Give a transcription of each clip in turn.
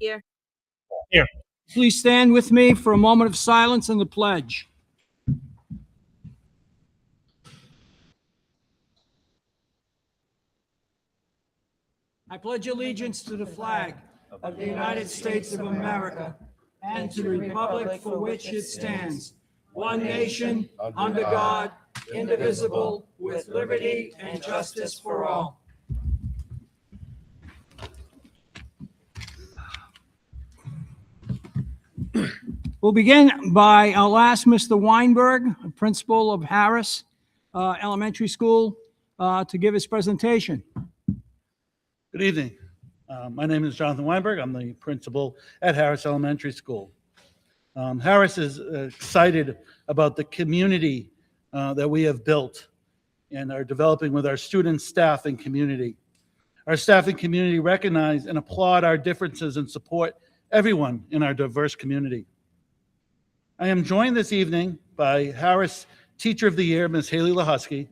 Here. Here. Please stand with me for a moment of silence and the pledge. I pledge allegiance to the flag of the United States of America and to the republic for which it stands, one nation, under God, indivisible, with liberty and justice for all. We'll begin by, I'll ask Mr. Weinberg, principal of Harris Elementary School, to give his presentation. Good evening. My name is Jonathan Weinberg. I'm the principal at Harris Elementary School. Harris is excited about the community that we have built and are developing with our students, staff, and community. Our staff and community recognize and applaud our differences and support everyone in our diverse community. I am joined this evening by Harris Teacher of the Year, Ms. Haley Lahusky,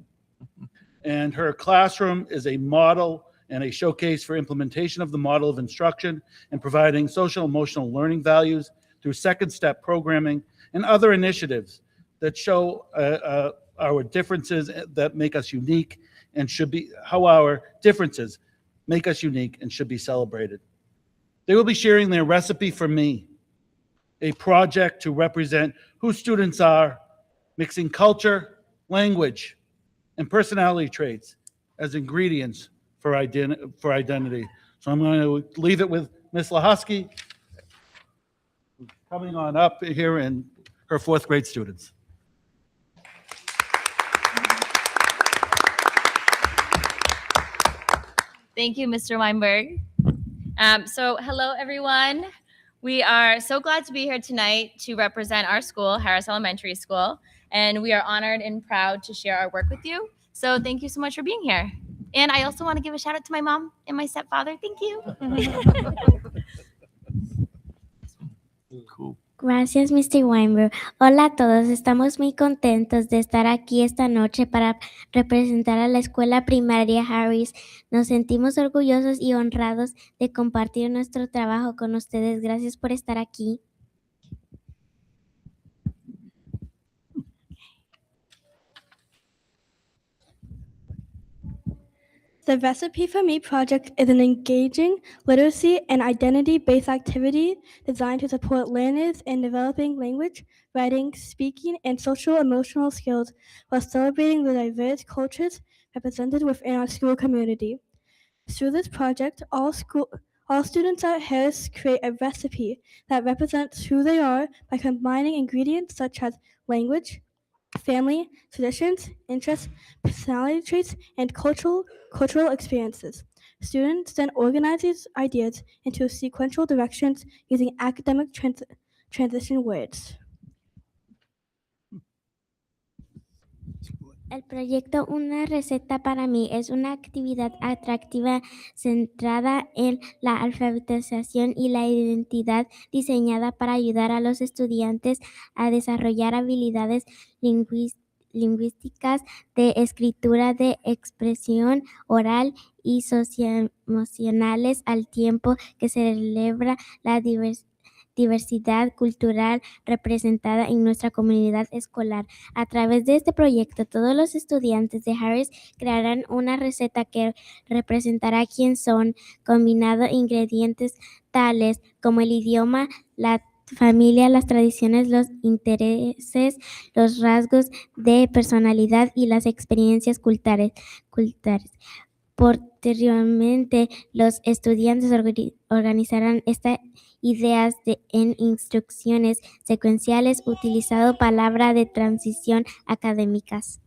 and her classroom is a model and a showcase for implementation of the model of instruction and providing social emotional learning values through second step programming and other initiatives that show our differences that make us unique and should be, how our differences make us unique and should be celebrated. They will be sharing their recipe for me, a project to represent who students are, mixing culture, language, and personality traits as ingredients for identity. So I'm going to leave it with Ms. Lahusky, coming on up here, and her fourth grade students. Thank you, Mr. Weinberg. So hello, everyone. We are so glad to be here tonight to represent our school, Harris Elementary School, and we are honored and proud to share our work with you. So thank you so much for being here. And I also want to give a shout out to my mom and my stepfather. Thank you. Cool. Gracias, Mr. Weinberg. Hola a todos, estamos muy contentos de estar aquí esta noche para representar a la escuela primaria Harris. Nos sentimos orgullosos y honrados de compartir nuestro trabajo con ustedes. Gracias por estar aquí. The Recipe for Me project is an engaging literacy and identity-based activity designed to support learners in developing language, writing, speaking, and social-emotional skills while celebrating the diverse cultures represented within our school community. Through this project, all students at Harris create a recipe that represents who they are by combining ingredients such as language, family, traditions, interests, personality traits, and cultural experiences. Students then organize these ideas into sequential directions using academic transition words. El proyecto Una receta para mí es una actividad atractiva centrada en la alfabetización y la identidad diseñada para ayudar a los estudiantes a desarrollar habilidades lingüísticas de escritura, de expresión oral y socioemocionales al tiempo que se celebra la diversidad cultural representada en nuestra comunidad escolar. A través de este proyecto, todos los estudiantes de Harris crearán una receta que representará quién son, combinando ingredientes tales como el idioma, la familia, las tradiciones, los intereses, los rasgos de personalidad y las experiencias culturales. Posteriormente, los estudiantes organizarán estas ideas en instrucciones secuenciales utilizando palabras de transición académicas.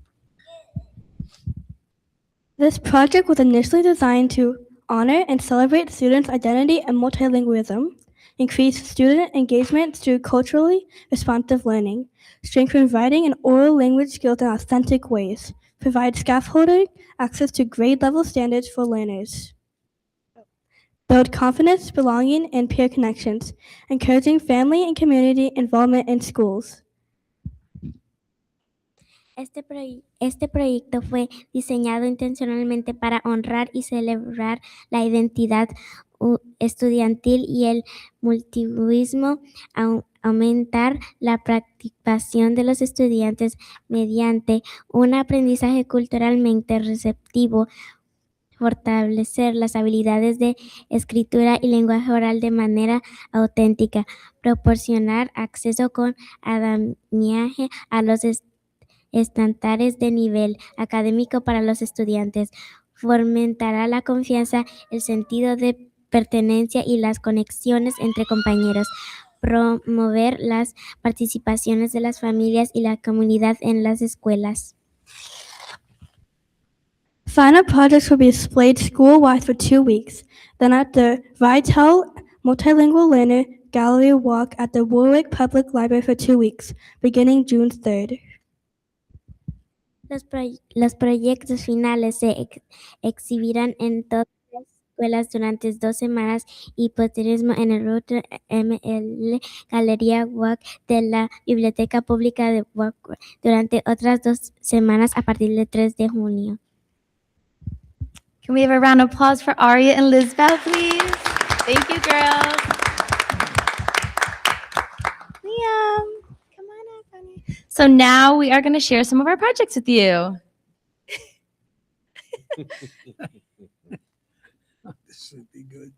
This project was initially designed to honor and celebrate students' identity and multilingualism, increase student engagement through culturally responsive learning, strengthen writing and oral language skills in authentic ways, provide scaffolding access to grade-level standards for learners, build confidence, belonging, and peer connections, encouraging family and community involvement in schools. Este proyecto fue diseñado intencionalmente para honrar y celebrar la identidad estudiantil y el multilingüismo, aumentar la participación de los estudiantes mediante un aprendizaje culturalmente receptivo, fortalecer las habilidades de escritura y lenguaje oral de manera auténtica, proporcionar acceso con andamiaje a los estándares de nivel académico para los estudiantes, fomentará la confianza, el sentido de pertenencia y las conexiones entre compañeros, promover las participaciones de las familias y la comunidad en las escuelas. Final projects will be displayed school-wide for 2 weeks, then at the Vitel Multilingual Learner Gallery Walk at the Warwick Public Library for 2 weeks, beginning June 3rd. Los proyectos finales se exhibirán en todas las escuelas durante 2 semanas y posteriormente en el Route ML Galería Walk de la Biblioteca Pública de Walk durante otras 2 semanas a partir del 3 de junio. Can we have a round of applause for Aria and Lizbeth, please? Thank you, girls. Liam, come on up, honey. So now we are going to share some of our projects with you. This would be good.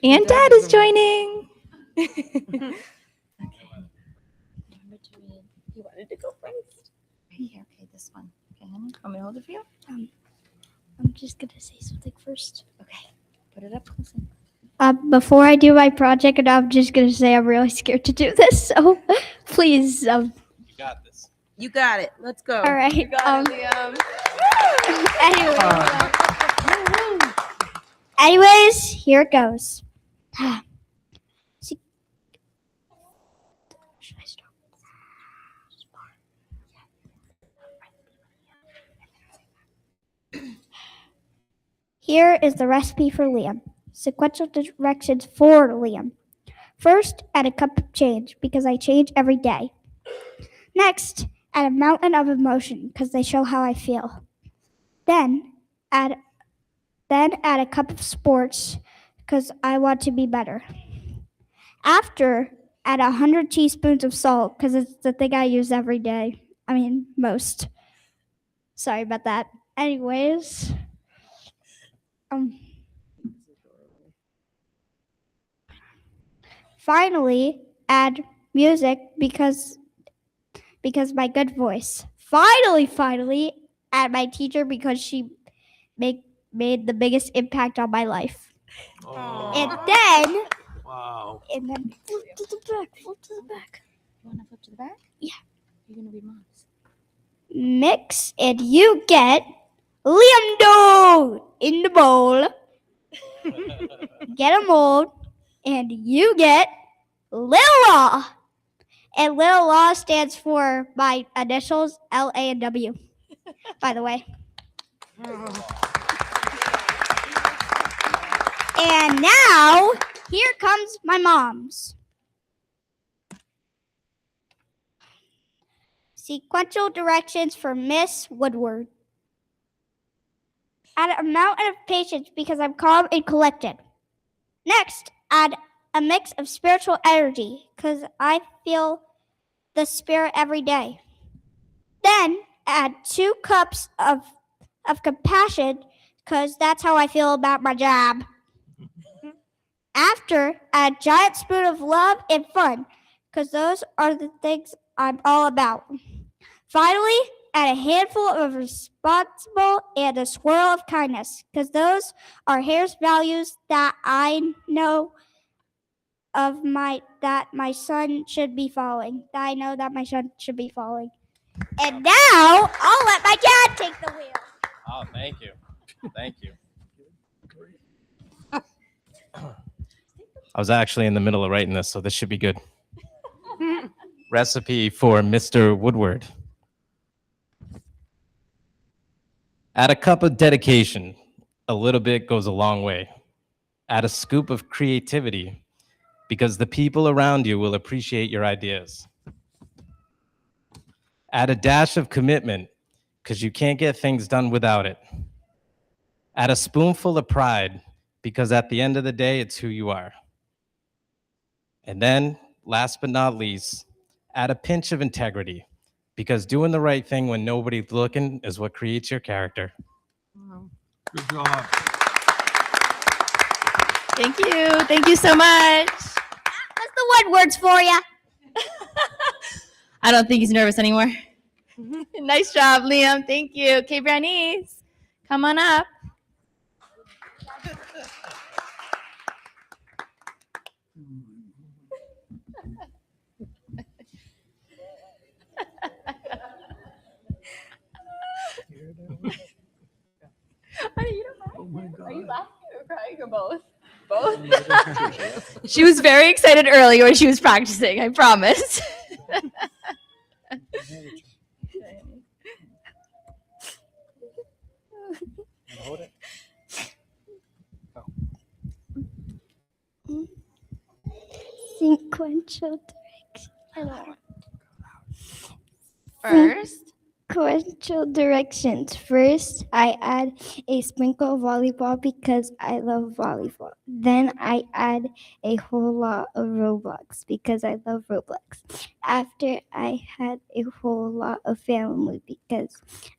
And Dad is joining. You wanted to go first? Right here. Okay, this one. Okay, honey. Want me to hold it for you? I'm just gonna say something first. Okay. Put it up close. Before I do my project, I'm just gonna say I'm really scared to do this. So please, You got this. You got it. Let's go. all right. Anyways, here it goes. Should I start? Here is the recipe for Liam. Sequential directions for Liam. First, add a cup of change because I change every day. Next, add a mountain of emotion because they show how I feel. Then add a cup of sports because I want to be better. After, add 100 teaspoons of salt because it's the thing I use every day. I mean, most. Sorry about that. Anyways, finally, add music because my good voice. Finally, add my teacher because she made the biggest impact on my life. And then, Wow. flip to the back. You want to flip to the back? Yeah. You're going to read Mom's. Mix, and you get Liam dough in the bowl. Get a mold, and you get Lil Law. And Lil Law stands for my initials, L, A, and W, by the way. And now, here comes my mom's. Sequential directions for Miss Woodward. Add a mountain of patience because I'm calm and collected. Next, add a mix of spiritual energy because I feel the spirit every day. Then add 2 cups of compassion because that's how I feel about my job. After, add a giant spoon of love and fun because those are the things I'm all about. Finally, add a handful of responsible and a swirl of kindness because those are Hare's values that I know that my son should be following. That I know that my son should be following. And now I'll let my dad take the wheel. Oh, thank you. Thank you. I was actually in the middle of writing this, so this should be good. Recipe for Mr. Woodward. Add a cup of dedication. A little bit goes a long way. Add a scoop of creativity because the people around you will appreciate your ideas. Add a dash of commitment because you can't get things done without it. Add a spoonful of pride, because at the end of the day, it's who you are. And then, last but not least, add a pinch of integrity, because doing the right thing when nobody's looking is what creates your character. Good job. Thank you. Thank you so much. That's the one words for you. I don't think he's nervous anymore. Nice job, Liam. Thank you. Okay, Bernice, come on up. Are you laughing or crying or both? Both. She was very excited earlier when she was practicing, I promise. Sequential direction. First, Sequential directions. First, I add a sprinkle of volleyball because I love volleyball. Then I add a whole lot of Roblox because I love Roblox. After, I had a whole lot of family because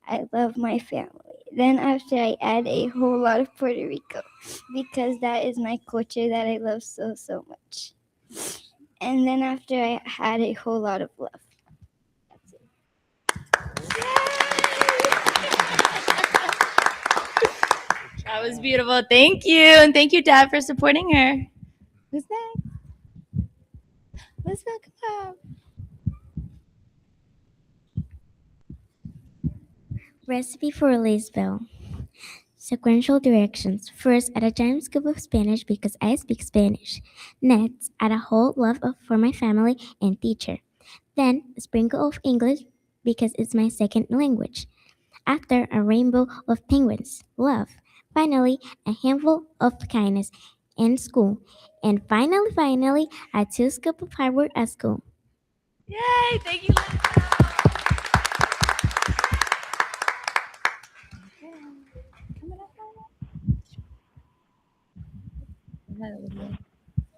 I love my family. Then after, I add a whole lot of Puerto Rico because that is my culture that I love so, so much. And then after, I had a whole lot of love. that was beautiful. Thank you. And thank you, Dad, for supporting her. Who's next? Let's go. Come up. Recipe for Lisbon. Sequential directions. First, add a giant scoop of Spanish because I speak Spanish. Next, add a whole lot for my family and teacher. Then, a sprinkle of English because it's my second language. After, a rainbow of penguins. Love. Finally, a handful of kindness and school. And finally, a 2 scoop of hard work at school. Yay. Thank you, Linda.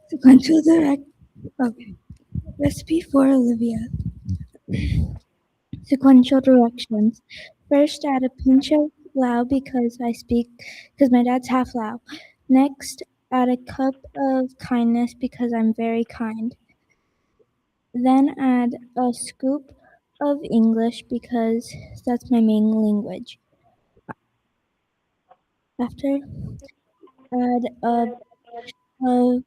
Sequential recipe for Olivia. Sequential directions. First, add a pinch of Lao because my dad's half Lao. Next, add a cup of kindness because I'm very kind. Then add a scoop of English because that's my main language. After, add a of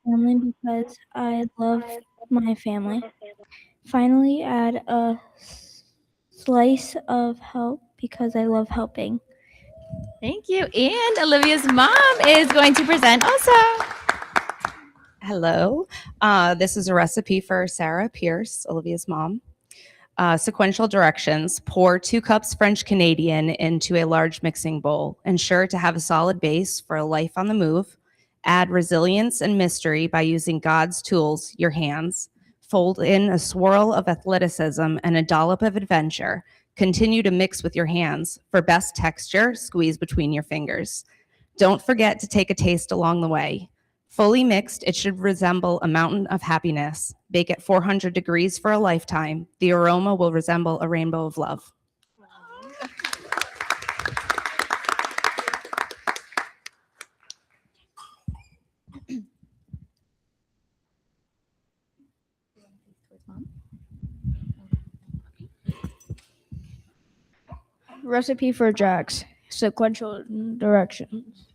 family because I love my family. Finally, add a slice of help because I love helping. Thank you. And Olivia's mom is going to present also. Hello. This is a recipe for Sarah Pierce, Olivia's mom. Sequential directions. Pour 2 cups French Canadian into a large mixing bowl. Ensure to have a solid base for a life on the move. Add resilience and mystery by using God's tools, your hands. Fold in a swirl of athleticism and a dollop of adventure. Continue to mix with your hands. For best texture, squeeze between your fingers. Don't forget to take a taste along the way. Fully mixed, it should resemble a mountain of happiness. Bake at 400 degrees for a lifetime. The aroma will resemble a rainbow of love. Recipe for Jax. Sequential directions.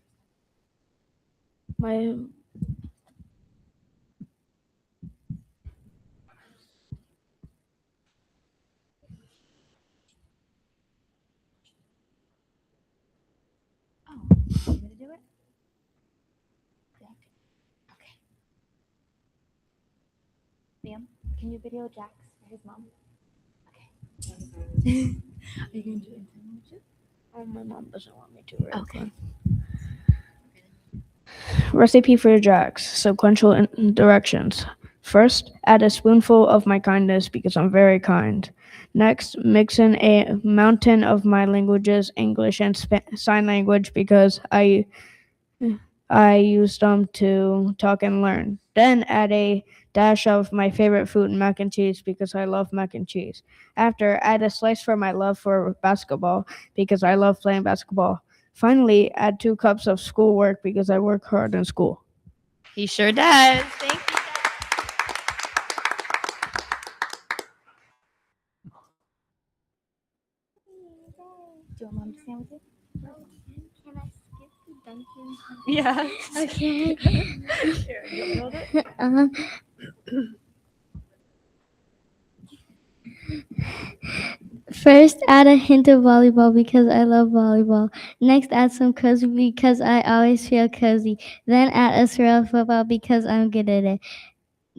My You gonna do it? Okay. Liam, can you video Jax for his mom? Okay. Are you going to do it too? Oh, my mom doesn't want me to. Okay. Recipe for Jax. Sequential directions. First, add a spoonful of my kindness because I'm very kind. Next, mix in a mountain of my languages, English and sign language, because I use them to talk and learn. Then add a dash of my favorite food, mac and cheese, because I love mac and cheese. After, add a slice for my love for basketball, because I love playing basketball. Finally, add 2 cups of schoolwork because I work hard in school. He sure does. Thank you. Do you want Mom to stand with you? Can I skip the Dunkin'? Yeah. Okay. Here, you hold it. First, add a hint of volleyball because I love volleyball. Next, add some cozy because I always feel cozy. Then add a swirl of football because I'm good at it.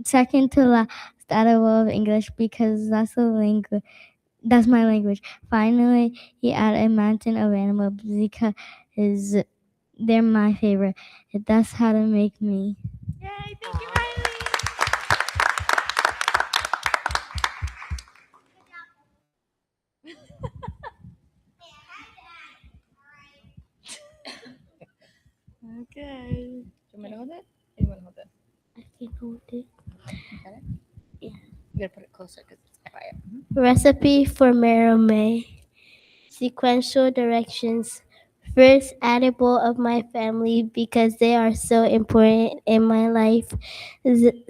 Second to last, add a word of English because that's the language. That's my language. Finally, he add a mountain of animals because they're my favorite. That's how to make me. Yay, thank you, Riley. Okay. Do you want me to hold it? Or do you want to hold it? I can hold it. Got it? Yeah. You gotta put it closer because it's quiet. Recipe for Merome. Sequential directions. First, add a bowl of my family because they are so important in my life.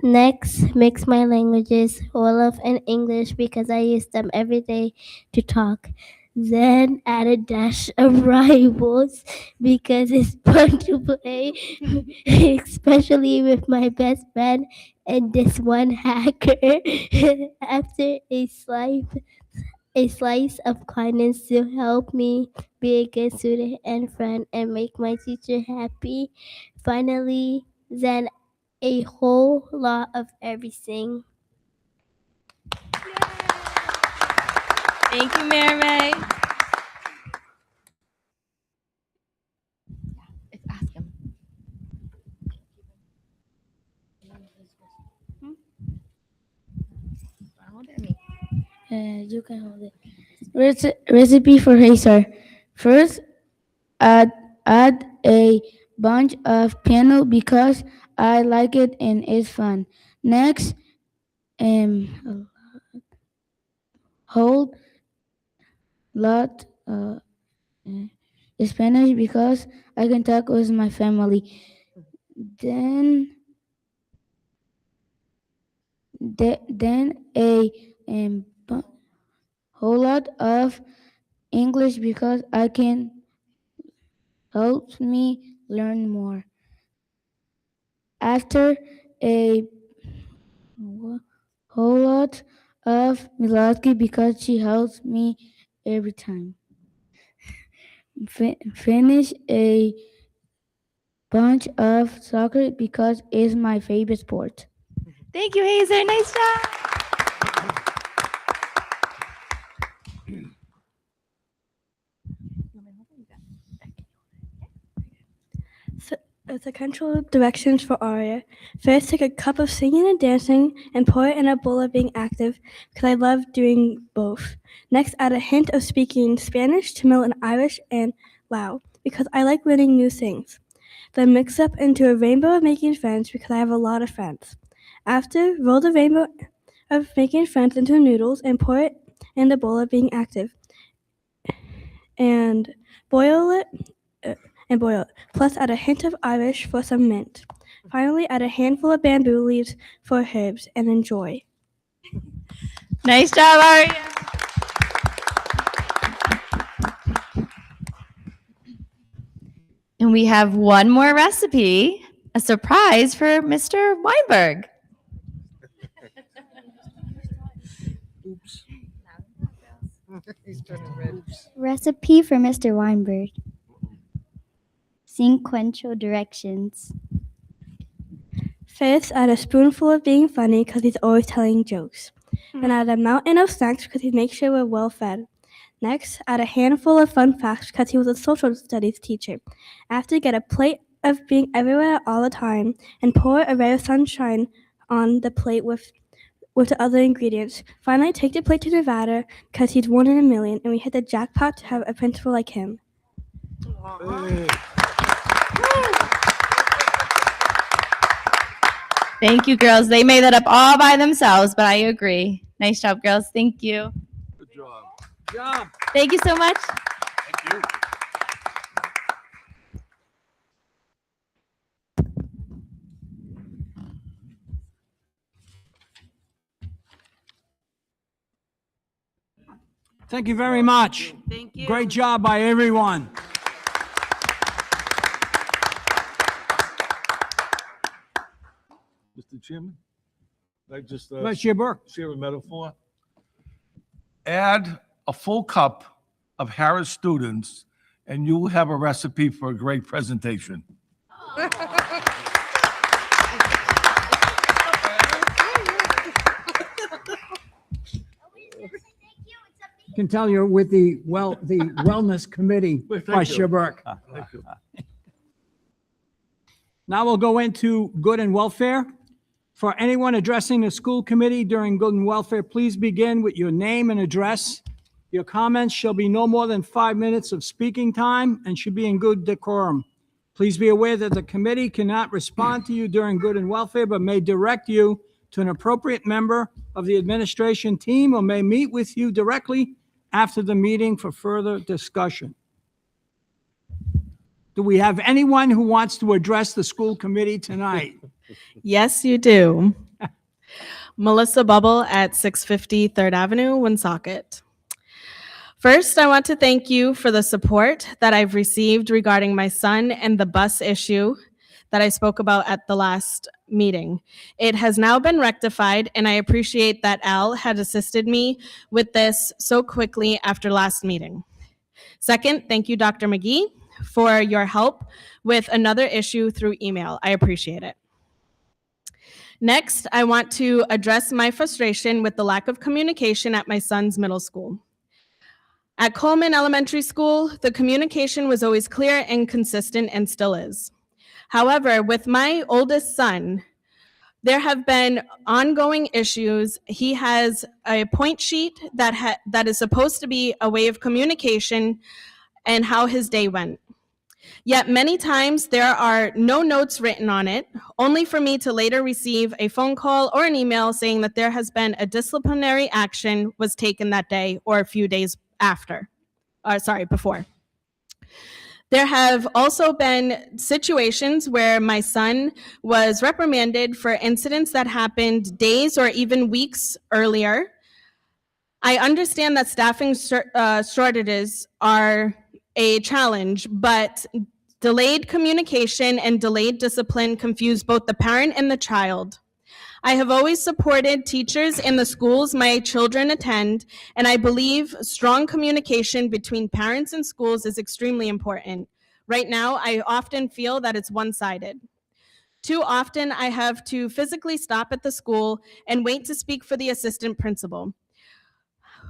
Next, mix my languages, Wolof and English, because I use them every day to talk. Then add a dash of rivals because it's fun to play, especially with my best friend and this one hacker. After a slice of kindness to help me be a good student and friend and make my teacher happy. Finally, then a whole lot of everything. Thank you, Mary May. It's ask him. Hold it, me. You can hold it. Recipe for Hazar. First, add a bunch of piano because I like it and it's fun. Next, hold lot Spanish because I can talk with my family. Then, then a whole lot of English because I can help me learn more. After a whole lot of Milwaukee because she helps me every time. Finish a bunch of soccer because it's my favorite sport. Thank you, Hazer. Nice job. Sequential directions for aria. First, take a cup of singing and dancing and pour it in a bowl of being active because I love doing both. Next, add a hint of speaking Spanish, Tamil, and Irish and Lao because I like learning new things. Then mix up into a rainbow of making friends because I have a lot of friends. After, roll the rainbow of making friends into noodles and pour it in the bowl of being active. And boil it. Plus, add a hint of Irish for some mint. Finally, add a handful of bamboo leaves for herbs and enjoy. Nice job, Aria. And we have one more recipe, a surprise for Mr. Weinberg. Recipe for Mr. Weinberg. Sequential directions. First, add a spoonful of being funny because he's always telling jokes. Then add a mountain of snacks because he makes sure we're well fed. Next, add a handful of fun facts because he was a social studies teacher. After, get a plate of being everywhere all the time and pour a ray of sunshine on the plate with the other ingredients. Finally, take the plate to Nevada because he's 1 in a million, and we hit the jackpot to have a principal like him. Thank you, girls. They made that up all by themselves, but I agree. Nice job, girls. Thank you. Good job. Thank you so much. Thank you. Thank you very much. Thank you. Great job by everyone. Mr. Chairman, I just Vice Chair Burke. share a metaphor. Add a full cup of Harris students, and you will have a recipe for a great presentation. Can tell you're with the Wellness Committee, Thank Vice you. Chair Burke. Thank you. Now we'll go into good and welfare. For anyone addressing the school committee during good and welfare, please begin with your name and address. Your comments shall be no more than 5 minutes of speaking time and should be in good decorum. Please be aware that the committee cannot respond to you during good and welfare, but may direct you to an appropriate member of the administration team or may meet with you directly after the meeting for further discussion. Do we have anyone who wants to address the school committee tonight? Yes, you do. Melissa Bubble at 650 3rd Avenue, Woonsocket. First, I want to thank you for the support that I've received regarding my son and the bus issue that I spoke about at the last meeting. It has now been rectified, and I appreciate that Al had assisted me with this so quickly after last meeting. Second, thank you, Dr. McGee, for your help with another issue through email. I appreciate it. Next, I want to address my frustration with the lack of communication at my son's middle school. At Coleman Elementary School, the communication was always clear and consistent and still is. However, with my oldest son, there have been ongoing issues. He has a point sheet that is supposed to be a way of communication and how his day went. Yet many times there are no notes written on it, only for me to later receive a phone call or an email saying that there has been a disciplinary action was taken that day or a few days before. There have also been situations where my son was reprimanded for incidents that happened days or even weeks earlier. I understand that staffing shortages are a challenge, but delayed communication and delayed discipline confuse both the parent and the child. I have always supported teachers in the schools my children attend, and I believe strong communication between parents and schools is extremely important. Right now, I often feel that it's one-sided. Too often, I have to physically stop at the school and wait to speak for the assistant principal,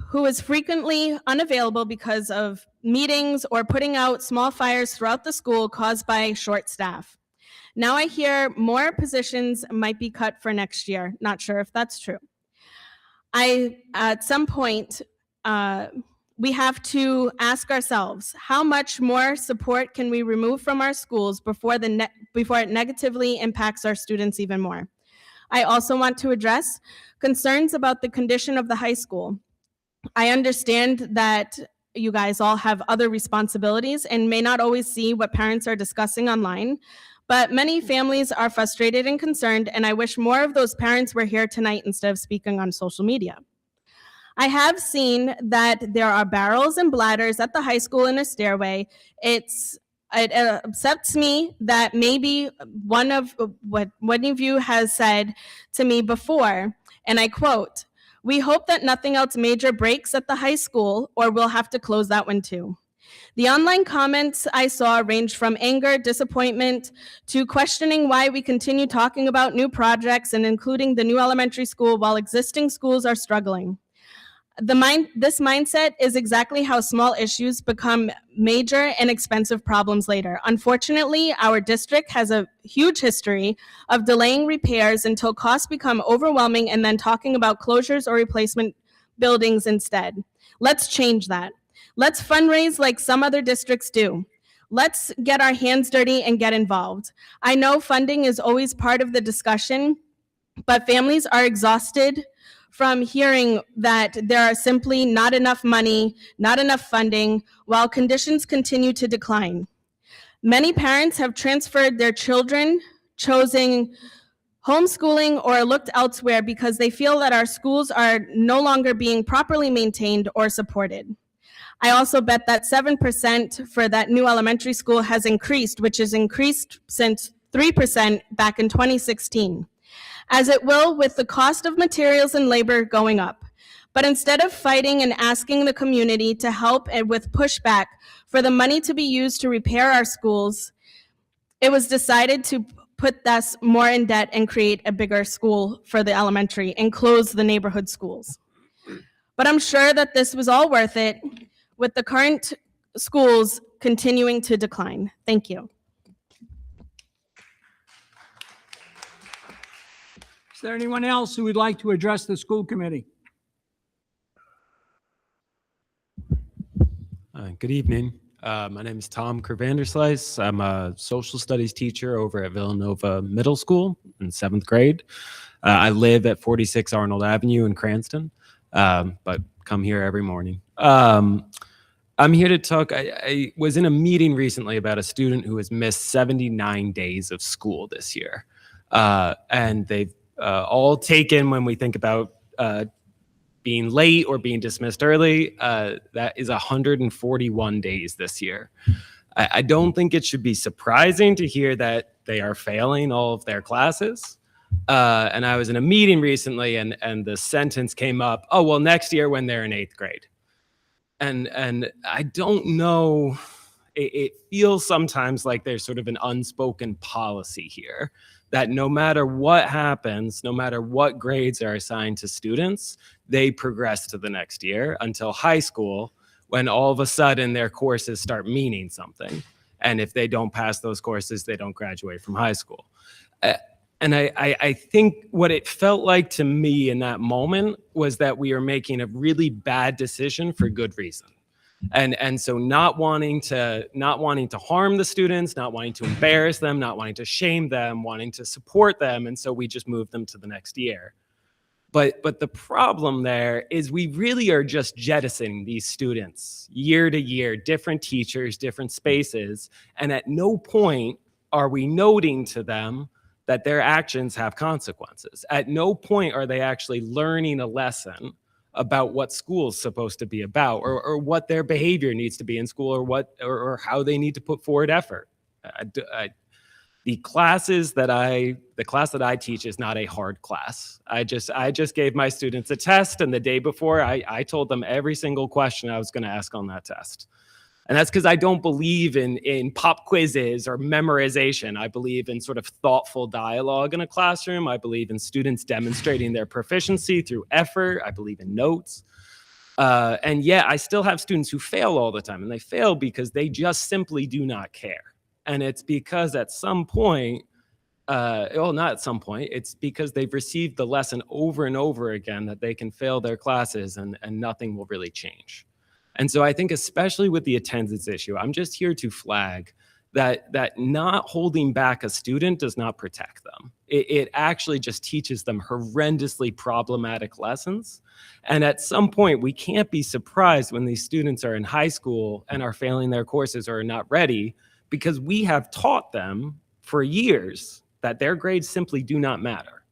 who is frequently unavailable because of meetings or putting out small fires throughout the school caused by short staff. Now I hear more positions might be cut for next year. Not sure if that's true. At some point, we have to ask ourselves, how much more support can we remove from our schools before it negatively impacts our students even more? I also want to address concerns about the condition of the high school. I understand that you guys all have other responsibilities and may not always see what parents are discussing online, but many families are frustrated and concerned, and I wish more of those parents were here tonight instead of speaking on social media. I have seen that there are barrels and bladders at the high school in a stairway. It upsets me that maybe one of you has said to me before, and I quote, "We hope that nothing else major breaks at the high school, or we'll have to close that one too." The online comments I saw ranged from anger, disappointment, to questioning why we continue talking about new projects and including the new elementary school while existing schools are struggling. This mindset is exactly how small issues become major and expensive problems later. Unfortunately, our district has a huge history of delaying repairs until costs become overwhelming and then talking about closures or replacement buildings instead. Let's change that. Let's fundraise like some other districts do. Let's get our hands dirty and get involved. I know funding is always part of the discussion, but families are exhausted from hearing that there are simply not enough money, not enough funding, while conditions continue to decline. Many parents have transferred their children, choosing homeschooling or looked elsewhere because they feel that our schools are no longer being properly maintained or supported. I also bet that 7% for that new elementary school has increased, which has increased since 3% back in 2016, as it will with the cost of materials and labor going up. But instead of fighting and asking the community to help and with pushback for the money to be used to repair our schools, it was decided to put us more in debt and create a bigger school for the elementary and close the neighborhood schools. But I'm sure that this was all worth it with the current schools continuing to decline. Thank you. Is there anyone else who would like to address the school committee? Good evening. My name is Tom Kervanderslice. I'm a social studies teacher over at Villanova Middle School in 7th grade. I live at 46 Arnold Avenue in Cranston, but come here every morning. I'm here to talk. I was in a meeting recently about a student who has missed 79 days of school this year. And they've all taken, when we think about being late or being dismissed early, that is 141 days this year. I don't think it should be surprising to hear that they are failing all of their classes. And I was in a meeting recently and the sentence came up, oh, well, next year when they're in 8th grade. And I don't know, it feels sometimes like there's sort of an unspoken policy here that no matter what happens, no matter what grades are assigned to students, they progress to the next year until high school, when all of a sudden their courses start meaning something. And if they don't pass those courses, they don't graduate from high school. And I think what it felt like to me in that moment was that we are making a really bad decision for good reason. And so not wanting to harm the students, not wanting to embarrass them, not wanting to shame them, wanting to support them. And so we just moved them to the next year. But the problem there is we really are just jettisoning these students year to year, different teachers, different spaces. And at no point are we noting to them that their actions have consequences. At no point are they actually learning a lesson about what school is supposed to be about, or what their behavior needs to be in school, or how they need to put forward effort. The class that I teach is not a hard class. I just gave my students a test, and the day before I told them every single question I was going to ask on that test. And that's because I don't believe in pop quizzes or memorization. I believe in sort of thoughtful dialogue in a classroom. I believe in students demonstrating their proficiency through effort. I believe in notes. And yet I still have students who fail all the time, and they fail because they just simply do not care. And it's because at some point, well, not at some point, it's because they've received the lesson over and over again that they can fail their classes and nothing will really change. And so I think especially with the attendance issue, I'm just here to flag that not holding back a student does not protect them. It actually just teaches them horrendously problematic lessons. And at some point, we can't be surprised when these students are in high school and are failing their courses or are not ready, because we have taught them for years that their grades simply do not matter.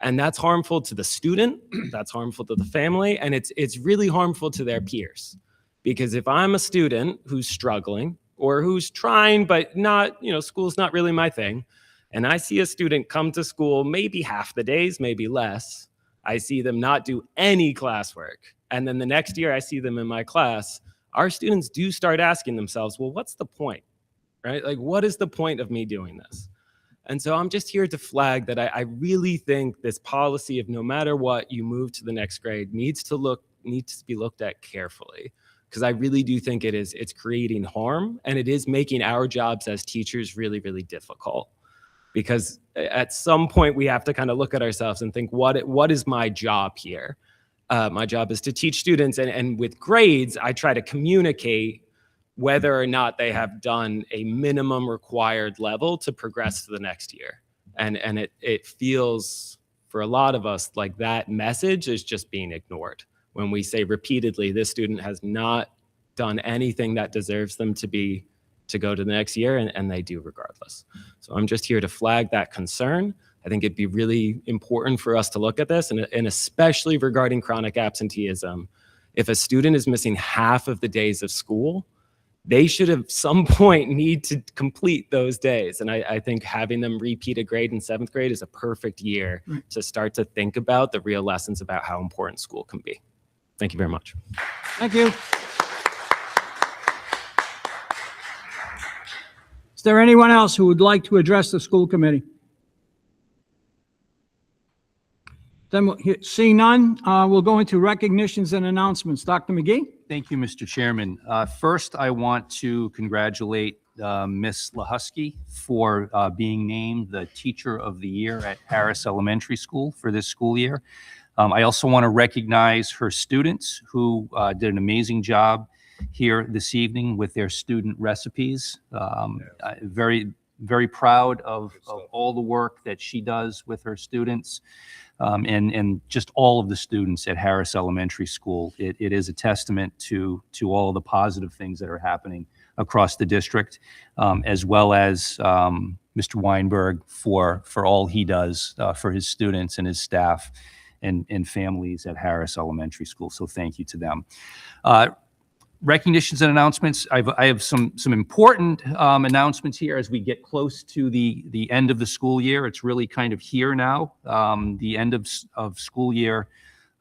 And that's harmful to the student, that's harmful to the family, and it's really harmful to their peers. Because if I'm a student who's struggling or who's trying, but not, school's not really my thing, and I see a student come to school maybe half the days, maybe less, I see them not do any classwork, and then the next year I see them in my class, our students do start asking themselves, well, what's the point, right? Like, what is the point of me doing this? And so I'm just here to flag that I really think this policy of no matter what, you move to the next grade needs to look needs to be looked at carefully, because I really do think it's creating harm, and it is making our jobs as teachers really, really difficult. Because at some point we have to kind of look at ourselves and think, what is my job here? My job is to teach students, and with grades, I try to communicate whether or not they have done a minimum required level to progress to the next year. And it feels for a lot of us like that message is just being ignored when we say repeatedly, this student has not done anything that deserves them to go to the next year, and they do regardless. So I'm just here to flag that concern. I think it'd be really important for us to look at this, and especially regarding chronic absenteeism. If a student is missing half of the days of school, they should at some point need to complete those days. And I think having them repeat a grade in 7th grade is a perfect year to start to think about the real lessons about how important school can be. Thank you very much. Thank you. Is there anyone else who would like to address the school committee? Then, seeing none, we'll go into recognitions and announcements. Dr. McGee? Thank you, Mr. Chairman. First, I want to congratulate Ms. Lahusky for being named the Teacher of the Year at Harris Elementary School for this school year. I also want to recognize her students who did an amazing job here this evening with their student recipes. Very, very proud of all the work that she does with her students. And just all of the students at Harris Elementary School. It is a testament to all the positive things that are happening across the district, as well as Mr. Weinberg for all he does for his students and his staff and families at Harris Elementary School. So thank you to them. Recognitions and announcements. I have some important announcements here as we get close to the end of the school year. It's really kind of here now, the end of school year,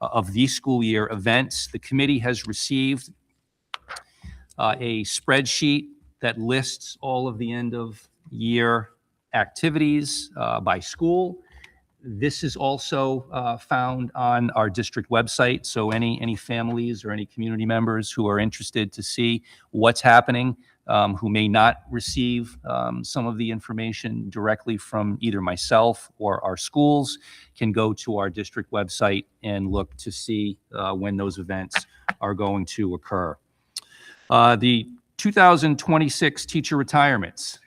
of the school year events. The committee has received a spreadsheet that lists all of the end of year activities by school. This is also found on our district website, so any families or any community members who are interested to see what's happening, who may not receive some of the information directly from either myself or our schools, can go to our district website and look to see when those events are going to occur. The 2026 teacher retirements.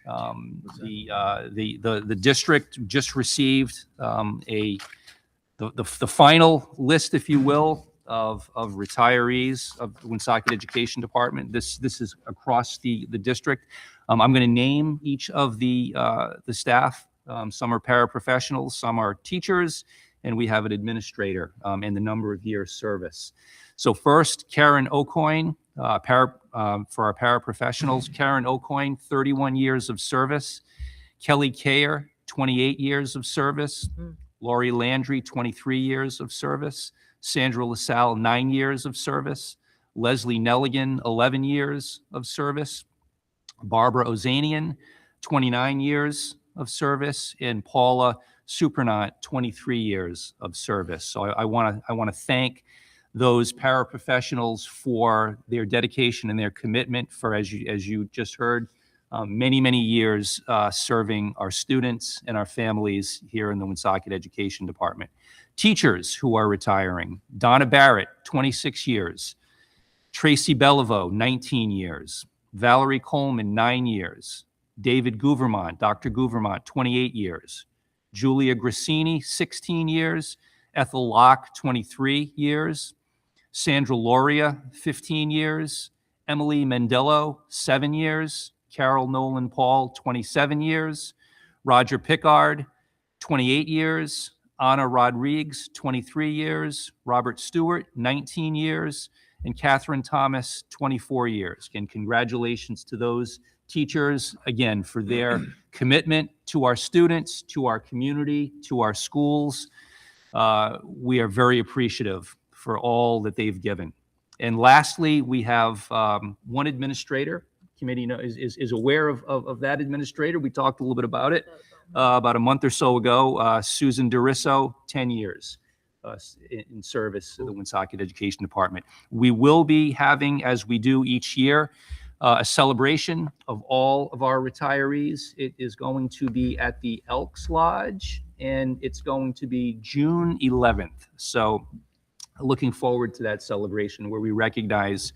The district just received the final list, if you will, of retirees of the Woonsocket Education Department. This is across the district. I'm going to name each of the staff. Some are paraprofessionals, some are teachers, and we have an administrator and the number of years service. So first, Karen O'Coin, for our paraprofessionals. Karen O'Coin, 31 years of service. Kelly Kayer, 28 years of service. Lori Landry, 23 years of service. Sandra LaSalle, 9 years of service. Leslie Nelligan, 11 years of service. Barbara Ozanian, 29 years of service. And Paula Supernant, 23 years of service. So I want to thank those paraprofessionals for their dedication and their commitment for, as you just heard, many years serving our students and our families here in the Woonsocket Education Department. Teachers who are retiring: Donna Barrett, 26 years. Tracy Beliveau, 19 years. Valerie Coleman, 9 years. David Gouvermont, Dr. Gouvermont, 28 years. Julia Grassini, 16 years. Ethel Locke, 23 years. Sandra Loria, 15 years. Emily Mendello, 7 years. Carol Nolan Paul, 27 years. Roger Pickard, 28 years. Anna Rodriguez, 23 years. Robert Stewart, 19 years. And Catherine Thomas, 24 years. Again, congratulations to those teachers, again, for their commitment to our students, to our community, to our schools. We are very appreciative for all that they've given. And lastly, we have one administrator. Committee is aware of that administrator. We talked a little bit about it about a month or so ago. Susan Durisso, 10 years. in service of the Woonsocket Education Department. We will be having, as we do each year, a celebration of all of our retirees. It is going to be at the Elks Lodge, and it's going to be June 11th. So looking forward to that celebration where we recognize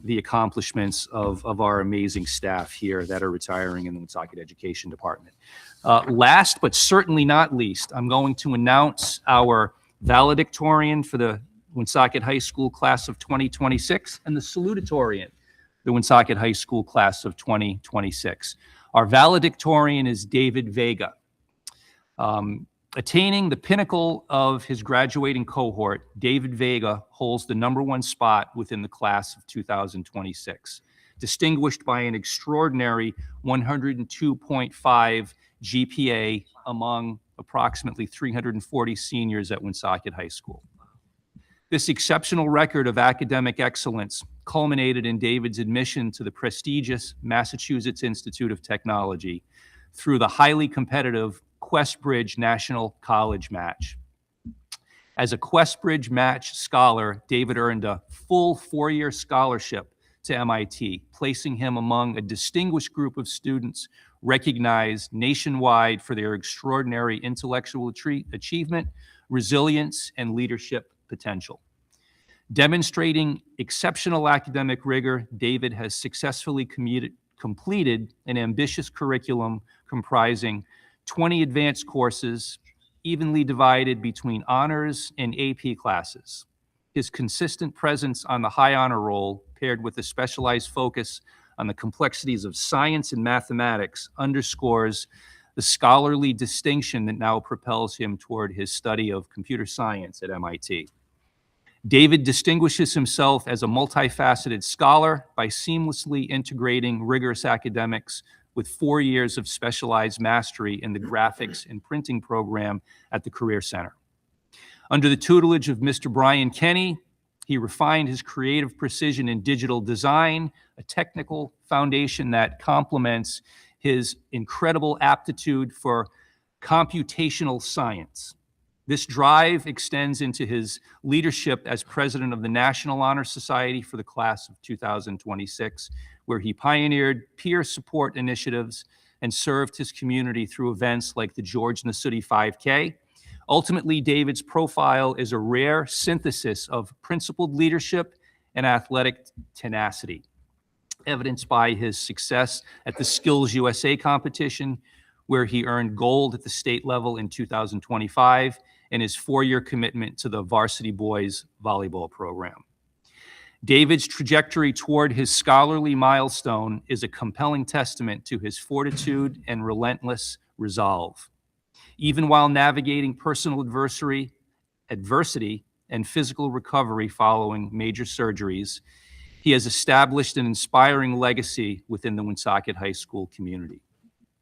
the accomplishments of our amazing staff here that are retiring in the Woonsocket Education Department. Last but certainly not least, I'm going to announce our valedictorian for the Woonsocket High School class of 2026 and the salutatorian, the Woonsocket High School class of 2026. Our valedictorian is David Vega. Attaining the pinnacle of his graduating cohort, David Vega holds the #1 spot within the class of 2026, distinguished by an extraordinary 102.5 GPA among approximately 340 seniors at Woonsocket High School. This exceptional record of academic excellence culminated in David's admission to the prestigious Massachusetts Institute of Technology through the highly competitive Questbridge National College Match. As a Questbridge Match scholar, David earned a full 4-year scholarship to MIT, placing him among a distinguished group of students recognized nationwide for their extraordinary intellectual achievement, resilience, and leadership potential. Demonstrating exceptional academic rigor, David has successfully completed an ambitious curriculum comprising 20 advanced courses, evenly divided between honors and AP classes. His consistent presence on the high honor roll, paired with a specialized focus on the complexities of science and mathematics, underscores the scholarly distinction that now propels him toward his study of computer science at MIT. David distinguishes himself as a multifaceted scholar by seamlessly integrating rigorous academics with 4 years of specialized mastery in the graphics and printing program at the Career Center. Under the tutelage of Mr. Brian Kenny, he refined his creative precision in digital design, a technical foundation that complements his incredible aptitude for computational science. This drive extends into his leadership as president of the National Honor Society for the class of 2026, where he pioneered peer support initiatives and served his community through events like the George Nasuti 5K. Ultimately, David's profile is a rare synthesis of principled leadership and athletic tenacity, evidenced by his success at the Skills USA competition, where he earned gold at the state level in 2025, and his 4-year commitment to the varsity boys volleyball program. David's trajectory toward his scholarly milestone is a compelling testament to his fortitude and relentless resolve. Even while navigating personal adversity and physical recovery following major surgeries, he has established an inspiring legacy within the Woonsocket High School community.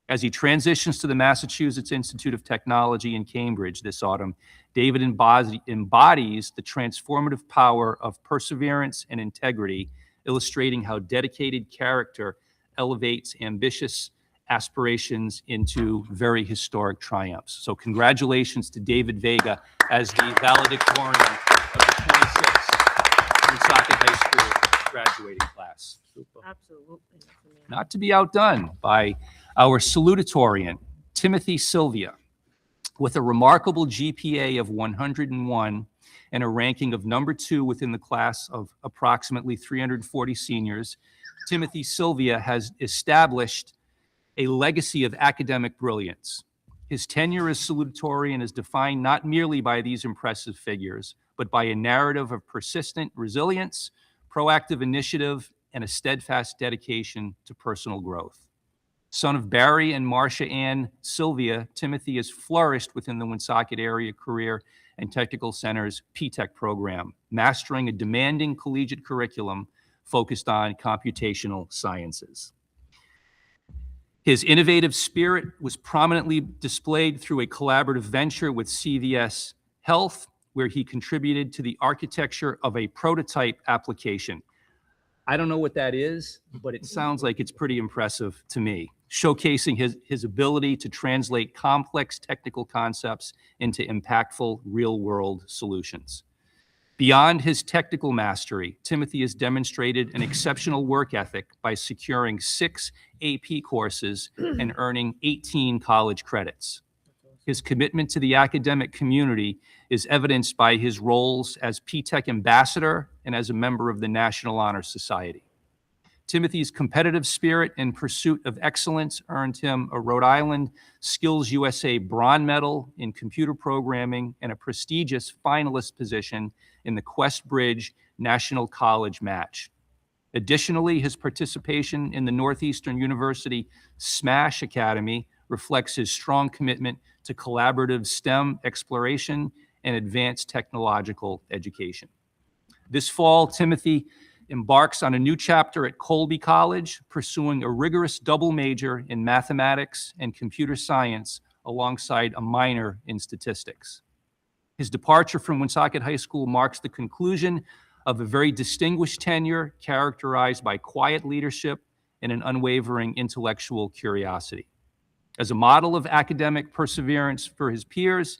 As he transitions to the Massachusetts Institute of Technology in Cambridge this autumn, David embodies the transformative power of perseverance and integrity, illustrating how dedicated character elevates ambitious aspirations into very historic triumphs. So congratulations to David Vega as the valedictorian of the 26th Woonsocket High School graduating class. Absolutely. Not to be outdone by our salutatorian, Timothy Sylvia, with a remarkable GPA of 101 and a ranking of #2 within the class of approximately 340 seniors. Timothy Sylvia has established a legacy of academic brilliance. His tenure as salutatorian is defined not merely by these impressive figures, but by a narrative of persistent resilience, proactive initiative, and a steadfast dedication to personal growth. Son of Barry and Marcia Ann Sylvia, Timothy has flourished within the Woonsocket Area Career and Technical Center's P-Tech program, mastering a demanding collegiate curriculum focused on computational sciences. His innovative spirit was prominently displayed through a collaborative venture with CVS Health, where he contributed to the architecture of a prototype application. I don't know what that is, but it sounds like it's pretty impressive to me. showcasing his ability to translate complex technical concepts into impactful real-world solutions. Beyond his technical mastery, Timothy has demonstrated an exceptional work ethic by securing 6 AP courses and earning 18 college credits. His commitment to the academic community is evidenced by his roles as P-TECH ambassador and as a member of the National Honor Society. Timothy's competitive spirit and pursuit of excellence earned him a Rhode Island Skills USA Bronze Medal in computer programming and a prestigious finalist position in the Quest Bridge National College Match. Additionally, his participation in the Northeastern University SMASH Academy reflects his strong commitment to collaborative STEM exploration and advanced technological education. This fall, Timothy embarks on a new chapter at Colby College, pursuing a rigorous double major in mathematics and computer science alongside a minor in statistics. His departure from Woonsocket High School marks the conclusion of a very distinguished tenure characterized by quiet leadership and an unwavering intellectual curiosity. As a model of academic perseverance for his peers,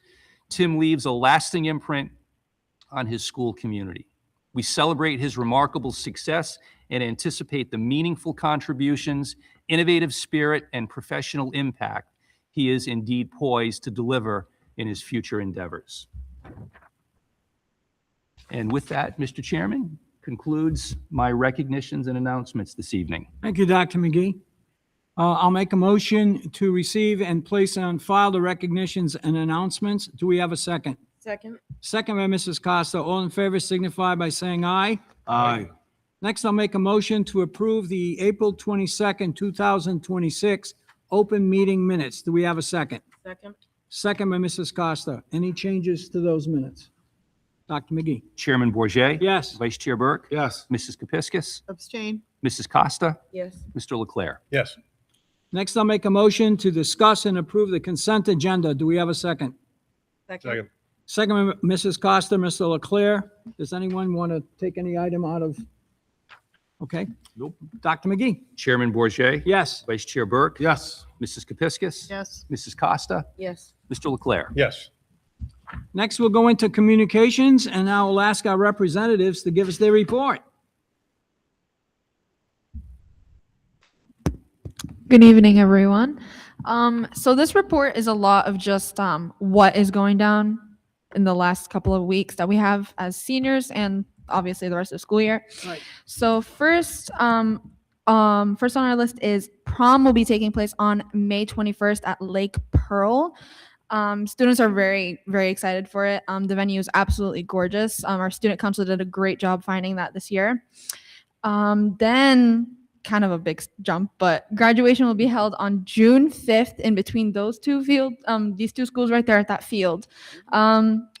Tim leaves a lasting imprint on his school community. We celebrate his remarkable success and anticipate the meaningful contributions, innovative spirit, and professional impact he is indeed poised to deliver in his future endeavors. And with that, Mr. Chairman, concludes my recognitions and announcements this evening. Thank you, Dr. McGee. I'll make a motion to receive and place on file the recognitions and announcements. Do we have a second? Second. Second by Mrs. Costa. All in favor signify by saying aye. Aye. Next, I'll make a motion to approve the April 22nd, 2026 open meeting minutes. Do we have a second? Second. Second by Mrs. Costa. Any changes to those minutes? Dr. McGee? Chairman Bourget, Yes. Vice Chair Burke, Yes. Mrs. Kepiscus, Abstain. Mrs. Costa, Yes. Mr. Leclerc. Yes. Next, I'll make a motion to discuss and approve the consent agenda. Do we have a second? Second. Second by Mrs. Costa, Mr. Leclerc. Does anyone want to take any item out of? Okay. Nope. Dr. McGee? Chairman Bourget, Yes. Vice Chair Burke, Yes. Mrs. Kepiscus, Yes. Mrs. Costa, Yes. Mr. Leclerc. Yes. Next, we'll go into communications, and I will ask our representatives to give us their report. Good evening, everyone. So this report is a lot of just what is going down in the last couple of weeks that we have as seniors and obviously the rest of the school year. Right. So first on our list is prom will be taking place on May 21st at Lake Pearl. Students are very, very excited for it. The venue is absolutely gorgeous. Our student council did a great job finding that this year. Then kind of a big jump, but graduation will be held on June 5th in between these two schools right there at that field.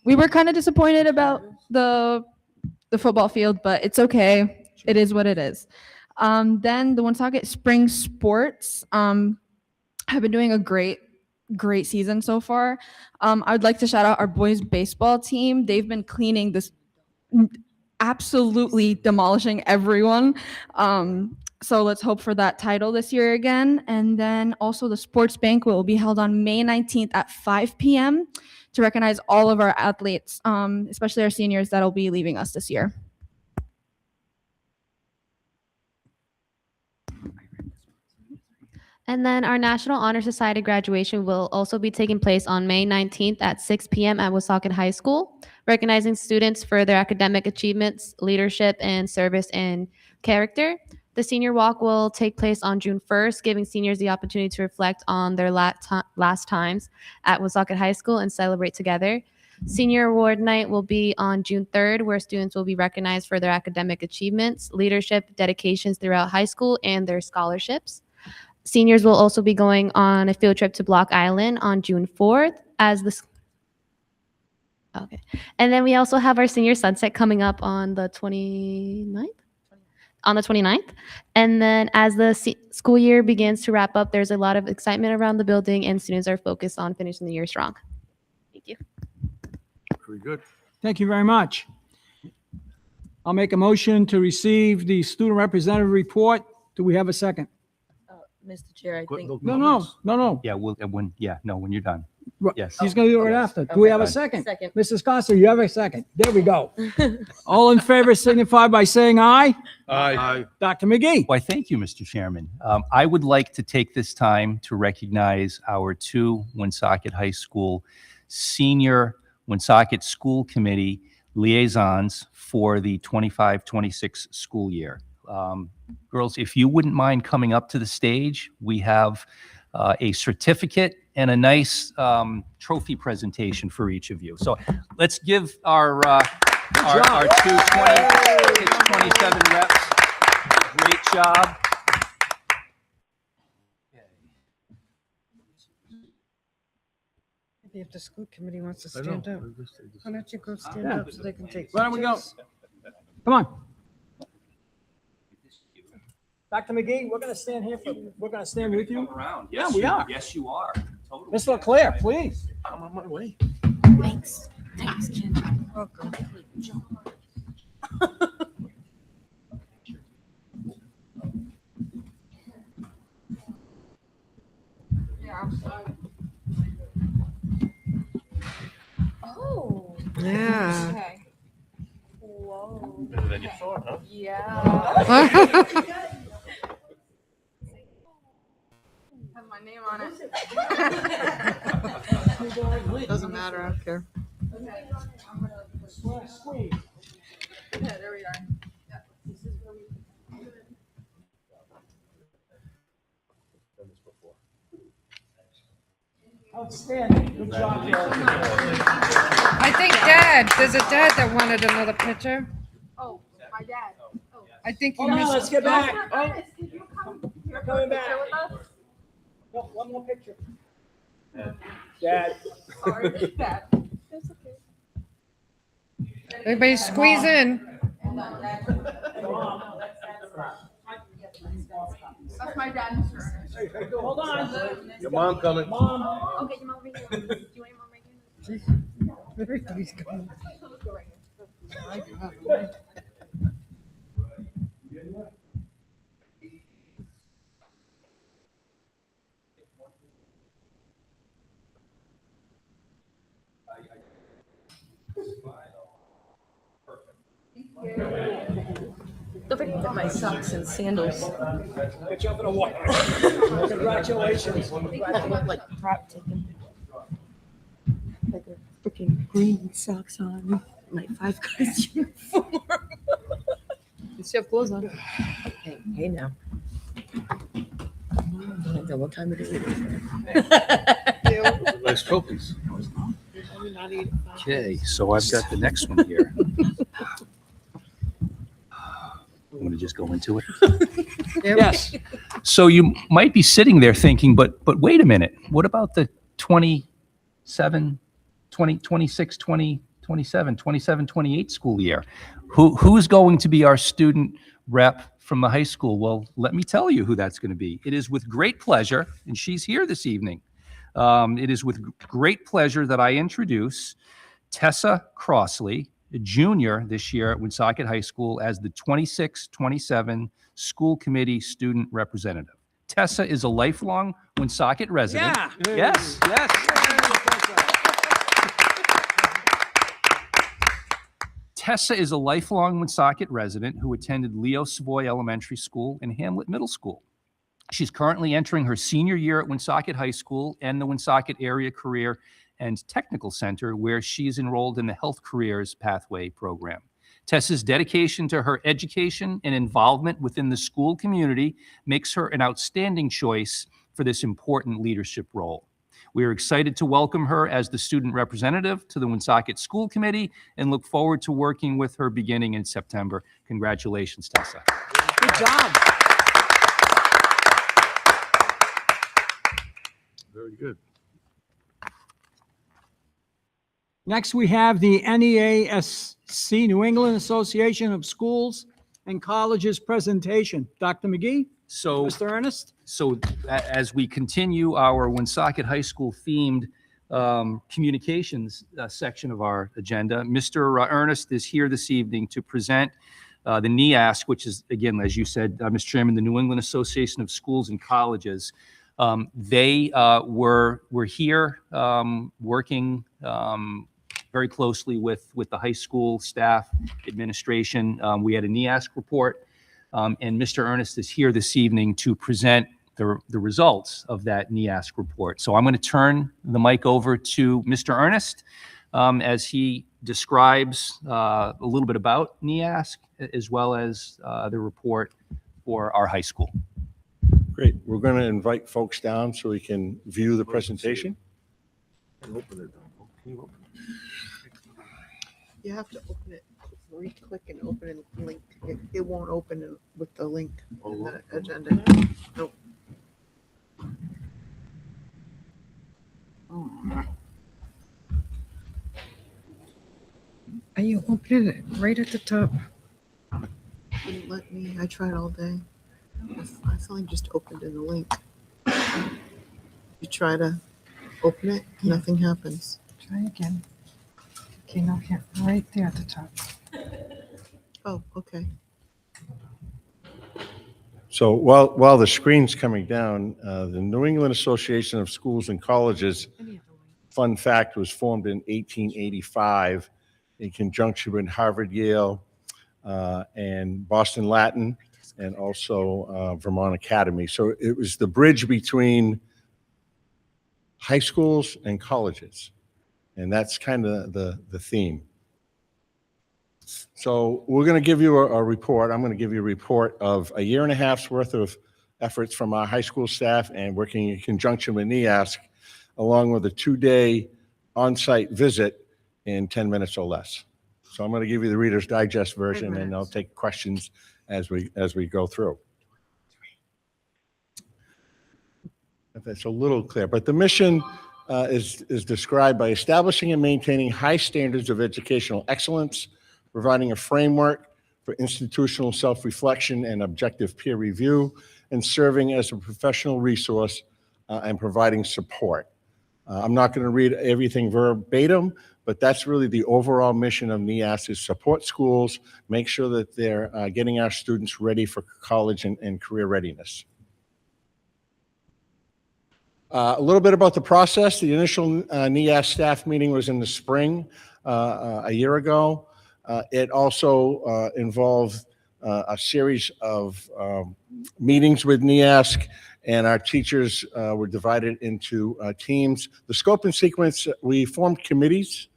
We were kind of disappointed about the football field, but it's okay. It is what it is. Then the Woonsocket Spring Sports have been doing a great season so far. I would like to shout out our boys baseball team. They've been cleaning this, absolutely demolishing everyone. So let's hope for that title this year again. And then also the sports banquet will be held on May 19th at 5 p.m. to recognize all of our athletes, especially our seniors that'll be leaving us this year. And then our National Honor Society graduation will also be taking place on May 19th at 6 p.m. at Woonsocket High School, recognizing students for their academic achievements, leadership, and service and character. The senior walk will take place on June 1st, giving seniors the opportunity to reflect on their last times at Woonsocket High School and celebrate together. Senior Award Night will be on June 3rd, where students will be recognized for their academic achievements, leadership, dedications throughout high school, and their scholarships. Seniors will also be going on a field trip to Block Island on June 4th Okay. And then we also have our senior sunset coming up on the 29th? On the 29th. And then as the school year begins to wrap up, there's a lot of excitement around the building and students are focused on finishing the year strong. Thank you. Very good. Thank you very much. I'll make a motion to receive the student representative report. Do we have a second? Mr. Chair, I think. No. Yeah, when you're done. Right. Yes. He's going to do it right Yes. after. Do we have a Okay. second? Second. Mrs. Costa, you have a second. There we go. All in favor signify by saying aye. Aye. Dr. McGee. Why, thank you, Mr. Chairman. I would like to take this time to recognize our two Woonsocket High School senior Woonsocket School Committee liaisons for the 25-26 school year. Girls, if you wouldn't mind coming up to the stage, we have a certificate and a nice trophy presentation for each of you. So let's give our two 27 reps a great job. Maybe if the school committee wants to stand up, why don't you go stand Yeah. up so they can take Why don't we go? pictures? Come on. Dr. McGee, we're going to stand here. We're going to stand with you. Around. Yeah, we are. Yes, you are. Totally. Ms. LeClaire, please. I'm on my way. Thanks. Thanks, Ken. Welcome. Oh. Yeah. Okay. Whoa. Better than you thought, huh? Yeah. Have my name on it. Doesn't matter, I don't care. Yeah, there we are. Outstanding. Good job. I think there's a dad that wanted another picture. Oh, my dad. Oh. I think you Hold on, missed. let's get back. Ernest, can you You're coming back. picture with us? No, one more picture. Dad. Sorry, Dad. It's okay. Everybody squeeze in. That's my dad, Mr. Ernest. Hold on. Your mom coming. Mom. Okay, your mom right here. Do you want your mom right here? Everybody's going. Let's go right here. My God. Don't forget my socks and sandals. Get you up in the water. Congratulations. Like prop taking. Like a freaking green socks on. Like Five Guys uniform. You still have clothes on. Hey now. What time it is? Nice trophies. Okay, so I've got the next one here. I'm going to just go into it. Yes. So you might be sitting there thinking, but wait a minute. What about the 27, 20, 26, 20, 27, 27, 28 school year? Who's going to be our student rep from the high school? Well, let me tell you who that's going to be. It is with great pleasure, and she's here this evening. It is with great pleasure that I introduce Tessa Crossley, a junior this year at Woonsocket High School, as the 26-27 school committee student representative. Tessa is a lifelong Woonsocket resident. Yeah. Yes, yes. Tessa is a lifelong Woonsocket resident who attended Leo Savoy Elementary School and Hamlet Middle School. She's currently entering her senior year at Woonsocket High School and the Woonsocket Area Career and Technical Center, where she's enrolled in the Health Careers Pathway program. Tessa's dedication to her education and involvement within the school community makes her an outstanding choice for this important leadership role. We are excited to welcome her as the student representative to the Woonsocket School Committee and look forward to working with her beginning in September. Congratulations, Tessa. Good job. Very good. Next, we have the NEASC, New England Association of Schools and Colleges presentation. Dr. McGee, So, Mr. Ernest. as we continue our Woonsocket High School themed communications section of our agenda, Mr. Ernest is here this evening to present the NEASC, which is, again, as you said, Mr. Chairman, the New England Association of Schools and Colleges. They were here working very closely with the high school staff, administration. We had a NEASC report, and Mr. Ernest is here this evening to present the results of that NEASC report. So I'm going to turn the mic over to Mr. Ernest as he describes a little bit about NEASC as well as the report for our high school. Great. We're going to invite folks down so we can view the presentation. You have to open it, re-click and open it link. It won't open with the link in the agenda. Nope. Are you opening it right at the top? Wouldn't let me. I tried all day. I finally just opened in the link. You try to open it, nothing happens. Try again. Okay, no, here, right there at the top. Oh, okay. So while the screen's coming down, the New England Association of Schools and Colleges, fun fact, was formed in 1885 in conjunction with Harvard, Yale, and Boston Latin, and also Vermont Academy. So it was the bridge between high schools and colleges. And that's kind of the theme. So we're going to give you a report. I'm going to give you a report of a year and a half's worth of efforts from our high school staff and working in conjunction with NEASC, along with a 2-day on-site visit in 10 minutes or less. So I'm going to give you the Reader's Digest version, and I'll take questions as we go through. If that's a little clear, but the mission is described by establishing and maintaining high standards of educational excellence, providing a framework for institutional self-reflection and objective peer review, and serving as a professional resource and providing support. I'm not going to read everything verbatim, but that's really the overall mission of NEASC, is support schools, make sure that they're getting our students ready for college and career readiness. A little bit about the process. The initial NEASC staff meeting was in the spring a year ago. It also involved a series of meetings with NEASC, and our teachers were divided into teams. The scope and sequence, we formed committees.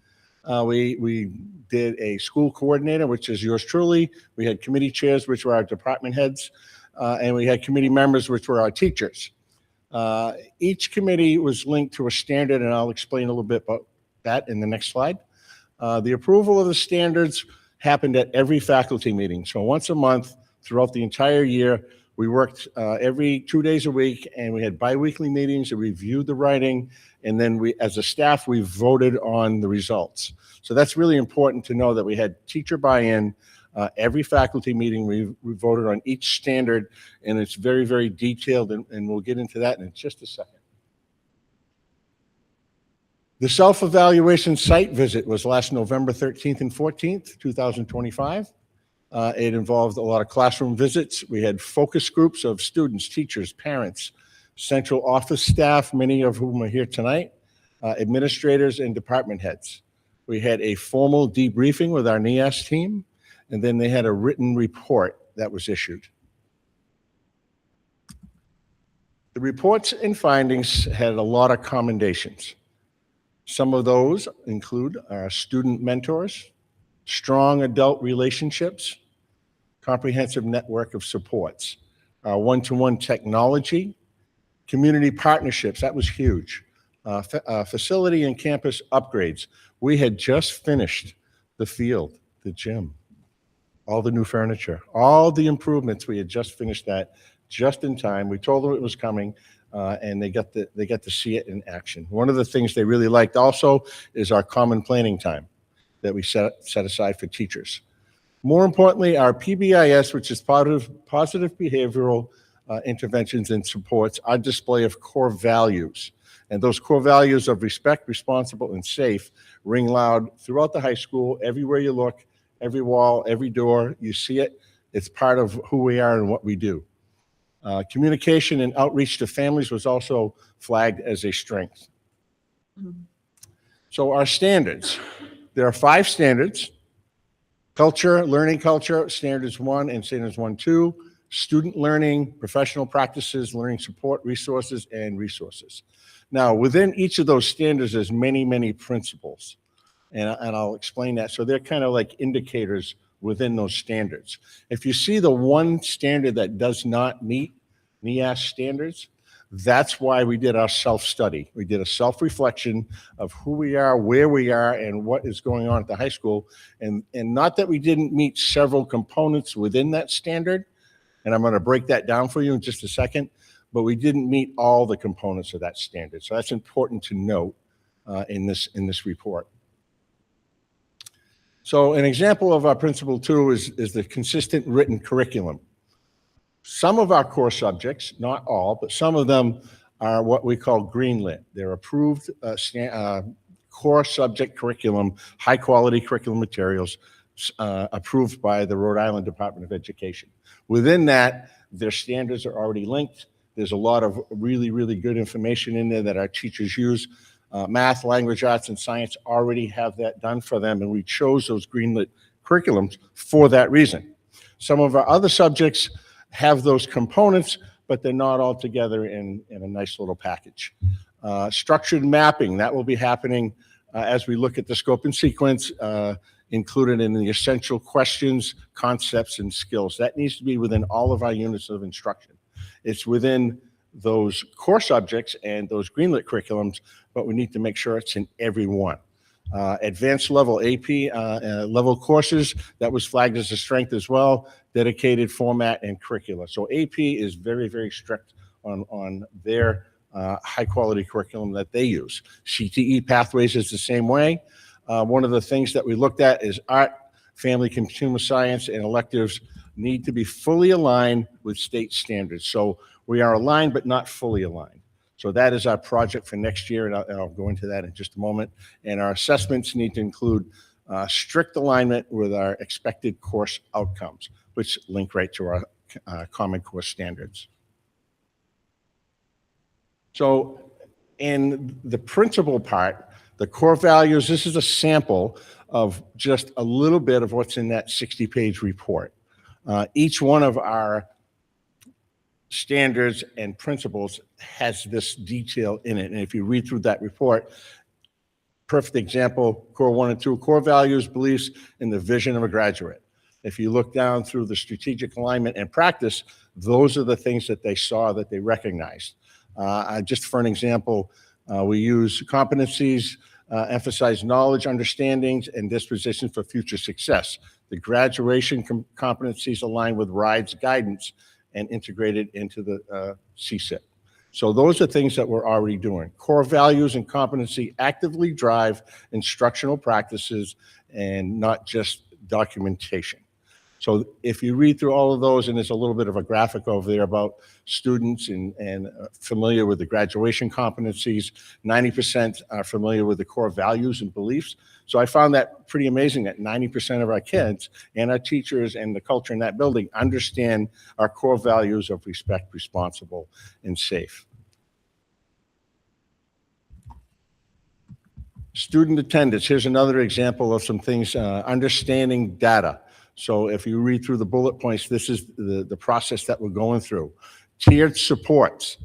We did a school coordinator, which is yours truly. We had committee chairs, which were our department heads, and we had committee members, which were our teachers. Each committee was linked to a standard, and I'll explain a little bit about that in the next slide. The approval of the standards happened at every faculty meeting. So once a month throughout the entire year, we worked every 2 days a week, and we had biweekly meetings and reviewed the writing. And then we, as a staff, we voted on the results. So that's really important to know that we had teacher buy-in. Every faculty meeting, we voted on each standard, and it's very, very detailed, and we'll get into that in just a second. The self-evaluation site visit was last November 13th and 14th, 2025. It involved a lot of classroom visits. We had focus groups of students, teachers, parents, central office staff, many of whom are here tonight, administrators, and department heads. We had a formal debriefing with our NEASC team, and then they had a written report that was issued. The reports and findings had a lot of commendations. Some of those include our student mentors, strong adult relationships, comprehensive network of supports, one-to-one technology, community partnerships, that was huge, facility and campus upgrades. We had just finished the field, the gym, all the new furniture, all the improvements. We had just finished that just in time. We told them it was coming, and they got to see it in action. One of the things they really liked also is our common planning time that we set aside for teachers. More importantly, our PBIS, which is positive behavioral interventions and supports, our display of core values. And those core values of respect, responsible, and safe ring loud throughout the high school, everywhere you look, every wall, every door. You see it. It's part of who we are and what we do. Communication and outreach to families was also flagged as a strength. So our standards, there are 5 standards: culture, learning culture, standards 1 and standards 1-2, student learning, professional practices, learning support, resources, and resources. Now, within each of those standards, there's many, many principles, and I'll explain that. So they're kind of like indicators within those standards. If you see the one standard that does not meet NEAS standards, that's why we did our self-study. We did a self-reflection of who we are, where we are, and what is going on at the high school. And not that we didn't meet several components within that standard, and I'm going to break that down for you in just a second, but we didn't meet all the components of that standard. So that's important to note in this report. So an example of our principle 2 is the consistent written curriculum. Some of our core subjects, not all, but some of them are what we call greenlit. They're approved core subject curriculum, high quality curriculum materials approved by the Rhode Island Department of Education. Within that, their standards are already linked. There's a lot of really, really good information in there that our teachers use. Math, language arts, and science already have that done for them, and we chose those greenlit curriculums for that reason. Some of our other subjects have those components, but they're not all together in a nice little package. Structured mapping, that will be happening as we look at the scope and sequence, included in the essential questions, concepts, and skills. That needs to be within all of our units of instruction. It's within those core subjects and those greenlit curriculums, but we need to make sure it's in every one. Advanced level AP level courses, that was flagged as a strength as well, dedicated format and curricula. So AP is very, very strict on their high quality curriculum that they use. CTE pathways is the same way. One of the things that we looked at is art, family, consumer science, and electives need to be fully aligned with state standards. So we are aligned, but not fully aligned. So that is our project for next year, and I'll go into that in just a moment. And our assessments need to include strict alignment with our expected course outcomes, which link right to our Common Core standards. So in the principal part, the core values, this is a sample of just a little bit of what's in that 60-page report. Each one of our standards and principles has this detail in it. And if you read through that report, perfect example, core 1 and 2, core values, beliefs, and the vision of a graduate. If you look down through the strategic alignment and practice, those are the things that they saw, that they recognized. Just for an example, we use competencies, emphasize knowledge, understandings, and dispositions for future success. The graduation competencies align with RIDE's guidance and integrated into the CSIP. So those are things that we're already doing. Core values and competency actively drive instructional practices and not just documentation. So if you read through all of those, and there's a little bit of a graphic over there about students and familiar with the graduation competencies, 90% are familiar with the core values and beliefs. So I found that pretty amazing that 90% of our kids and our teachers and the culture in that building understand our core values of respect, responsible, and safe. Student attendance, here's another example of some things, understanding data. So if you read through the bullet points, this is the process that we're going through. Tiered supports,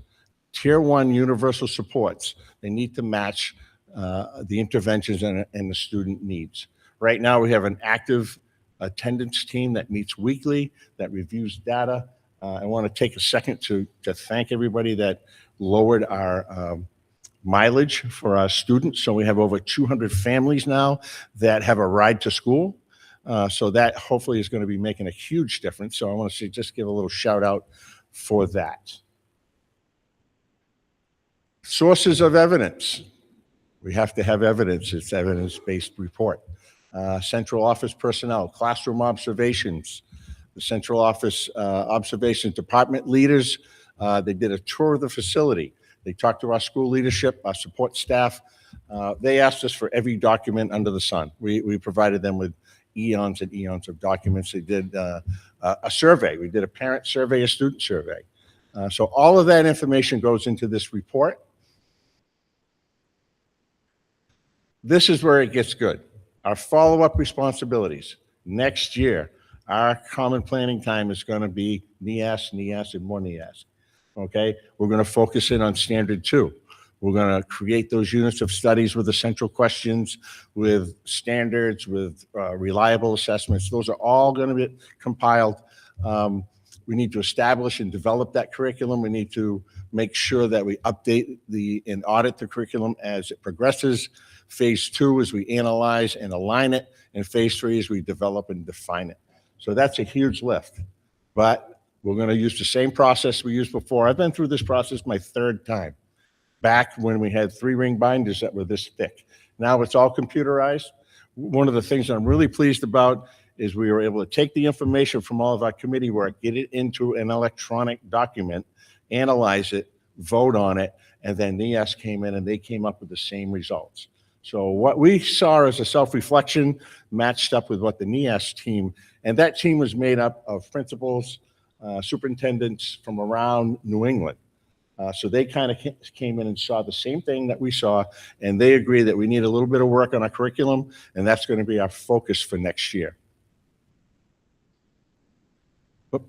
tier 1 universal supports, they need to match the interventions and the student needs. Right now we have an active attendance team that meets weekly, that reviews data. I want to take a second to thank everybody that lowered our mileage for our students. So we have over 200 families now that have a ride to school. So that hopefully is going to be making a huge difference. So I want to just give a little shout out for that. Sources of evidence. We have to have evidence. It's evidence-based report. Central office personnel, classroom observations, the central office observations, department leaders. They did a tour of the facility. They talked to our school leadership, our support staff. They asked us for every document under the sun. We provided them with eons and eons of documents. They did a survey. We did a parent survey, a student survey. So all of that information goes into this report. This is where it gets good. Our follow-up responsibilities. Next year, our common planning time is going to be NEAS, NEAS, and more NEAS. Okay? We're going to focus in on Standard 2. We're going to create those units of studies with essential questions, with standards, with reliable assessments. Those are all going to be compiled. We need to establish and develop that curriculum. We need to make sure that we update and audit the curriculum as it progresses. Phase 2 is we analyze and align it, and phase 3 is we develop and define it. So that's a huge lift, but we're going to use the same process we used before. I've been through this process my third time, back when we had 3-ring binders that were this thick. Now it's all computerized. One of the things I'm really pleased about is we were able to take the information from all of our committee work, get it into an electronic document, analyze it, vote on it, and then NEAS came in and they came up with the same results. So what we saw as a self-reflection matched up with what the NEAS team, and that team was made up of principals, superintendents from around New England. So they kind of came in and saw the same thing that we saw, and they agree that we need a little bit of work on our curriculum, and that's going to be our focus for next year. Oop.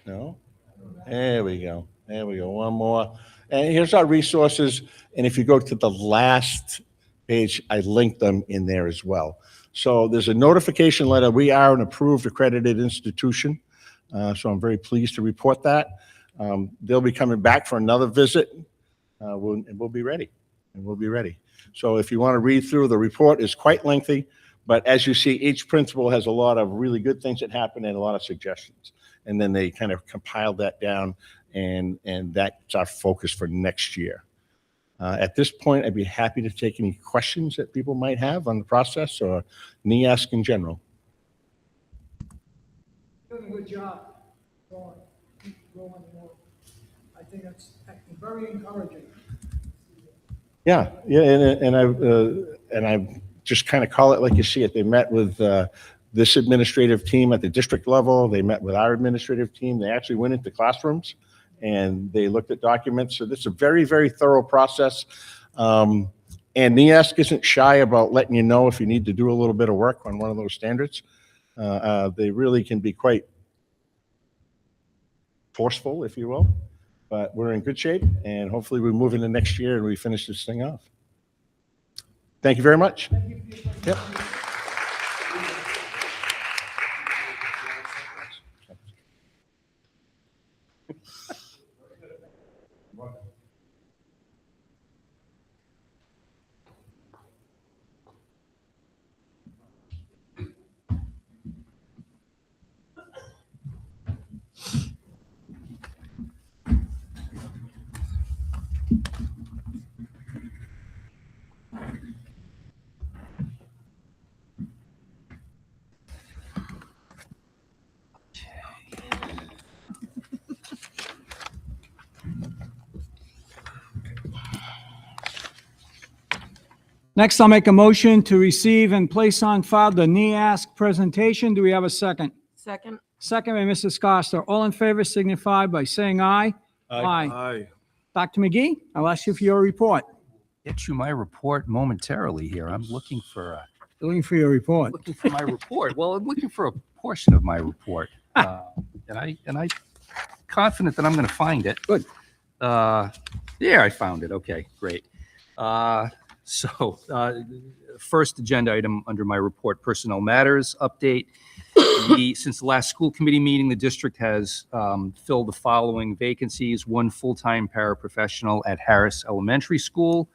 No? There we go. There we go. One more. And here's our resources. And if you go to the last page, I linked them in there as well. So there's a notification letter. We are an approved accredited institution. So I'm very pleased to report that. They'll be coming back for another visit. We'll be ready. And we'll be ready. So if you want to read through, the report is quite lengthy. But as you see, each principal has a lot of really good things that happen and a lot of suggestions. And then they kind of compiled that down, and that's our focus for next year. At this point, I'd be happy to take any questions that people might have on the process or NEAS in general. Doing a good job. Keep going more. I think that's very encouraging. Yeah, and I just kind of call it like you see it. They met with this administrative team at the district level. They met with our administrative team. They actually went into classrooms and they looked at documents. So this is a very, very thorough process. And NEASC isn't shy about letting you know if you need to do a little bit of work on one of those standards. They really can be quite forceful, if you will. But we're in good shape, and hopefully we move into next year and we finish this thing off. Thank you very much. Yep. Next, I'll make a motion to receive and place on file the NEASC presentation. Do we have a second? Second. Second by Mrs. Costa. All in favor signify by saying aye. Aye. Dr. McGee, I'll ask you for your report. Get you my report momentarily here. I'm looking for Looking for your report. looking for my report. Well, I'm looking for a portion of my report, and I confident that I'm going to find it. Good. Yeah, I found it. Okay, great. So, first agenda item under my report, personnel matters update. Since the last school committee meeting, the district has filled the following vacancies: one full-time paraprofessional at Harris Elementary School.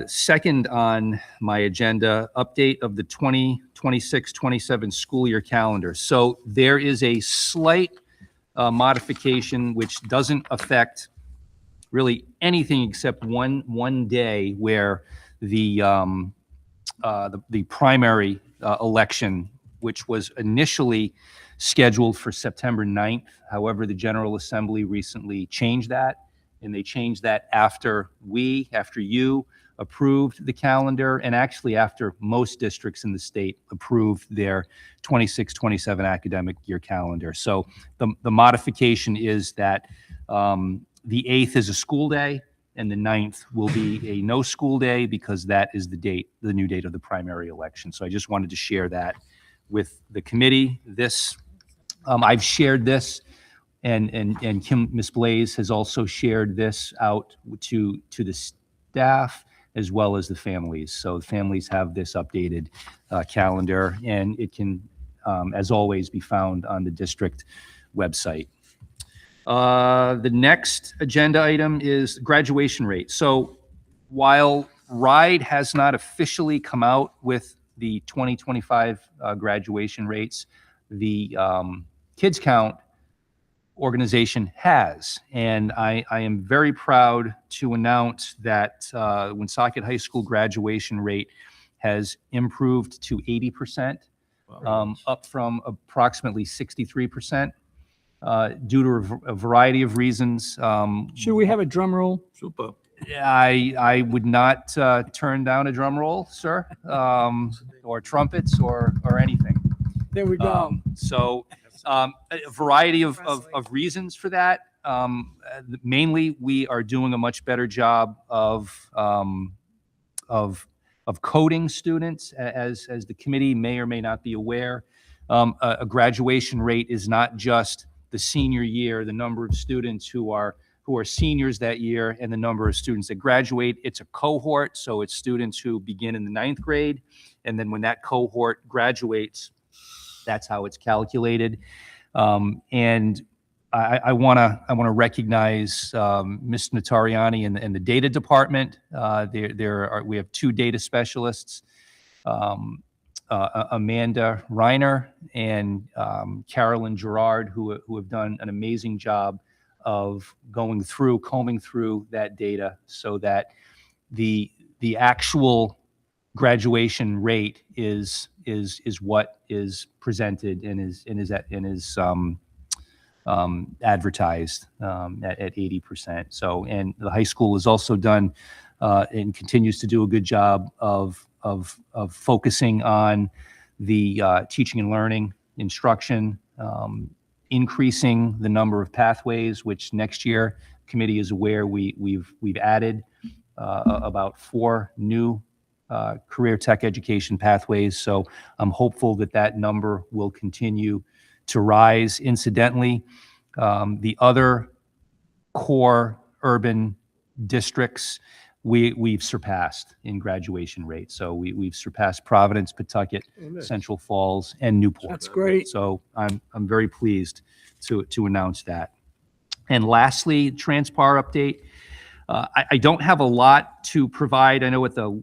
Second on my agenda, update of the 2026-27 school year calendar. So there is a slight modification which doesn't affect really anything except one day where the primary election, which was initially scheduled for September 9th. However, the General Assembly recently changed that, and they changed that after you approved the calendar, and actually after most districts in the state approved their 26-27 academic year calendar. So the modification is that the 8th is a school day, and the 9th will be a no school day because that is the new date of the primary election. So I just wanted to share that with the committee. This, I've shared this, and Ms. Blaze has also shared this out to the staff as well as the families. So the families have this updated calendar, and it can, as always, be found on the district website. The next agenda item is graduation rate. So while RIDE has not officially come out with the 2025 graduation rates, the Kids Count organization has. And I am very proud to announce that Woonsocket High School graduation rate has improved to 80%, up from approximately 63%. Due to a variety of reasons. Should we have a drum roll? Super. I would not turn down a drum roll, sir, or trumpets or anything. There we go. A variety of reasons for that. Mainly, we are doing a much better job of coding students, as the committee may or may not be aware. A graduation rate is not just the senior year, the number of students who are seniors that year, and the number of students that graduate. It's a cohort, so it's students who begin in the 9th grade, and then when that cohort graduates, that's how it's calculated. And I want to recognize Ms. Notariani and the data department. We have 2 data specialists. Amanda Reiner and Carolyn Gerard, who have done an amazing job of combing through that data so that the actual graduation rate is what is presented and is advertised at 80%. So, and the high school has also done and continues to do a good job of focusing on the teaching and learning instruction, increasing the number of pathways, which next year committee is aware we've added about 4 new career tech education pathways. So I'm hopeful that number will continue to rise. Incidentally, the other core urban districts we've surpassed in graduation rate. So we've surpassed Providence, Pawtucket, Central Falls, and Newport. That's great. So I'm very pleased to announce that. And lastly, Transpar update. I don't have a lot to provide. I know at the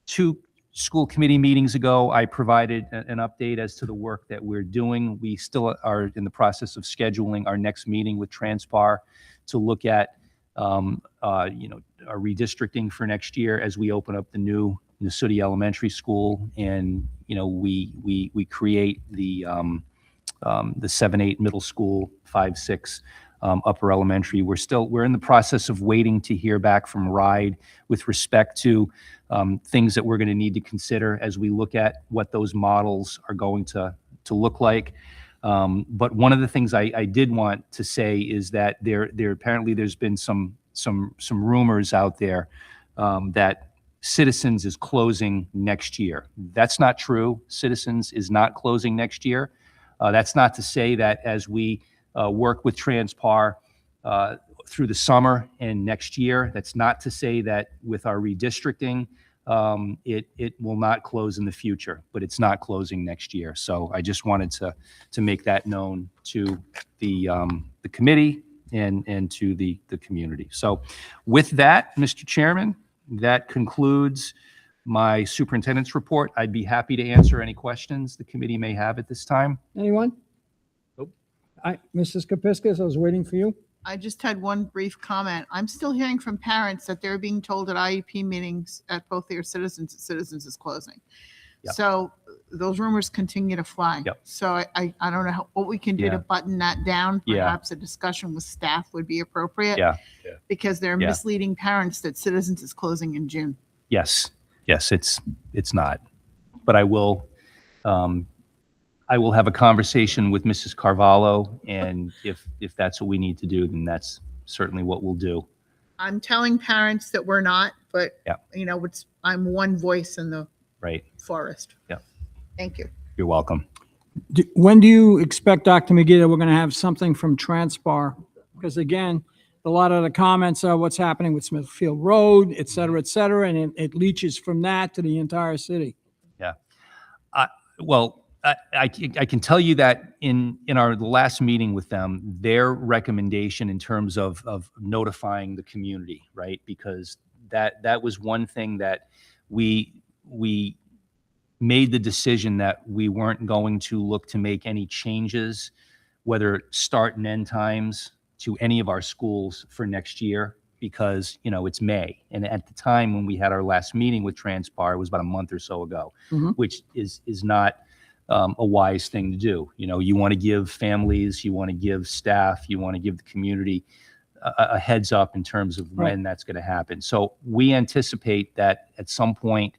2 school committee meetings ago, I provided an update as to the work that we're doing. We still are in the process of scheduling our next meeting with Transpar to look at our redistricting for next year as we open up the new Woonsocket Elementary School, and we create the 7-8 middle school, 5-6 upper elementary. We're in the process of waiting to hear back from RIDE with respect to things that we're going to need to consider as we look at what those models are going to look like. But one of the things I did want to say is that there apparently there's been some rumors out there that Citizens is closing next year. That's not true. Citizens is not closing next year. That's not to say that as we work with Transpar through the summer and next year, that's not to say that with our redistricting, it will not close in the future, but it's not closing next year. So I just wanted to make that known to the committee and to the community. So with that, Mr. Chairman, that concludes my superintendent's report. I'd be happy to answer any questions the committee may have at this time. Anyone? Nope. Mrs. Kapiskas, I was waiting for you. I just had one brief comment. I'm still hearing from parents that they're being told at IEP meetings at both their Citizens is closing. Yep. So those rumors continue to fly. Yep. So I don't know what we can do Yeah. to button that down. Yeah. Perhaps a discussion with staff would be appropriate. Yeah. Because they're Yeah. misleading parents that Citizens is closing in June. Yes, yes, it's not. But I will have a conversation with Mrs. Carvalho, and if that's what we need to do, then that's certainly what we'll do. I'm telling parents that we're not, but, Yeah. I'm one voice in the Right. forest. Yeah. Thank you. You're welcome. When do you expect, Dr. McGee, that we're going to have something from Transpar? Because again, a lot of the comments are what's happening with Smithfield Road, et cetera, and it leaches from that to the entire city. Yeah. Well, I can tell you that in our last meeting with them, their recommendation in terms of notifying the community, right? Because that was one thing that we made the decision that we weren't going to look to make any changes, whether start and end times to any of our schools for next year, because, it's May. And at the time when we had our last meeting with Transpar, it was about a month or so ago, which is not a wise thing to do. You want to give families, you want to give staff, you want to give the community a heads up in terms of when that's going to happen. So we anticipate that at some point,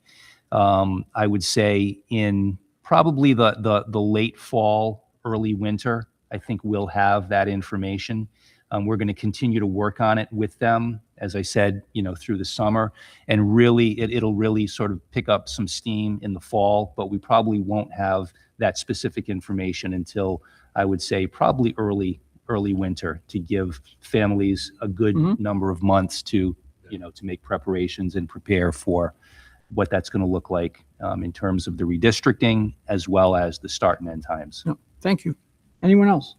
I would say in probably the late fall, early winter, I think we'll have that information. We're going to continue to work on it with them, as I said, through the summer, and really it'll really sort of pick up some steam in the fall, but we probably won't have that specific information until, I would say, probably early winter, to give families a good number of months to make preparations and prepare for what that's going to look like in terms of the redistricting as well as the start and end times. No, thank you. Anyone else?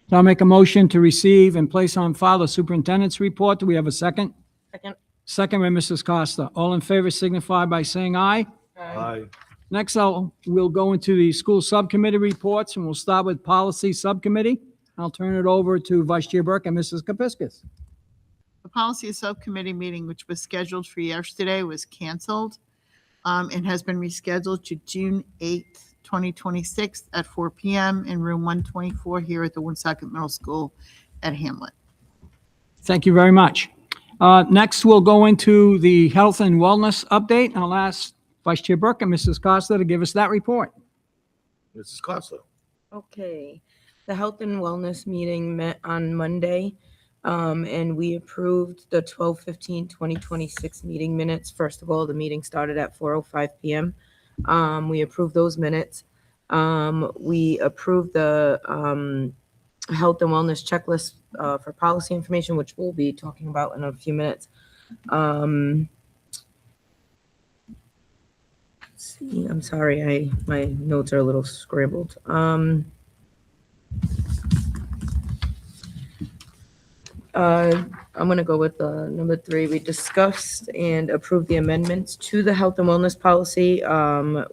So I'll make a motion to receive and place on file the superintendent's report. Do we have a second? Second. Second by Mrs. Costa. All in favor signify by saying aye. Aye. Next, we'll go into the school subcommittee reports, and we'll start with policy subcommittee. I'll turn it over to Vice Chair Burke and Mrs. Kepiscus. The policy subcommittee meeting, which was scheduled for yesterday, was canceled and has been rescheduled to June 8th, 2026 at 4 p.m. in room 124 here at the Woonsocket Middle School at Hamlet. Thank you very much. Next, we'll go into the health and wellness update. I'll ask Vice Chair Burke and Mrs. Costa to give us that report. Mrs. Costa. Okay. The Health and Wellness meeting met on Monday, and we approved the 12/15/2026 meeting minutes. First of all, the meeting started at 4:05 p.m. We approved those minutes. We approved the health and wellness checklist for policy information, which we'll be talking about in a few minutes. See, I'm sorry, my notes are a little scrambled. I'm going to go with number 3. We discussed and approved the amendments to the health and wellness policy.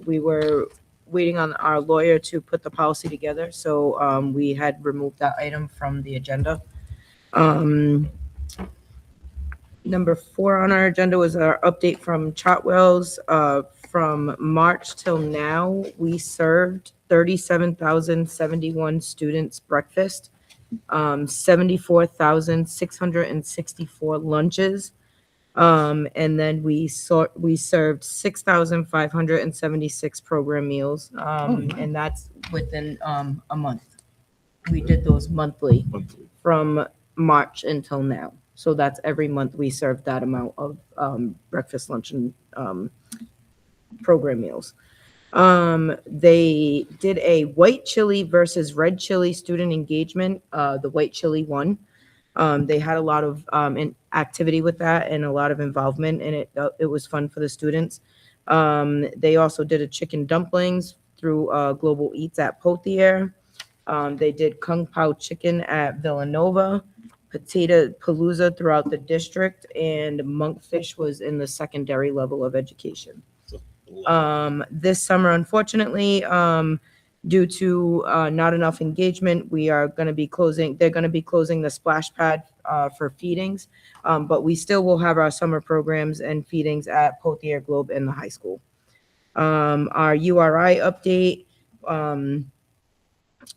We were waiting on our lawyer to put the policy together, so we had removed that item from the agenda. Number 4 on our agenda was our update from Chartwell's. From March till now, we served 37,071 students breakfast, 74,664 lunches, and then we served 6,576 program meals, and that's within a month. We did those monthly from March until now. So that's every month we served that amount of breakfast, lunch, and program meals. They did a white chili versus red chili student engagement. The white chili won. They had a lot of activity with that and a lot of involvement, and it was fun for the students. They also did a chicken dumplings through Global Eats at Pothier. They did Kung Pao chicken at Villanova, potato palooza throughout the district, and monkfish was in the secondary level of education. This summer, unfortunately, due to not enough engagement, they're going to be closing the splash pad for feedings, but we still will have our summer programs and feedings at Pothier Globe in the high school. Our URI update,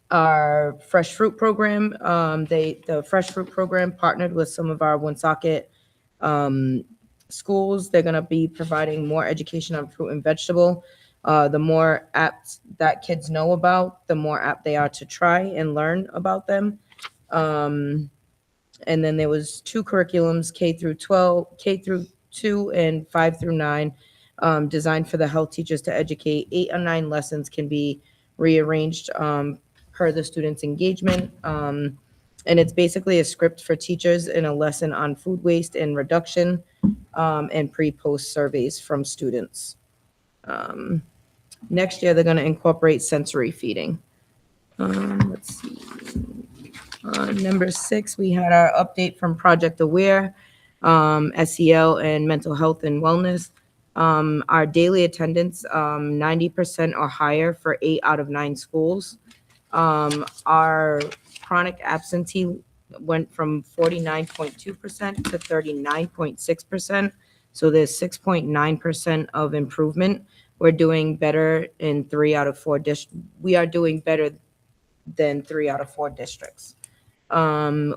our fresh fruit program, the fresh fruit program partnered with some of our Woonsocket schools. They're going to be providing more education on fruit and vegetable. The more apps that kids know about, the more apt they are to try and learn about them. And then there was 2 curriculums, K through 12, K through 2 and 5 through 9, designed for the health teachers to educate. 8 or 9 lessons can be rearranged per the student's engagement. And it's basically a script for teachers and a lesson on food waste and reduction, and pre-post surveys from students. Next year, they're going to incorporate sensory feeding. Let's see. Number 6, we had our update from Project Aware, SEL and mental health and wellness. Our daily attendance, 90% or higher for 8 out of 9 schools. Our chronic absentee went from 49.2% to 39.6%. So there's 6.9% of improvement. We're doing better in 3 out of 4 districts. We are doing better than 3 out of 4 districts.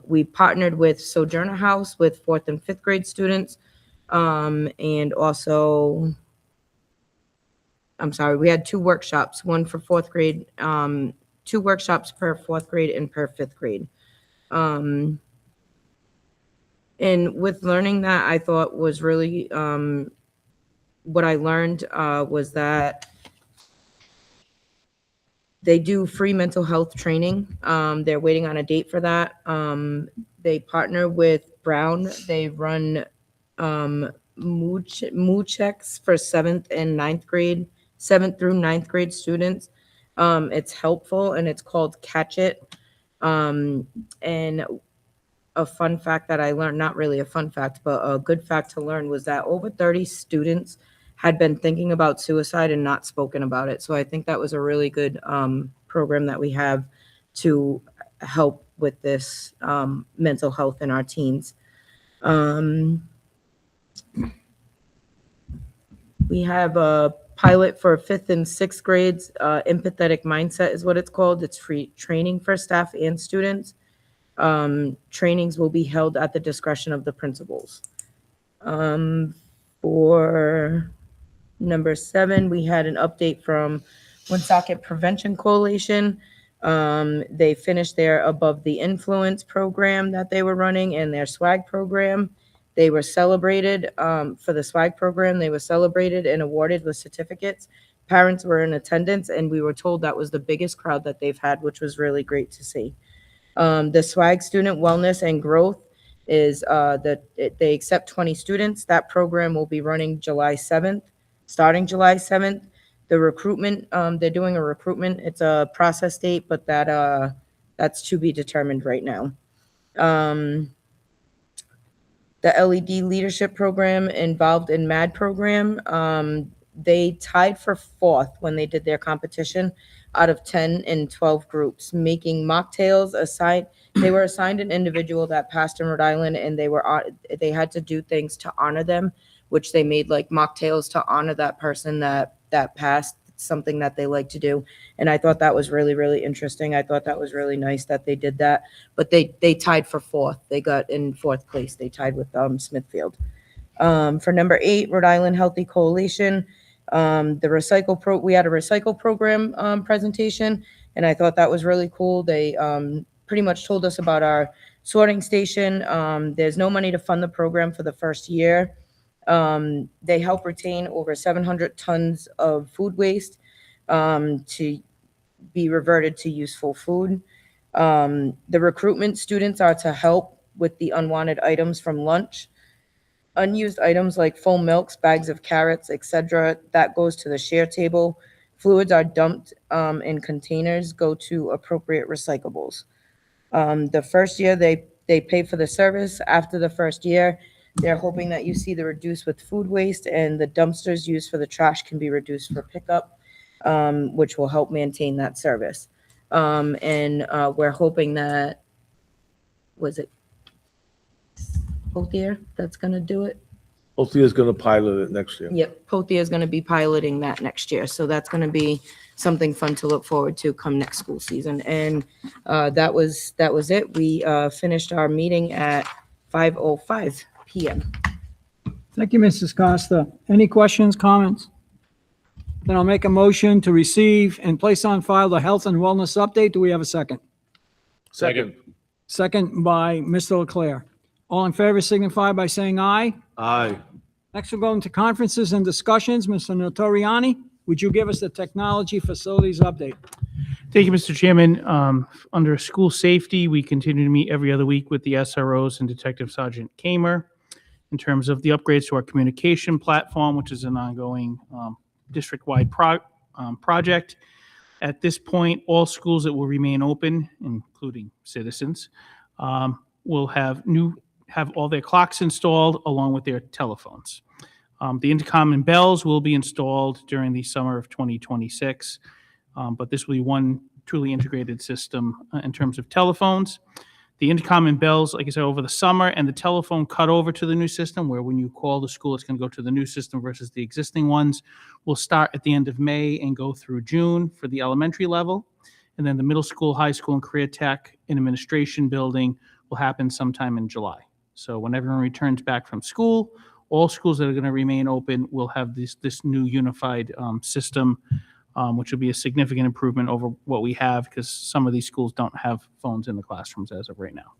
We partnered with Sojourner House with 4th and 5th grade students. And also, I'm sorry, we had 2 workshops, one for 4th grade, 2 workshops per 4th grade and per 5th grade. And with learning that, I thought was really, what I learned was that they do free mental health training. They're waiting on a date for that. They partner with Brown. They run mood checks for 7th and 9th grade, 7th through 9th grade students. It's helpful and it's called Catch It. And a fun fact that I learned, not really a fun fact, but a good fact to learn, was that over 30 students had been thinking about suicide and not spoken about it. So I think that was a really good program that we have to help with this mental health in our teens. We have a pilot for 5th and 6th grades. Empathetic Mindset is what it's called. It's free training for staff and students. Trainings will be held at the discretion of the principals. For number 7, we had an update from Woonsocket Prevention Coalition. They finished their Above the Influence program that they were running and their swag program. They were celebrated for the swag program. They were celebrated and awarded with certificates. Parents were in attendance, and we were told that was the biggest crowd that they've had, which was really great to see. The swag Student Wellness and Growth is they accept 20 students. That program will be running July 7th, starting July 7th. The recruitment, they're doing a recruitment. It's a process date, but that's to be determined right now. The LED Leadership Program involved in MAD program. They tied for 4th when they did their competition out of 10 and 12 groups, making mocktails assigned. They were assigned an individual that passed in Rhode Island, and they had to do things to honor them, which they made like mocktails to honor that person that passed, something that they like to do. And I thought that was really, really interesting. I thought that was really nice that they did that. But they tied for 4th. They got in 4th place. They tied with Smithfield. For number 8, Rhode Island Healthy Coalition. We had a recycle program presentation, and I thought that was really cool. They pretty much told us about our sorting station. There's no money to fund the program for the first year. They help retain over 700 tons of food waste to be reverted to useful food. The recruitment students are to help with the unwanted items from lunch. Unused items like full milks, bags of carrots, etc., that goes to the share table. Fluids are dumped in containers, go to appropriate recyclables. The first year, they pay for the service. After the first year, they're hoping that you see the reduce with food waste, and the dumpsters used for the trash can be reduced for pickup, which will help maintain that service. And we're hoping that, was it Pothier that's going to do it? Pothier is going to pilot it next year. Yep, Pothier is going to be piloting that next year. So that's going to be something fun to look forward to come next school season. And that was it. We finished our meeting at 5:05 p.m. Thank you, Mrs. Costa. Any questions, comments? Then I'll make a motion to receive and place on file the health and wellness update. Do we have a second? Second. Second by Mr. Leclerc. All in favor signify by saying aye. Aye. Next, we'll go into conferences and discussions. Mr. Notoriani, would you give us the technology facilities update? Thank you, Mr. Chairman. Under school safety, we continue to meet every other week with the SROs and Detective Sergeant Kamer in terms of the upgrades to our communication platform, which is an ongoing district-wide project. At this point, all schools that will remain open, including citizens, will have all their clocks installed along with their telephones. The intercom and bells will be installed during the summer of 2026, but this will be one truly integrated system in terms of telephones. The intercom and bells, like I said, over the summer, and the telephone cut over to the new system, where when you call the school, it's going to go to the new system versus the existing ones, will start at the end of May and go through June for the elementary level. And then the middle school, high school, and career tech and administration building will happen sometime in July. So when everyone returns back from school, all schools that are going to remain open will have this new unified system, which will be a significant improvement over what we have, because some of these schools don't have phones in the classrooms as of right now.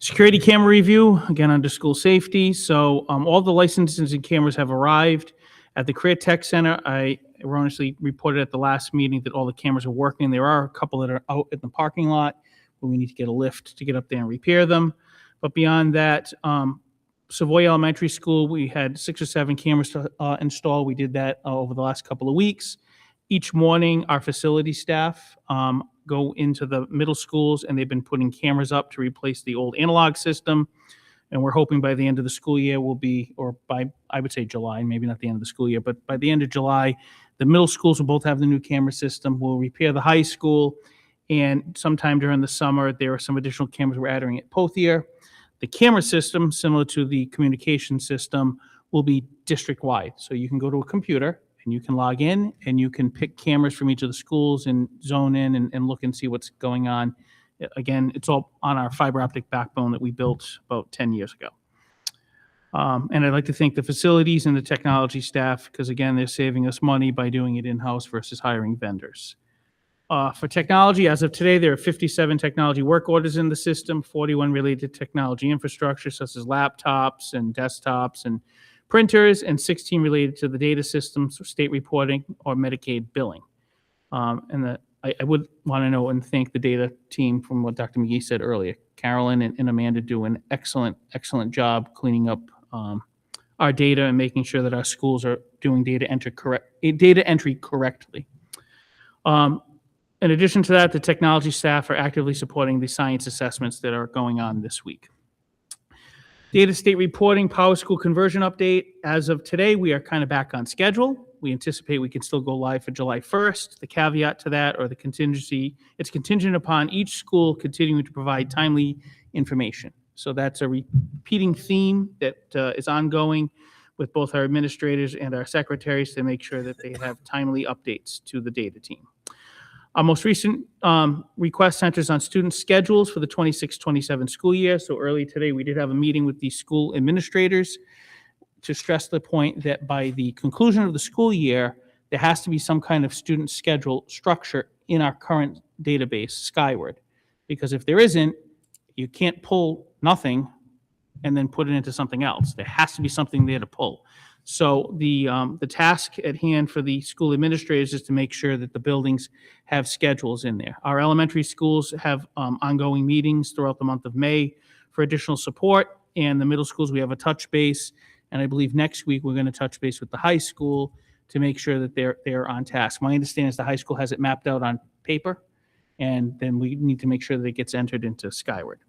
Security camera review, again, under school safety. So all the licenses and cameras have arrived. At the Career Tech Center, I erroneously reported at the last meeting that all the cameras are working. There are a couple that are out in the parking lot where we need to get a lift to get up there and repair them. But beyond that, Savoy Elementary School, we had 6 or 7 cameras to install. We did that over the last couple of weeks. Each morning, our facility staff go into the middle schools, and they've been putting cameras up to replace the old analog system. And we're hoping by the end of the school year will be, or by, I would say July, maybe not the end of the school year, but by the end of July, the middle schools will both have the new camera system. We'll repair the high school, and sometime during the summer, there are some additional cameras we're adding at Pothier. The camera system, similar to the communication system, will be district-wide. So you can go to a computer and you can log in and you can pick cameras from each of the schools and zone in and look and see what's going on. Again, it's all on our fiber optic backbone that we built about 10 years ago. And I'd like to thank the facilities and the technology staff, because again, they're saving us money by doing it in-house versus hiring vendors. For technology, as of today, there are 57 technology work orders in the system, 41 related to technology infrastructure, such as laptops and desktops and printers, and 16 related to the data systems, state reporting, or Medicaid billing. I would want to know and thank the data team from what Dr. McGee said earlier. Carolyn and Amanda do an excellent job cleaning up our data and making sure that our schools are doing data entry correctly. In addition to that, the technology staff are actively supporting the science assessments that are going on this week. Data state reporting, Power School conversion update. As of today, we are kind of back on schedule. We anticipate we can still go live for July 1st. The caveat to that, or the contingency, it's contingent upon each school continuing to provide timely information. So that's a repeating theme that is ongoing with both our administrators and our secretaries to make sure that they have timely updates to the data team. Our most recent request centers on student schedules for the 26-27 school year. So early today, we did have a meeting with the school administrators to stress the point that by the conclusion of the school year, there has to be some kind of student schedule structure in our current database, Skyward. Because if there isn't, you can't pull nothing and then put it into something else. There has to be something there to pull. So the task at hand for the school administrators is to make sure that the buildings have schedules in there. Our elementary schools have ongoing meetings throughout the month of May for additional support, and the middle schools, we have a touch base, and I believe next week we're going to touch base with the high school to make sure that they're on task. My understanding is the high school has it mapped out on paper, and then we need to make sure that it gets entered into Skyward.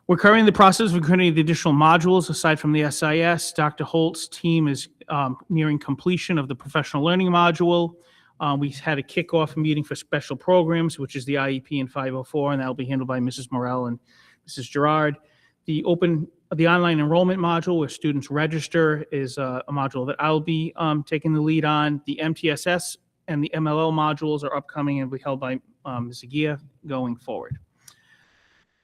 We're currently in the process of creating the additional modules aside from the SIS. Dr. Holt's team is nearing completion of the professional learning module. We had a kickoff meeting for special programs, which is the IEP and 504, and that will be handled by Mrs. Morell and Mrs. Gerard. The online enrollment module where students register is a module that I'll be taking the lead on. The MTSS and the MLL modules are upcoming and will be held by Ms. Aguirre going forward.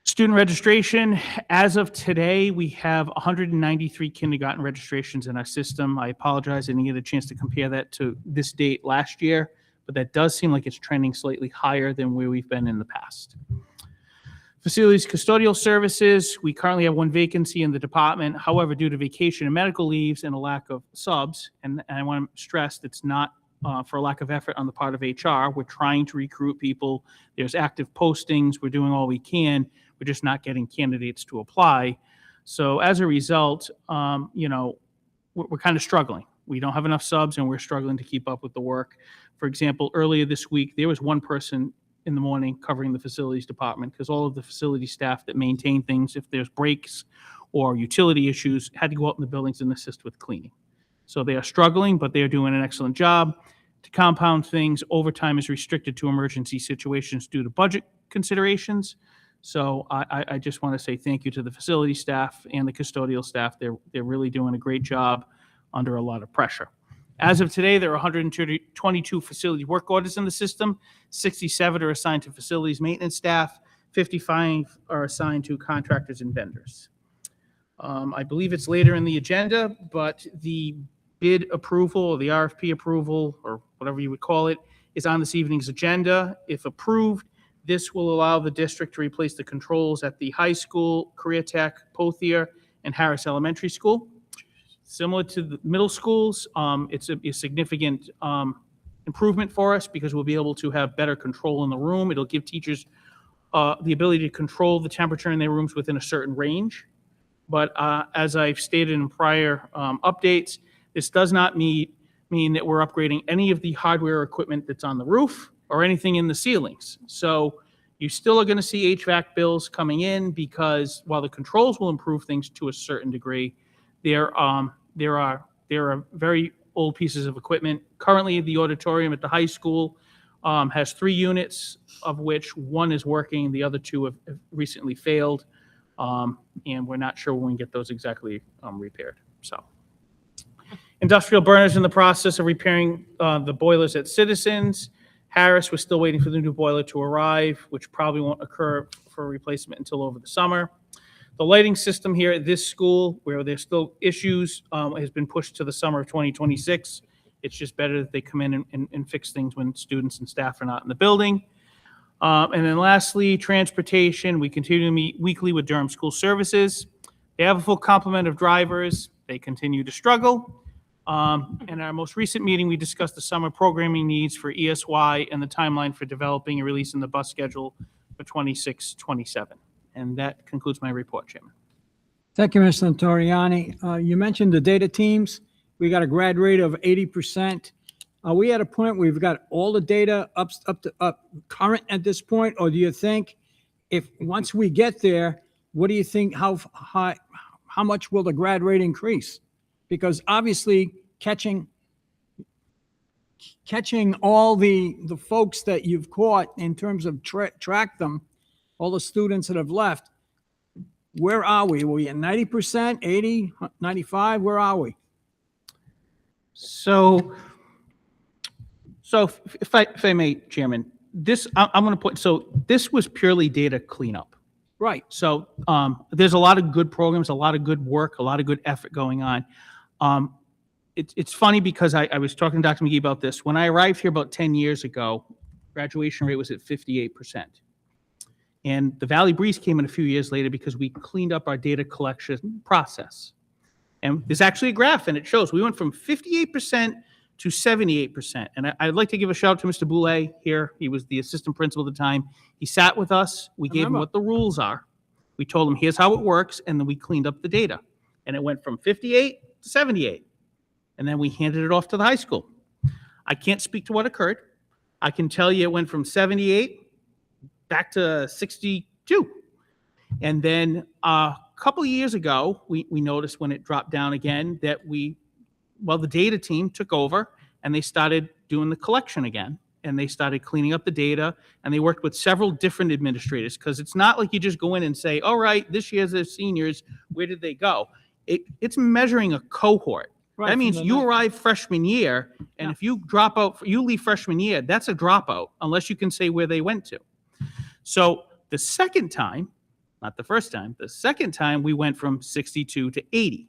Student registration, as of today, we have 193 kindergarten registrations in our system. I apologize, I didn't get a chance to compare that to this date last year, but that does seem like it's trending slightly higher than where we've been in the past. Facilities custodial services, we currently have one vacancy in the department. However, due to vacation and medical leaves and a lack of subs, and I want to stress it's not for a lack of effort on the part of HR. We're trying to recruit people. There's active postings. We're doing all we can. We're just not getting candidates to apply. So as a result, we're kind of struggling. We don't have enough subs and we're struggling to keep up with the work. For example, earlier this week, there was one person in the morning covering the facilities department because all of the facility staff that maintain things, if there's breaks or utility issues, had to go out in the buildings and assist with cleaning. So they are struggling, but they are doing an excellent job. To compound things, overtime is restricted to emergency situations due to budget considerations. So I just want to say thank you to the facility staff and the custodial staff. They're really doing a great job under a lot of pressure. As of today, there are 122 facility work orders in the system. 67 are assigned to facilities maintenance staff. 55 are assigned to contractors and vendors. I believe it's later in the agenda, but the bid approval or the RFP approval or whatever you would call it is on this evening's agenda. If approved, this will allow the district to replace the controls at the high school, Career Tech, Pothier, and Harris Elementary School. Similar to the middle schools, it's a significant improvement for us because we'll be able to have better control in the room. It'll give teachers the ability to control the temperature in their rooms within a certain range. But as I've stated in prior updates, this does not mean that we're upgrading any of the hardware equipment that's on the roof or anything in the ceilings. So you still are going to see HVAC bills coming in because while the controls will improve things to a certain degree, there are very old pieces of equipment. Currently, the auditorium at the high school has 3 units, of which 1 is working. The other 2 have recently failed, and we're not sure when we can get those exactly repaired. So, industrial burners in the process of repairing the boilers at Citizens. Harris, we're still waiting for the new boiler to arrive, which probably won't occur for replacement until over the summer. The lighting system here at this school, where there's still issues, has been pushed to the summer of 2026. It's just better that they come in and fix things when students and staff are not in the building. And then lastly, transportation. We continue to meet weekly with Durham School Services. They have a full complement of drivers. They continue to struggle. In our most recent meeting, we discussed the summer programming needs for ESY and the timeline for developing and releasing the bus schedule for 26-27. And that concludes my report, Chairman. Thank you, Mr. Notoriani. You mentioned the data teams. We got a grad rate of 80%. Are we at a point where we've got all the data up current at this point? Or do you think if once we get there, what do you think, how much will the grad rate increase? Because obviously catching all the folks that you've caught in terms of track them, all the students that have left, where are we? Are we at 90%, 80, 95? Where are we? So if I may, Chairman, I'm going to put, so this was purely data cleanup. Right. So there's a lot of good programs, a lot of good work, a lot of good effort going on. It's funny because I was talking to Dr. McGee about this. When I arrived here about 10 years ago, graduation rate was at 58%. And the Valley Breeze came in a few years later because we cleaned up our data collection process. And there's actually a graph, and it shows we went from 58% to 78%. And I'd like to give a shout out to Mr. Boulay here. He was the assistant principal at the time. He sat with us. We gave him what the rules are. We told him, here's how it works, and then we cleaned up the data. And it went from 58 to 78. And then we handed it off to the high school. I can't speak to what occurred. I can tell you it went from 78 back to 62. And then a couple of years ago, we noticed when it dropped down again that the data team took over and they started doing the collection again. And they started cleaning up the data, and they worked with several different administrators because it's not like you just go in and say, all right, this year's the seniors, where did they go? It's measuring a cohort. Right, that means you arrive freshman year, and if you drop out, you leave freshman year, that's a dropout unless you can say where they went to. So the second time, Not the first time. The second time, we went from 62 to 80.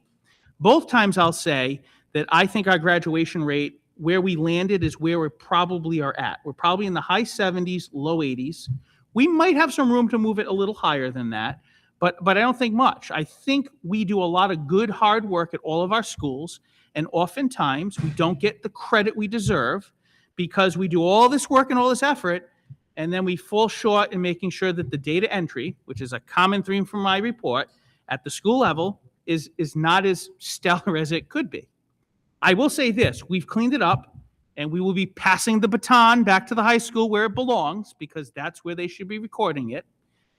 Both times I'll say that I think our graduation rate, where we landed is where we probably are at. We're probably in the high 70s, low 80s. We might have some room to move it a little higher than that, but I don't think much. I think we do a lot of good, hard work at all of our schools, and oftentimes we don't get the credit we deserve because we do all this work and all this effort, and then we fall short in making sure that the data entry, which is a common theme from my report, at the school level is not as stellar as it could be. I will say this, we've cleaned it up, and we will be passing the baton back to the high school where it belongs, because that's where they should be recording it.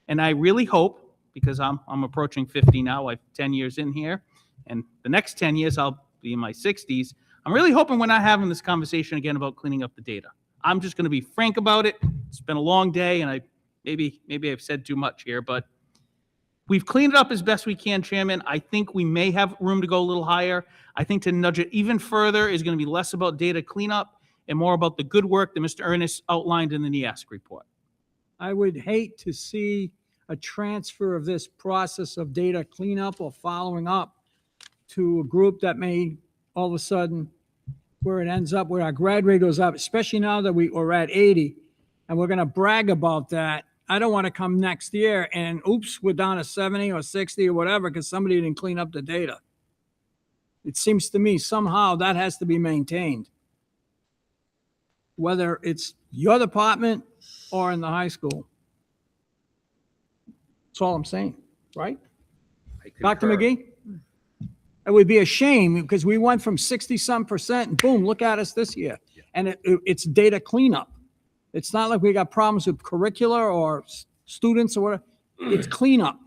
And I really hope, because I'm approaching 50 now, I'm 10 years in here, and the next 10 years I'll be in my 60s. I'm really hoping we're not having this conversation again about cleaning up the data. I'm just going to be frank about it. It's been a long day, and maybe I've said too much here, but we've cleaned it up as best we can, Chairman. I think we may have room to go a little higher. I think to nudge it even further is going to be less about data cleanup and more about the good work that Mr. Ernest outlined in the NEASC report. I would hate to see a transfer of this process of data cleanup or following up to a group that may all of a sudden, where it ends up, where our grad rate goes up, especially now that we're at 80, and we're going to brag about that. I don't want to come next year and oops, we're down to 70 or 60 or whatever because somebody didn't clean up the data. It seems to me somehow that has to be maintained, whether it's your department or in the high school. That's all I'm saying, right? Dr. McGee? It would be a shame because we went from 60-some% and boom, look at us this year. And it's data cleanup. It's not like we got problems with curricular or students or whatever. It's cleanup.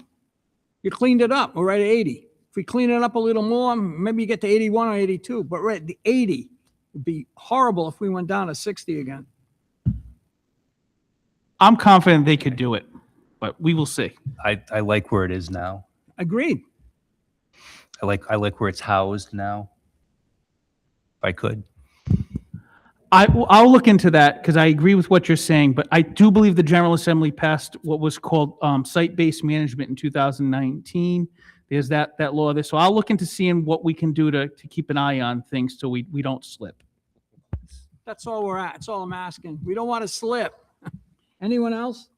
You cleaned it up. We're at 80. If we clean it up a little more, maybe you get to 81 or 82. But we're at the 80. It'd be horrible if we went down to 60 again. I'm confident they could do it, but we will see. I like where it is now. Agreed. I like where it's housed now. If I could. I'll look into that because I agree with what you're saying, but I do believe the General Assembly passed what was called site-based management in 2019. There's that law there. So I'll look into seeing what we can do to keep an eye on things so we don't slip. That's all we're at. That's all I'm asking. We don't want to slip. Anyone else?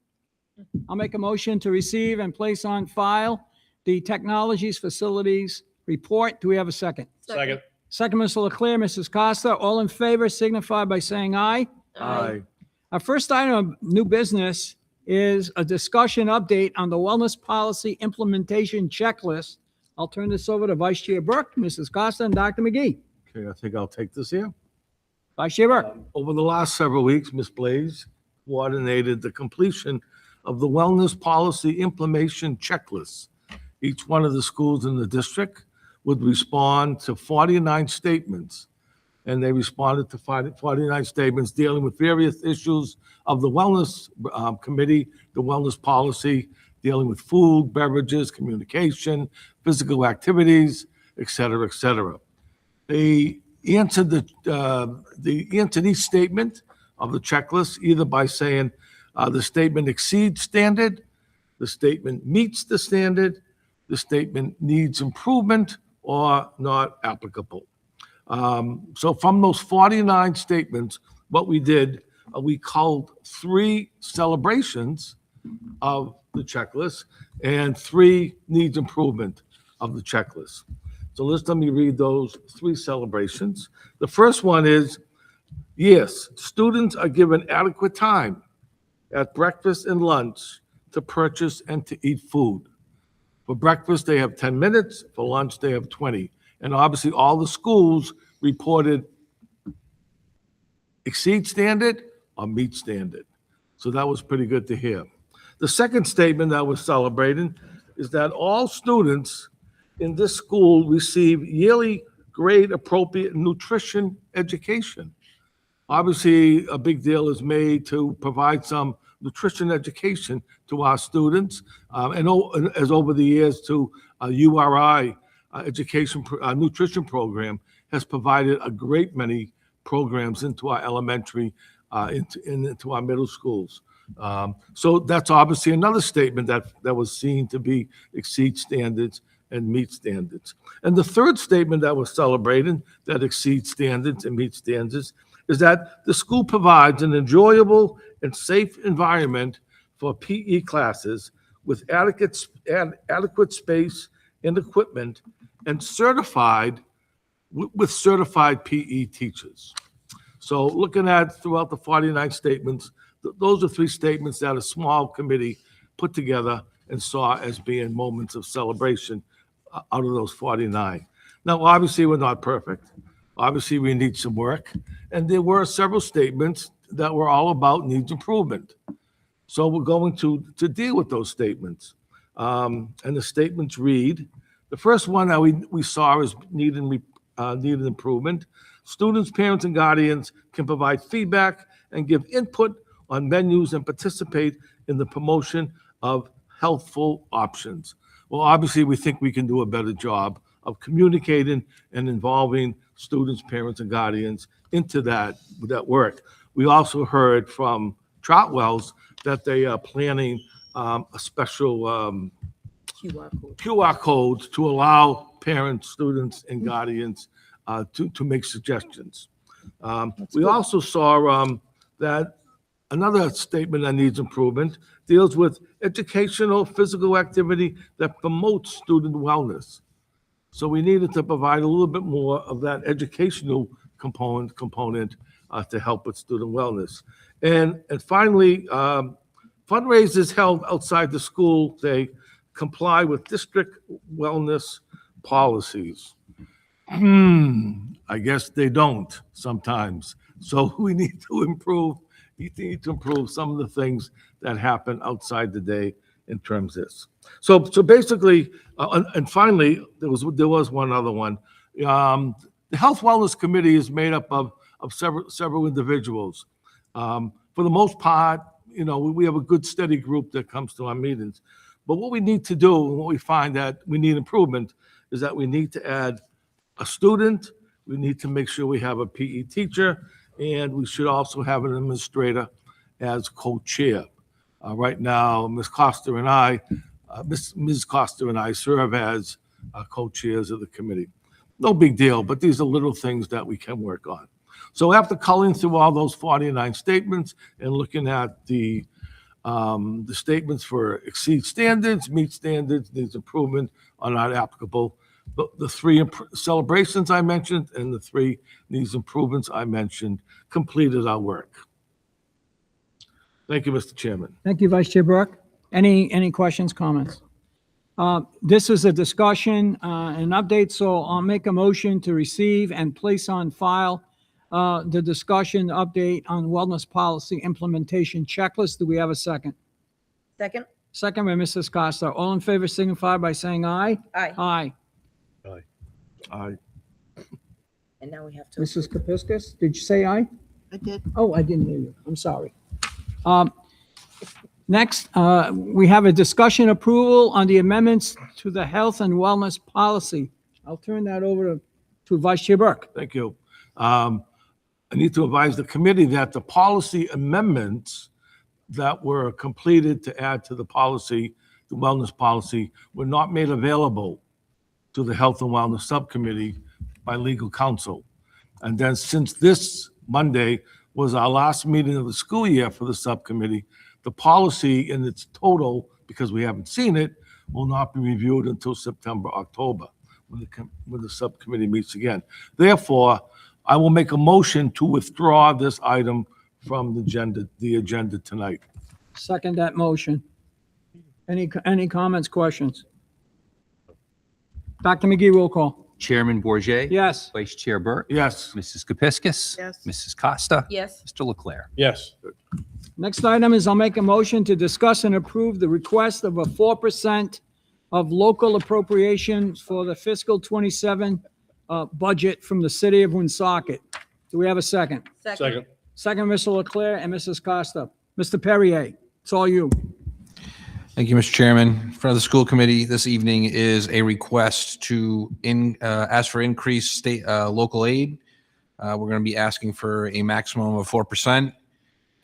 I'll make a motion to receive and place on file the Technologies Facilities Report. Do we have a second? Second. Second, Mr. Leclerc, Mrs. Costa. All in favor signify by saying aye. Aye. Our first item of new business is a discussion update on the Wellness Policy Implementation Checklist. I'll turn this over to Vice Chair Burke, Mrs. Costa, and Dr. McGee. Okay, I think I'll take this here. Vice Chair Burke. Over the last several weeks, Ms. Blaze coordinated the completion of the Wellness Policy Implementation Checklist. Each one of the schools in the district would respond to 49 statements, and they responded to 49 statements dealing with various issues of the Wellness Committee, the Wellness Policy, dealing with food, beverages, communication, physical activities, et cetera, et cetera. They answered each statement of the checklist either by saying the statement exceeds standard, the statement meets the standard, the statement needs improvement, or not applicable. So from those 49 statements, what we did, we culled 3 celebrations of the checklist and 3 needs improvement of the checklist. So let me read those 3 celebrations. The first one is, yes, students are given adequate time at breakfast and lunch to purchase and to eat food. For breakfast, they have 10 minutes. For lunch, they have 20. And obviously, all the schools reported exceed standard or meet standard. So that was pretty good to hear. The second statement that was celebrated is that all students in this school receive yearly grade-appropriate nutrition education. Obviously, a big deal is made to provide some nutrition education to our students, and as over the years to URI nutrition program has provided a great many programs into our elementary, into our middle schools. So that's obviously another statement that was seen to be exceed standards and meet standards. And the third statement that was celebrated that exceeds standards and meets standards is that the school provides an enjoyable and safe environment for PE classes with adequate space and equipment and with certified PE teachers. So looking at throughout the 49 statements, those are three statements that a small committee put together and saw as being moments of celebration out of those 49. Now, obviously, we're not perfect. Obviously, we need some work. And there were several statements that were all about needs improvement. So we're going to deal with those statements. And the statements read, the first one that we saw is needed improvement. Students, parents, and guardians can provide feedback and give input on menus and participate in the promotion of healthful options. Well, obviously, we think we can do a better job of communicating and involving students, parents, and guardians into that work. We also heard from Troutwell's that they are planning a special QR codes to allow parents, students, and guardians to make suggestions. We also saw that another statement that needs improvement deals with educational physical activity that promotes student wellness. So we needed to provide a little bit more of that educational component to help with student wellness. And finally, fundraisers held outside the school, they comply with district wellness policies. I guess they don't sometimes. So we need to improve some of the things that happen outside the day in terms of this. So basically, and finally, there was one other one. The Health Wellness Committee is made up of several individuals. For the most part, we have a good steady group that comes to our meetings. But what we need to do, and what we find that we need improvement, is that we need to add a student, we need to make sure we have a PE teacher, and we should also have an administrator as co-chair. Right now, Ms. Costa and I serve as co-chairs of the committee. No big deal, but these are little things that we can work on. So after culling through all those 49 statements and looking at the statements for exceed standards, meet standards, needs improvement, are not applicable, the three celebrations I mentioned and the three needs improvements I mentioned completed our work. Thank you, Mr. Chairman. Thank you, Vice Chair Burke. Any questions, comments? This is a discussion, an update, so I'll make a motion to receive and place on file the discussion update on wellness policy implementation checklist. Do we have a second? Second? Second by Mrs. Costa. All in favor signify by saying aye. Aye. Aye. Aye. And now we have to. Mrs. Kepiscus, did you say aye? I did. Oh, I didn't hear you. I'm sorry. Next, we have a discussion approval on the amendments to the health and wellness policy. I'll turn that over to Vice Chair Burke. Thank you. I need to advise the committee that the policy amendments that were completed to add to the policy, the wellness policy, were not made available to the Health and Wellness Subcommittee by legal counsel. And then since this Monday was our last meeting of the school year for the subcommittee, the policy in its total, because we haven't seen it, will not be reviewed until September, October, when the subcommittee meets again. Therefore, I will make a motion to withdraw this item from the agenda tonight. Second that motion. Any comments, questions? Dr. McGee, roll call. Chairman Bourget, Yes. Vice Chair Burke, Yes. Mrs. Kepiscus. Yes. Mrs. Costa. Yes. Mr. Leclerc. Yes. Next item is I'll make a motion to discuss and approve the request of a 4% of local appropriations for the fiscal 27 budget from the city of Woonsocket. Do we have a second? Second. Second, Mr. Leclerc and Mrs. Costa. Mr. Perrier, it's all you. Thank you, Mr. Chairman. In front of the school committee this evening is a request to ask for increased state local aid. We're going to be asking for a maximum of 4%.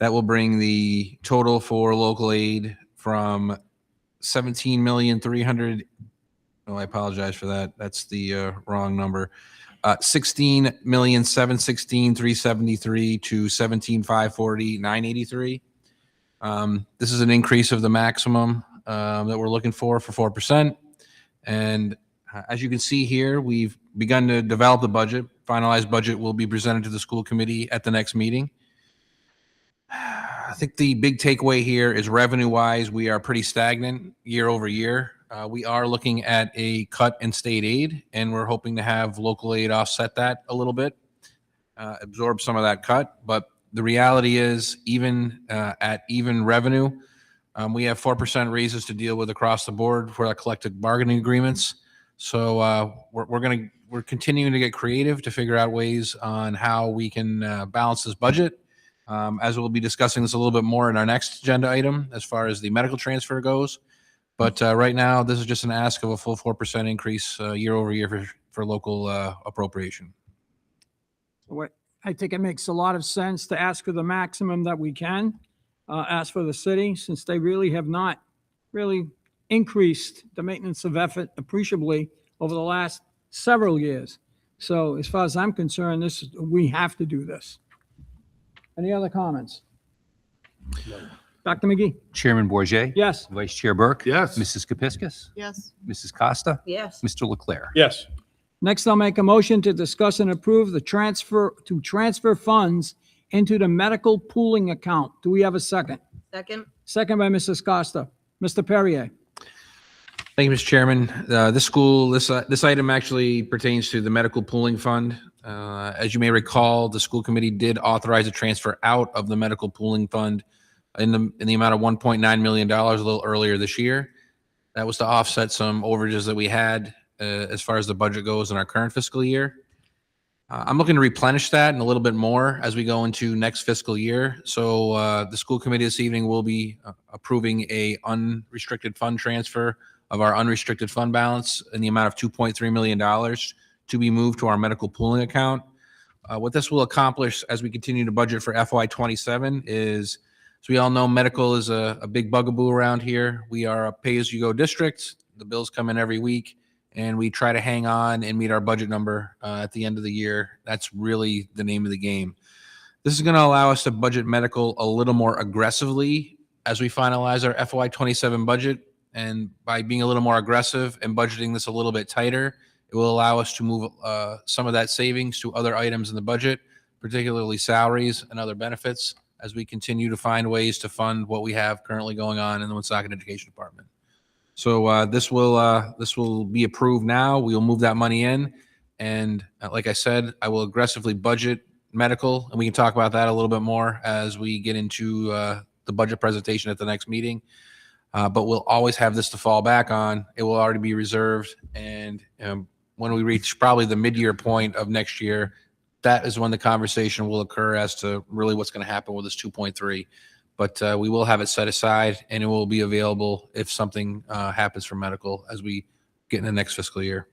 That will bring the total for local aid from 17,300,000. Oh, I apologize for that. That's the wrong number. 16,716,373 to 17,540,983. This is an increase of the maximum that we're looking for 4%. And as you can see here, we've begun to develop the budget. Finalized budget will be presented to the school committee at the next meeting. I think the big takeaway here is revenue-wise, we are pretty stagnant year over year. We are looking at a cut in state aid, and we're hoping to have local aid offset that a little bit, absorb some of that cut. But the reality is, even at even revenue, we have 4% raises to deal with across the board for our collective bargaining agreements. So we're continuing to get creative to figure out ways on how we can balance this budget. As we'll be discussing this a little bit more in our next agenda item as far as the medical transfer goes. But right now, this is just an ask of a full 4% increase year over year for local appropriation. I think it makes a lot of sense to ask for the maximum that we can, ask for the city, since they really have not really increased the maintenance of effort appreciably over the last several years. So as far as I'm concerned, we have to do this. Any other comments? No. Dr. McGee? Chairman Bourget, Yes. Vice Chair Burke? Yes. Mrs. Kepiscus? Yes. Mrs. Costa? Yes. Mr. Leclerc? Yes. Next, I'll make a motion to discuss and approve the transfer funds into the medical pooling account. Do we have a second? Second. Second by Mrs. Costa. Mr. Perrier? Thank you, Mr. Chairman. This item actually pertains to the medical pooling fund. As you may recall, the school committee did authorize a transfer out of the medical pooling fund in the amount of $1.9 million a little earlier this year. That was to offset some overages that we had as far as the budget goes in our current fiscal year. I'm looking to replenish that and a little bit more as we go into next fiscal year. So the school committee this evening will be approving a unrestricted fund transfer of our unrestricted fund balance in the amount of $2.3 million to be moved to our medical pooling account. What this will accomplish as we continue to budget for FY27 is, as we all know, medical is a big bugaboo around here. We are a pay-as-you-go district. The bills come in every week, and we try to hang on and meet our budget number at the end of the year. That's really the name of the game. This is going to allow us to budget medical a little more aggressively as we finalize our FY27 budget. And by being a little more aggressive and budgeting this a little bit tighter, it will allow us to move some of that savings to other items in the budget, particularly salaries and other benefits, as we continue to find ways to fund what we have currently going on in the Woonsocket Education Department. So this will be approved now. We will move that money in. And like I said, I will aggressively budget medical, and we can talk about that a little bit more as we get into the budget presentation at the next meeting. But we'll always have this to fall back on. It will already be reserved. And when we reach probably the mid-year point of next year, that is when the conversation will occur as to really what's going to happen with this 2.3. But we will have it set aside, and it will be available if something happens for medical as we get in the next fiscal year.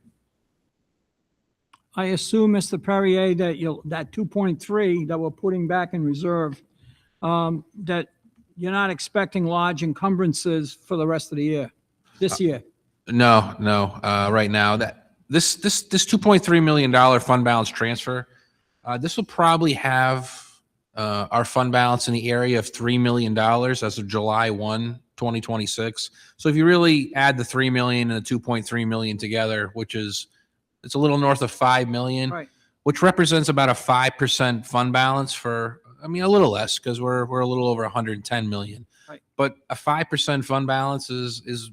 I assume, Mr. Perrier, that that 2.3 that we're putting back in reserve, that you're not expecting large encumbrances for the rest of the year, this year. No. Right now, that this $2.3 million fund balance transfer, this will probably have our fund balance in the area of $3 million as of July 1, 2026. So if you really add the $3 million and the $2.3 million together, it's a little north of $5 million, Right. which represents about a 5% fund balance for, a little less because we're a little over 110 million. Right. But a 5% fund balance is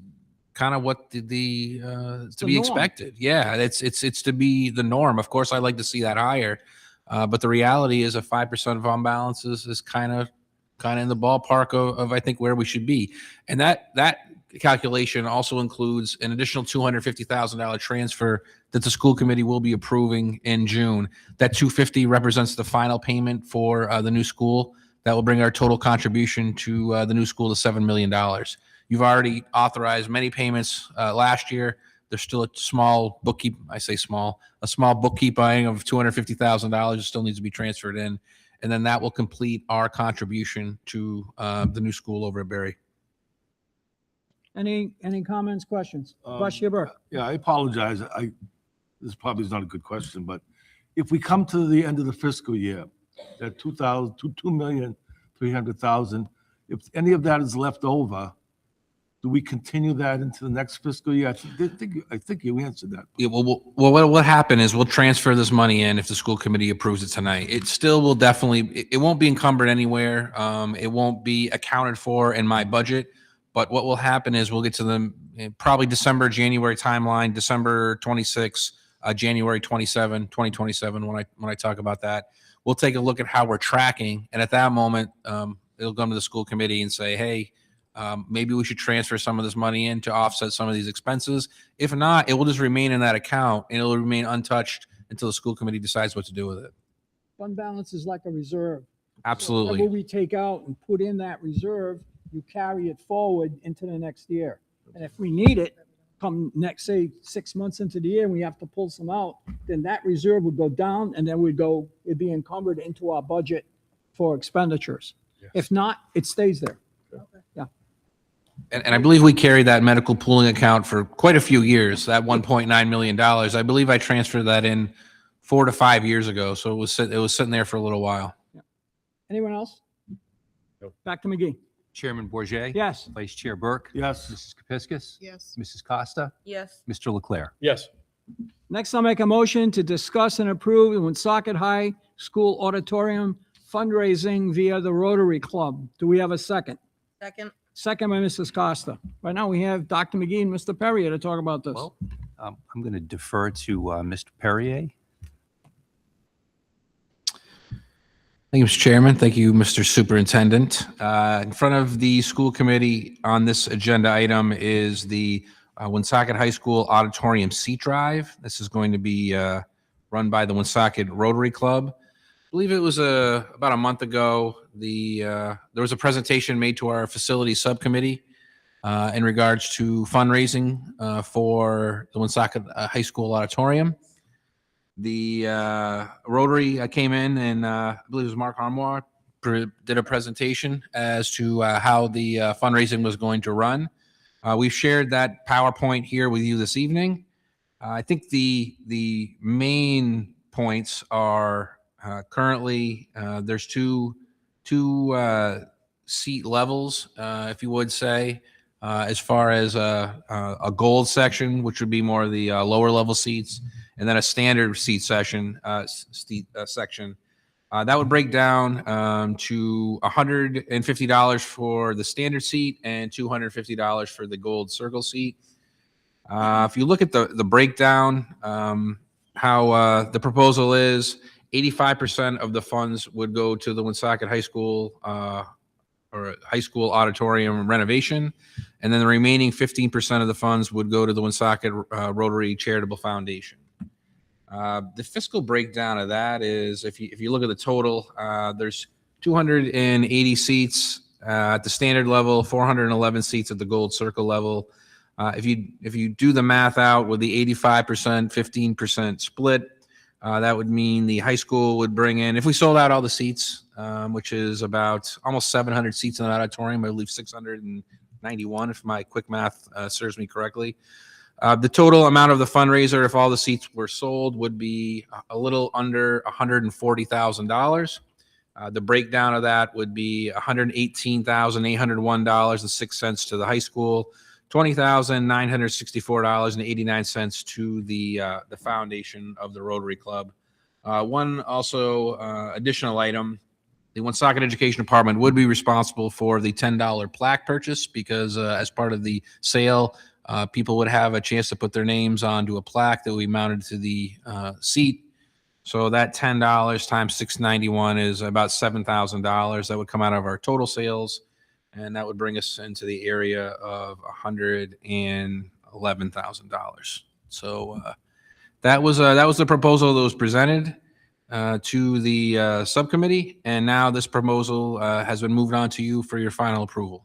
kind of what to be norm. expected. Yeah, it's to be the norm. Of course, I'd like to see that higher, but the reality is a 5% fund balance is kind of in the ballpark of I think where we should be, and that calculation also includes an additional $250,000 transfer that the school committee will be approving in June. That $250,000 represents the final payment for the new school. That will bring our total contribution to the new school to $7 million. You've already authorized many payments last year. There's still a small bookkeeping of $250,000 that still needs to be transferred in. and then that will complete our contribution to the new school over at Berry. Any comments, questions? Um, Vice Chair Burke. Yeah, I apologize. This probably is not a good question, but if we come to the end of the fiscal year, that 2,300,000, if any of that is left over, do we continue that into the next fiscal year? I think you answered that. Yeah, well, what will happen is we'll transfer this money in if the school committee approves it tonight. It still will definitely, it won't be encumbered anywhere. It won't be accounted for in my budget. But what will happen is we'll get to the probably December, January timeline, December 26, January 27, 2027, when I talk about that. We'll take a look at how we're tracking. And at that moment, it'll come to the school committee and say, hey, maybe we should transfer some of this money in to offset some of these expenses. If not, it will just remain in that account and it'll remain untouched until the school committee decides what to do with it. Fund balance is like a reserve. Absolutely. Whatever we take out and put in that reserve, you carry it forward into the next year. And if we need it, come next, say, 6 months into the year, and we have to pull some out, then that reserve would go down and then it'd be encumbered into our budget for expenditures. If not, it stays there. Yeah. And I believe we carried that medical pooling account for quite a few years, that $1.9 million. I believe I transferred that in 4 to 5 years ago. So it was sitting there for a little while. Anyone else? Back to McGee. Chairman Bourget, Yes. Vice Chair Burke. Yes. Mrs. Kepiscus. Yes. Mrs. Costa. Yes. Mr. Leclerc. Yes. Next, I'll make a motion to discuss and approve the Woonsocket High School Auditorium fundraising via the Rotary Club. Do we have a second? Second. Second by Mrs. Costa. Right now, we have Dr. McGee and Mr. Perrier to talk about this. Well, I'm going to defer to Mr. Perrier. Thank you, Mr. Chairman. Thank you, Mr. Superintendent. In front of the school committee on this agenda item is the Woonsocket High School Auditorium Seat Drive. This is going to be run by the Woonsocket Rotary Club. I believe it was about a month ago. There was a presentation made to our facilities subcommittee in regards to fundraising for the Woonsocket High School Auditorium. The Rotary came in and I believe it was Mark Harmois did a presentation as to how the fundraising was going to run. We've shared that PowerPoint here with you this evening. I think the main points are currently there's two seat levels, if you would say, as far as a gold section, which would be more of the lower level seats, and then a standard seat section. That would break down to $150 for the standard seat and $250 for the gold circle seat. If you look at the breakdown, how the proposal is, 85% of the funds would go to the Woonsocket High School or high school auditorium renovation, and then the remaining 15% of the funds would go to the Woonsocket Rotary Charitable Foundation. The fiscal breakdown of that is, if you look at the total, there's 280 seats at the standard level, 411 seats at the gold circle level. If you do the math out with the 85%, 15% split, that would mean the high school would bring in, if we sold out all the seats, which is about almost 700 seats in the auditorium, I believe 691, if my quick math serves me correctly. The total amount of the fundraiser, if all the seats were sold, would be a little under $140,000. The breakdown of that would be $118,801.06 to the high school, $20,964.89 to the foundation of the Rotary Club. One also additional item: the Woonsocket Education Department would be responsible for the $10 plaque purchase, because as part of the sale, people would have a chance to put their names onto a plaque that we mounted to the seat. So that $10 times $691 is about $7,000. That would come out of our total sales, and that would bring us into the area of $111,000. So that was the proposal that was presented to the subcommittee, and now this proposal has been moved on to you for your final approval.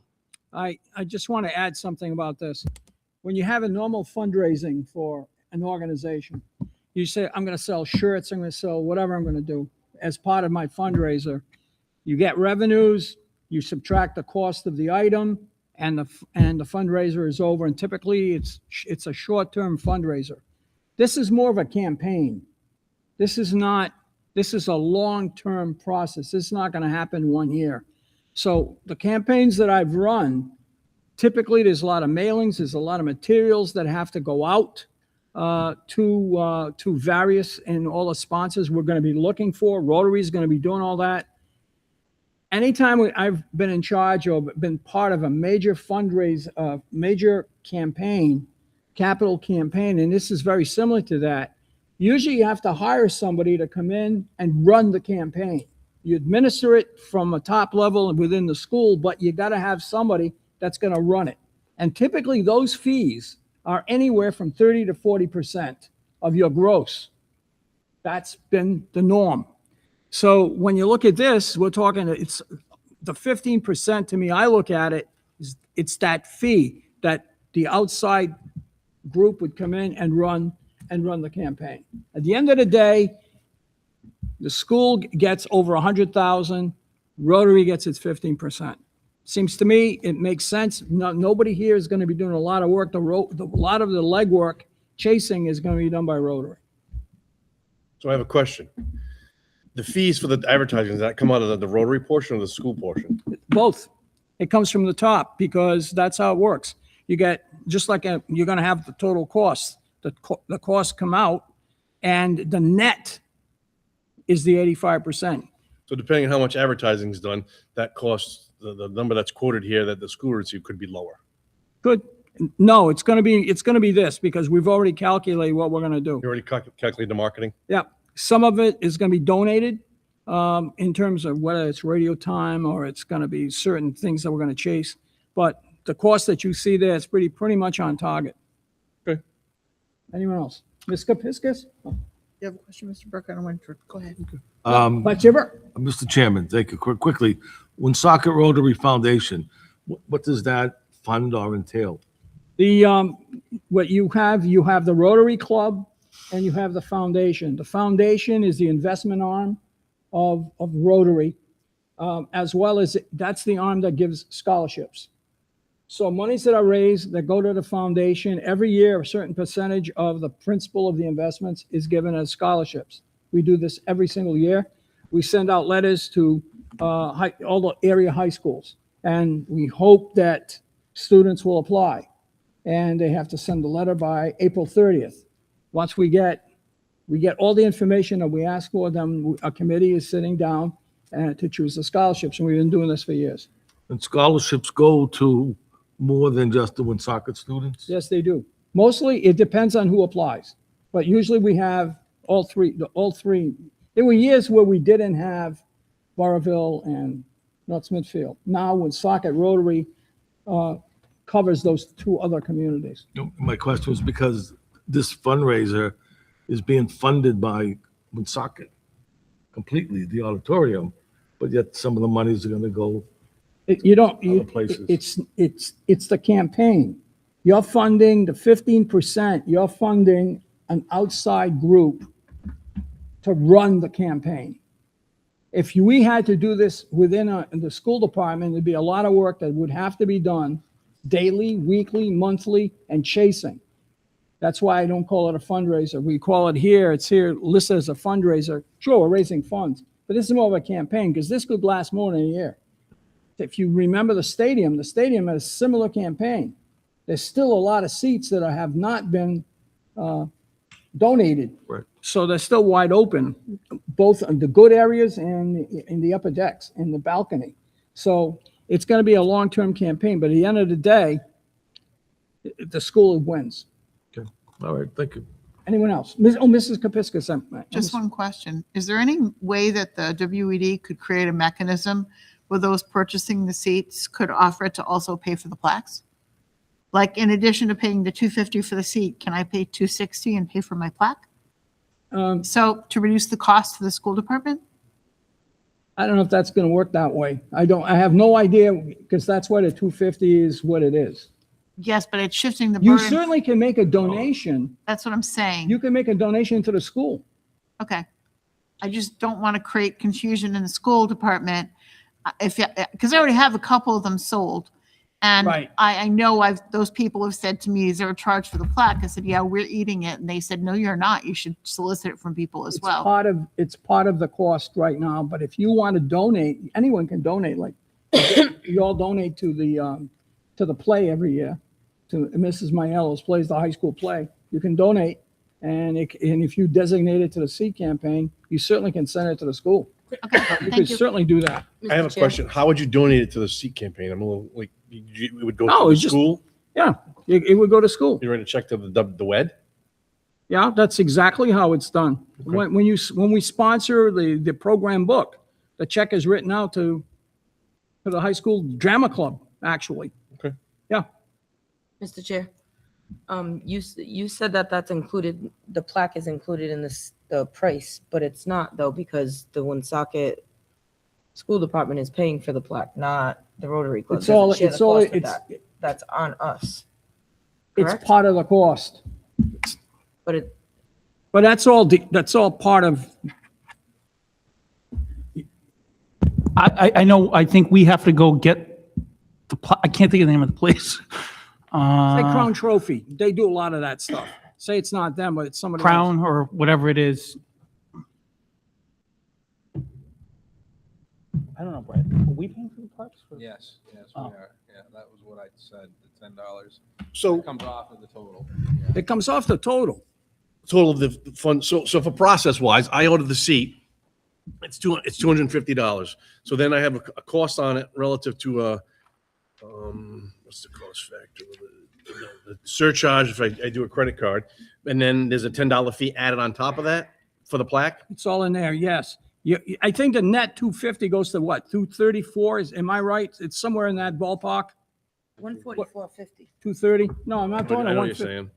I just want to add something about this. When you have a normal fundraising for an organization, you say, I'm going to sell shirts, I'm going to sell whatever I'm going to do. as part of my fundraiser. You get revenues, you subtract the cost of the item, and the fundraiser is over. And typically, it's a short-term fundraiser. This is more of a campaign. This is a long-term process. This is not going to happen 1 year. So the campaigns that I've run, typically there's a lot of mailings, there's a lot of materials that have to go out to various and all the sponsors we're going to be looking for. Rotary is going to be doing all that. Anytime I've been in charge or been part of a major major campaign, capital campaign, and this is very similar to that, usually you have to hire somebody to come in and run the campaign. You administer it from a top level within the school, but you got to have somebody that's going to run it. And typically those fees are anywhere from 30 to 40% of your gross. That's been the norm. So when you look at this, we're talking, it's the 15% to me, I look at it, it's that fee that the outside group would come in and run the campaign. At the end of the day, the school gets over 100,000, Rotary gets its 15%. Seems to me it makes sense. Nobody here is going to be doing a lot of work. A lot of the legwork, chasing, is going to be done by Rotary. So I have a question. The fees for the advertising, does that come out of the Rotary portion or the school portion? Both. It comes from the top because that's how it works. You get, just like you're going to have the total cost. The costs come out, and the net is the 85%. So depending on how much advertising is done, that costs, the number that's quoted here that the school receive could be lower. Good. No, it's going to be this, because we've already calculated what we're going to do. You already calculated the marketing? Yeah. Some of it is going to be donated in terms of whether it's radio time or it's going to be certain things that we're going to chase. But the cost that you see there is pretty much on target. Okay. Anyone else? Ms. Kapiskas? You have a question, Mr. Burke? I don't want to. Go ahead. Mr. Chairman, thank you. Quickly, Woonsocket Rotary Foundation, what does that fund or entail? What you have the Rotary Club and you have the foundation. The foundation is the investment arm of Rotary, as well as that's the arm that gives scholarships. So monies that are raised that go to the foundation, every year a certain percentage of the principal of the investments is given as scholarships. We do this every single year. We send out letters to all the area high schools, and we hope that students will apply. And they have to send the letter by April 30th. Once we get all the information that we ask for, then a committee is sitting down to choose the scholarships, and we've been doing this for years. And scholarships go to more than just the Woonsocket students? Yes, they do. Mostly, it depends on who applies, but usually we have all three. There were years where we didn't have Burrillville and North Smithfield. Now, Woonsocket Rotary covers those two other communities. My question was because this fundraiser is being funded by Woonsocket completely, the auditorium, but yet some of the monies are going to go other places. It's the campaign. You're funding the 15%. You're funding an outside group to run the campaign. If we had to do this within the school department, there'd be a lot of work that would have to be done daily, weekly, monthly, and chasing. That's why I don't call it a fundraiser. We call it here, it's here listed as a fundraiser. Sure, we're raising funds, but this is more of a campaign because this could last more than a year. If you remember the stadium had a similar campaign. There's still a lot of seats that have not been donated. Right. So they're still wide open, both in the good areas and in the upper decks, in the balcony. So it's going to be a long-term campaign, but at the end of the day, the school wins. Okay. All right. Thank you. Anyone else? Mrs. Kapiskas. Just one question. Is there any way that the WED could create a mechanism where those purchasing the seats could offer it to also pay for the plaques? Like, in addition to paying the $250 for the seat, can I pay $260 and pay for my plaque? So to reduce the cost to the school department? I don't know if that's going to work that way. I have no idea, because that's why the $250 is what it is. Yes, but it's shifting the You burden. certainly can make a donation. That's what I'm saying. You can make a donation to the school. Okay. I just don't want to create confusion in the school department. Because I already have a couple of them sold. And Right. I know those people have said to me, is there a charge for the plaque? I said, yeah, we're eating it. And they said, no, you're not. You should solicit it from people as well. It's part of the cost right now, but if you want to donate, anyone can donate, like, you all donate to the play every year, to Mrs. Maiello's plays, the high school play. You can donate, and if you designate it to the Seed campaign, you certainly can send it to the school. You could certainly do that. I have a question. How would you donate it to the Seat campaign? I'm a little like, it would go No, to the it's just- school? Yeah, it would go to school. You write a check to the WED? Yeah, that's exactly how it's done. When we sponsor the program book, the check is written out to the high school drama club, actually. Okay. Yeah. Mr. Chair, you said that that's included, the plaque is included in the price, but it's not though, because the Woonsocket School Department is paying for the plaque, not the Rotary Club. Doesn't share the cost of that. That's on us. It's Correct? part of the cost. But that's all part of. I know, I think we have to go get I can't think of the name of the place. It's like Crown Trophy. They do a lot of that stuff. Say it's not them, but it's somebody else. Crown or whatever it is. I don't know, Brad. Are we paying for the parks? Yes, we Oh. are. Yeah, that was what I said, the $10. So It comes off of the total. It comes off the total. Total of the fund. So for process wise, I ordered the seat. It's $250. So then I have a cost on it relative to what's the cost factor? The surcharge if I do a credit card, and then there's a $10 fee added on top of that for the plaque. It's all in there, yes. I think the net 250 goes to what, 234? Am I right? It's somewhere in that ballpark? 144.50. 230? No, I'm not I talking know about what you're 150. saying.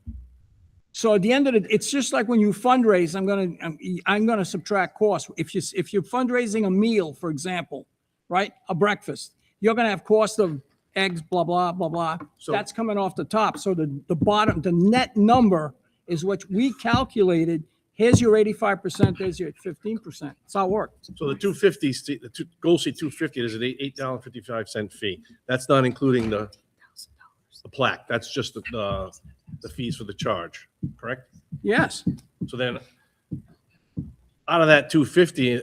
So at the end of it, it's just like when you fundraise, I'm gonna subtract costs. If you're fundraising a meal, for example, right, a breakfast, you're gonna have cost of eggs, blah, blah, blah, blah. So- That's coming off the top. So the bottom, the net number is what we calculated. Here's your 85%, there's your 15%. That's how it works. So the 250, goal seat 250, there's an $8.55 fee. That's not including the plaque. That's just the fees for the charge, correct? Yes. So then out of that 250,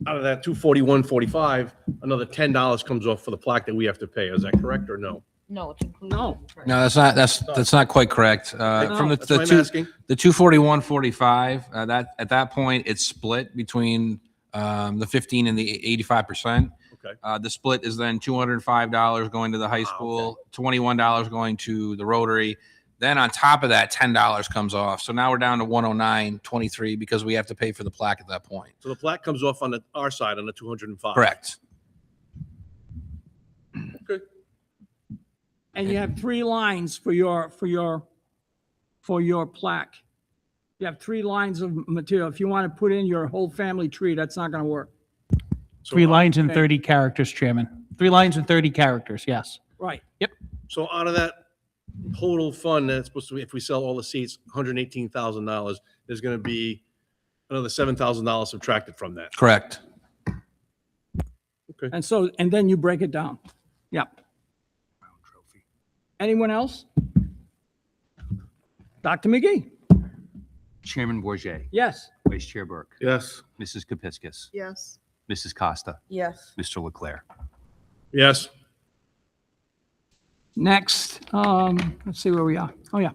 out of that 241.45, another $10 comes off for the plaque that we have to pay. Is that correct or no? No, it's included. No. No, that's not quite correct. From That's what I'm asking. the 241.45, that at that point it's split between the 15 and the 85%. Okay. The split is then $205 going to the high school, $21 going to the Rotary. Then on top of that, $10 comes off. So now we're down to 109.23 because we have to pay for the plaque at that point. So the plaque comes off on our side on the 205. Correct. Okay. And you have 3 lines for your plaque. You have 3 lines of material. If you want to put in your whole family tree, that's not going to work. 3 lines and okay. 30 characters, Chairman. 3 lines and 30 characters, yes. Right. Yep. So out of that total fund that's supposed to be, if we sell all the seats, $118,000, there's going to be another $7,000 subtracted from that. Correct. Okay. And then you break it down. Yep. Anyone else? Dr. McGee? Chairman Bourget, Yes. Vice Chair Burke, Yes. Mrs. Kepiscus, Yes. Mrs. Costa, Yes. Mr. Leclerc. Yes. Next, let's see where we are. Oh, yeah.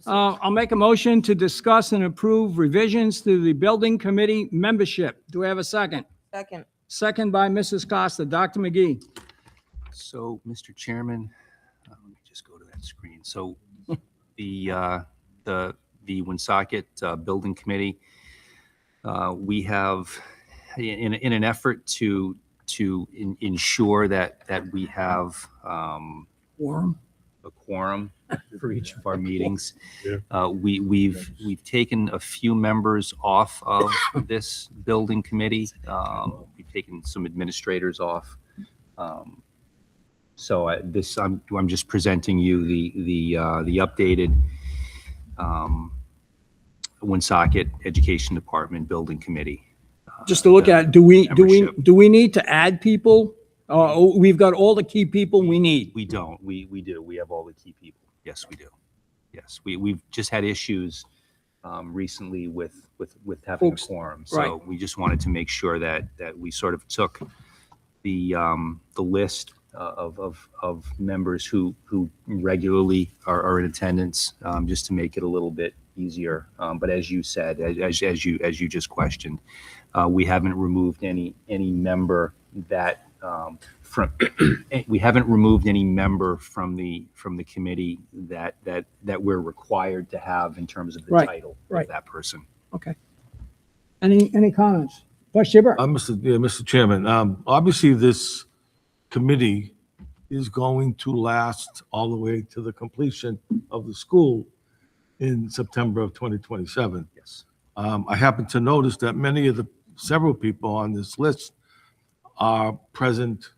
I'll make a motion to discuss and approve revisions to the building committee membership. Do we have a second? Second. Second by Mrs. Costa. Dr. McGee? So, Mr. Chairman, let me just go to that screen. So the Woonsocket Building Committee, we have, in an effort to ensure that we have Quorum. a quorum for each of our meetings, Yeah. we've taken a few members off of this building committee. We've taken some administrators off. So I'm just presenting you the updated Woonsocket Education Department Building Committee. Just to look at, do we need to add people? We've got all the key people we need. We don't. We do. We have all the key people. Yes, we do. Yes, we've just had issues recently with having Folks, a quorum. right. So we just wanted to make sure that we sort of took the list of members who regularly are in attendance, just to make it a little bit easier. But as you said, as you just questioned, we haven't removed any member that from we haven't removed any member from the committee that we're required to have in terms of the Right, title right. of that person. Okay. Any comments? Vice Chair Burke? Mr. Chairman, obviously this committee is going to last all the way to the completion of the school in September of 2027. Yes. I happen to notice that several people on this list are present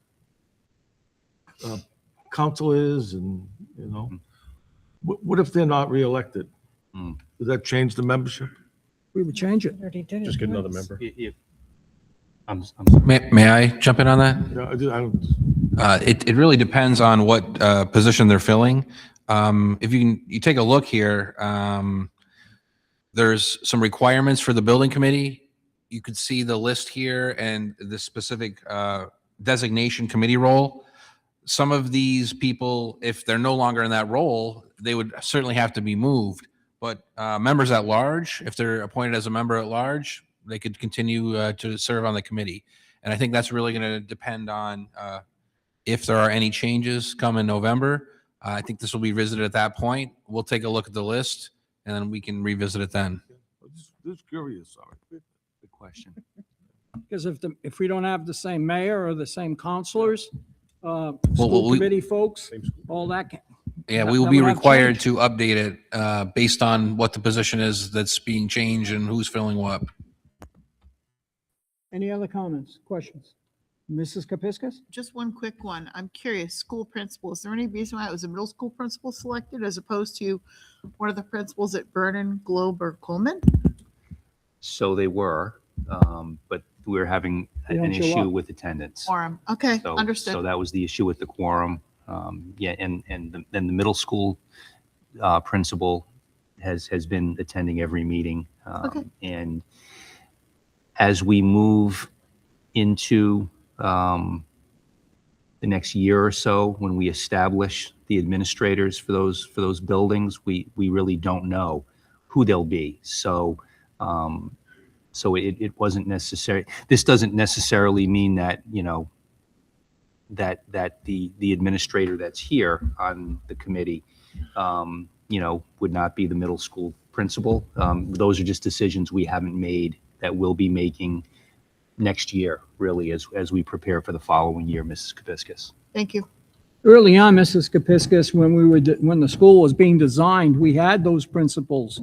counselors and, what if they're not reelected? Does that change the membership? We would change it. Just get another member. I'm sorry. May I jump in on that? No, I don't. It really depends on what position they're filling. If you take a look here, there's some requirements for the building committee. You could see the list here and the specific designation committee role. Some of these people, if they're no longer in that role, they would certainly have to be moved. But members at large, if they're appointed as a member at large, they could continue to serve on the committee. And I think that's really going to depend on if there are any changes come in November. I think this will be visited at that point. We'll take a look at the list and then we can revisit it then. Just curious, sorry. Good question. Because if we don't have the same mayor or the same counselors, Well, school we- committee folks, all that. Yeah, that we will would be have required changed. to update it based on what the position is that's being changed and who's filling what. Any other comments, questions? Mrs. Kepiscus? Just one quick one. I'm curious, school principal, is there any reason why it was a middle school principal selected as opposed to one of the principals at Vernon, Globe, or Coleman? So they were, but we're having They don't an show issue up. with attendance. Quorum. Okay, So understood. that was the issue with the quorum. Then the middle school principal has been attending every meeting. Okay. And as we move into the next year or so, when we establish the administrators for those buildings, we really don't know who they'll be. So it wasn't necessary. This doesn't necessarily mean that, that the administrator that's here on the committee, would not be the middle school principal. Those are just decisions we haven't made that we'll be making next year, really, as we prepare for the following year, Mrs. Kepiscus. Thank you. Early on, Mrs. Kepiscus, when the school was being designed, we had those principals.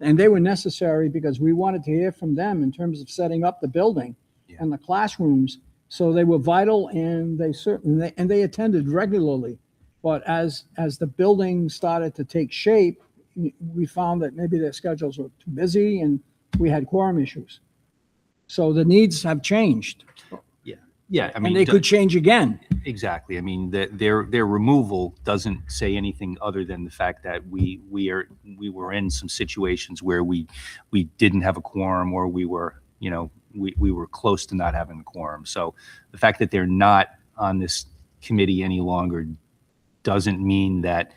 And they were necessary because we wanted to hear from them in terms of setting up the building and the classrooms. So they were vital, and they attended regularly. But as the building started to take shape, we found that maybe their schedules were too busy and we had quorum issues. So the needs have changed. Yeah, I mean, And they could change again. Exactly. I mean, their removal doesn't say anything other than the fact that we were in some situations where we didn't have a quorum, or we were close to not having a quorum. So the fact that they're not on this committee any longer doesn't mean that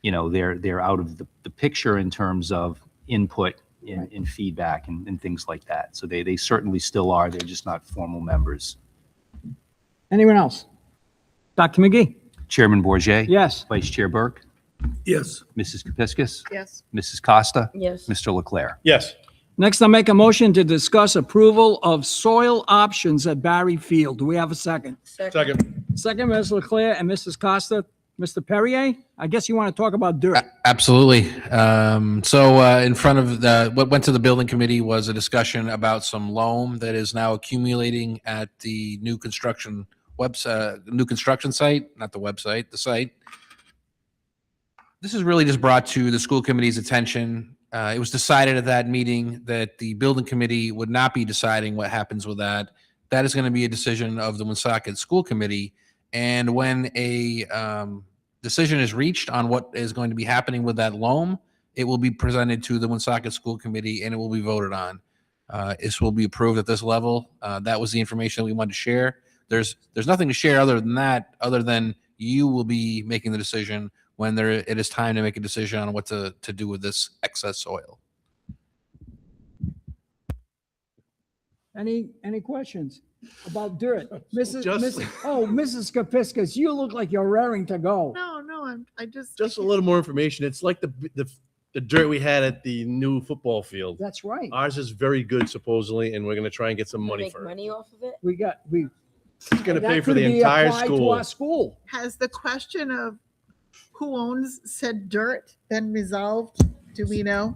they're out of the picture in terms of input and feedback and things like that. So they certainly still are. They're just not formal members. Anyone else? Dr. McGee? Chairman Bourget, Yes. Vice Chair Burke, Yes. Mrs. Kepiscus, Yes. Mrs. Costa, Yes. Mr. Leclerc. Yes. Next, I'll make a motion to discuss approval of soil options at Barry Field. Do we have a second? Second. Second, Ms. Leclerc and Mrs. Costa. Mr. Perrier, I guess you want to talk about dirt. Absolutely. So in front of what went to the building committee was a discussion about some loam that is now accumulating at the new construction site, not the website, the site. This is really just brought to the school committee's attention. it was decided at that meeting that the building committee would not be deciding what happens with that. That is going to be a decision of the Woonsocket School Committee. And when a decision is reached on what is going to be happening with that loam, it will be presented to the Woonsocket School Committee and it will be voted on. This will be approved at this level. That was the information we wanted to share. There's nothing to share other than that, other than you will be making the decision when it is time to make a decision on what to do with this excess soil. Any questions about dirt? Mrs. Just- Mrs. Kapiskas, you look like you're raring to go. No, I just. Just a little more information. It's like the dirt we had at the new football field. That's right. Ours is very good supposedly, and we're gonna try and get some money for it. money off of it? It's gonna that pay for could the be entire applied to school. our school. Has the question of who owns said dirt been resolved? Do we know?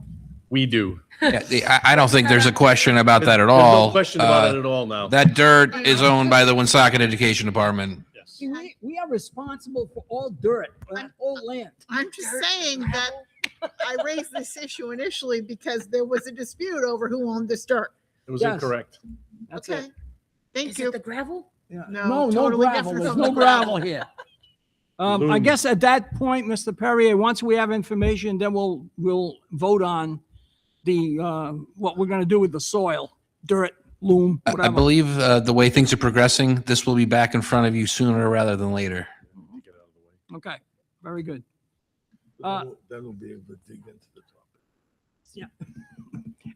We do. Yeah, I don't think there's a question about that at There's all. no question about it at all now. That dirt is owned by the Woonsocket Education Department. We are responsible for all dirt, all land. I'm just saying that I raised this issue initially because there was a dispute over who owned this dirt. It was Yes. incorrect. That's Okay. it. Thank Is you. it the gravel? Yeah. No, No totally gravel. different There's from no the gravel gravel. here. I guess at that point, Mr. Perrier, once we have information, then we'll vote on the, what we're gonna do with the soil, dirt, loam, I whatever. believe the way things are progressing, this will be back in front of you sooner rather than later. Okay, very good. Then we'll be able to dig into the topic. Yeah.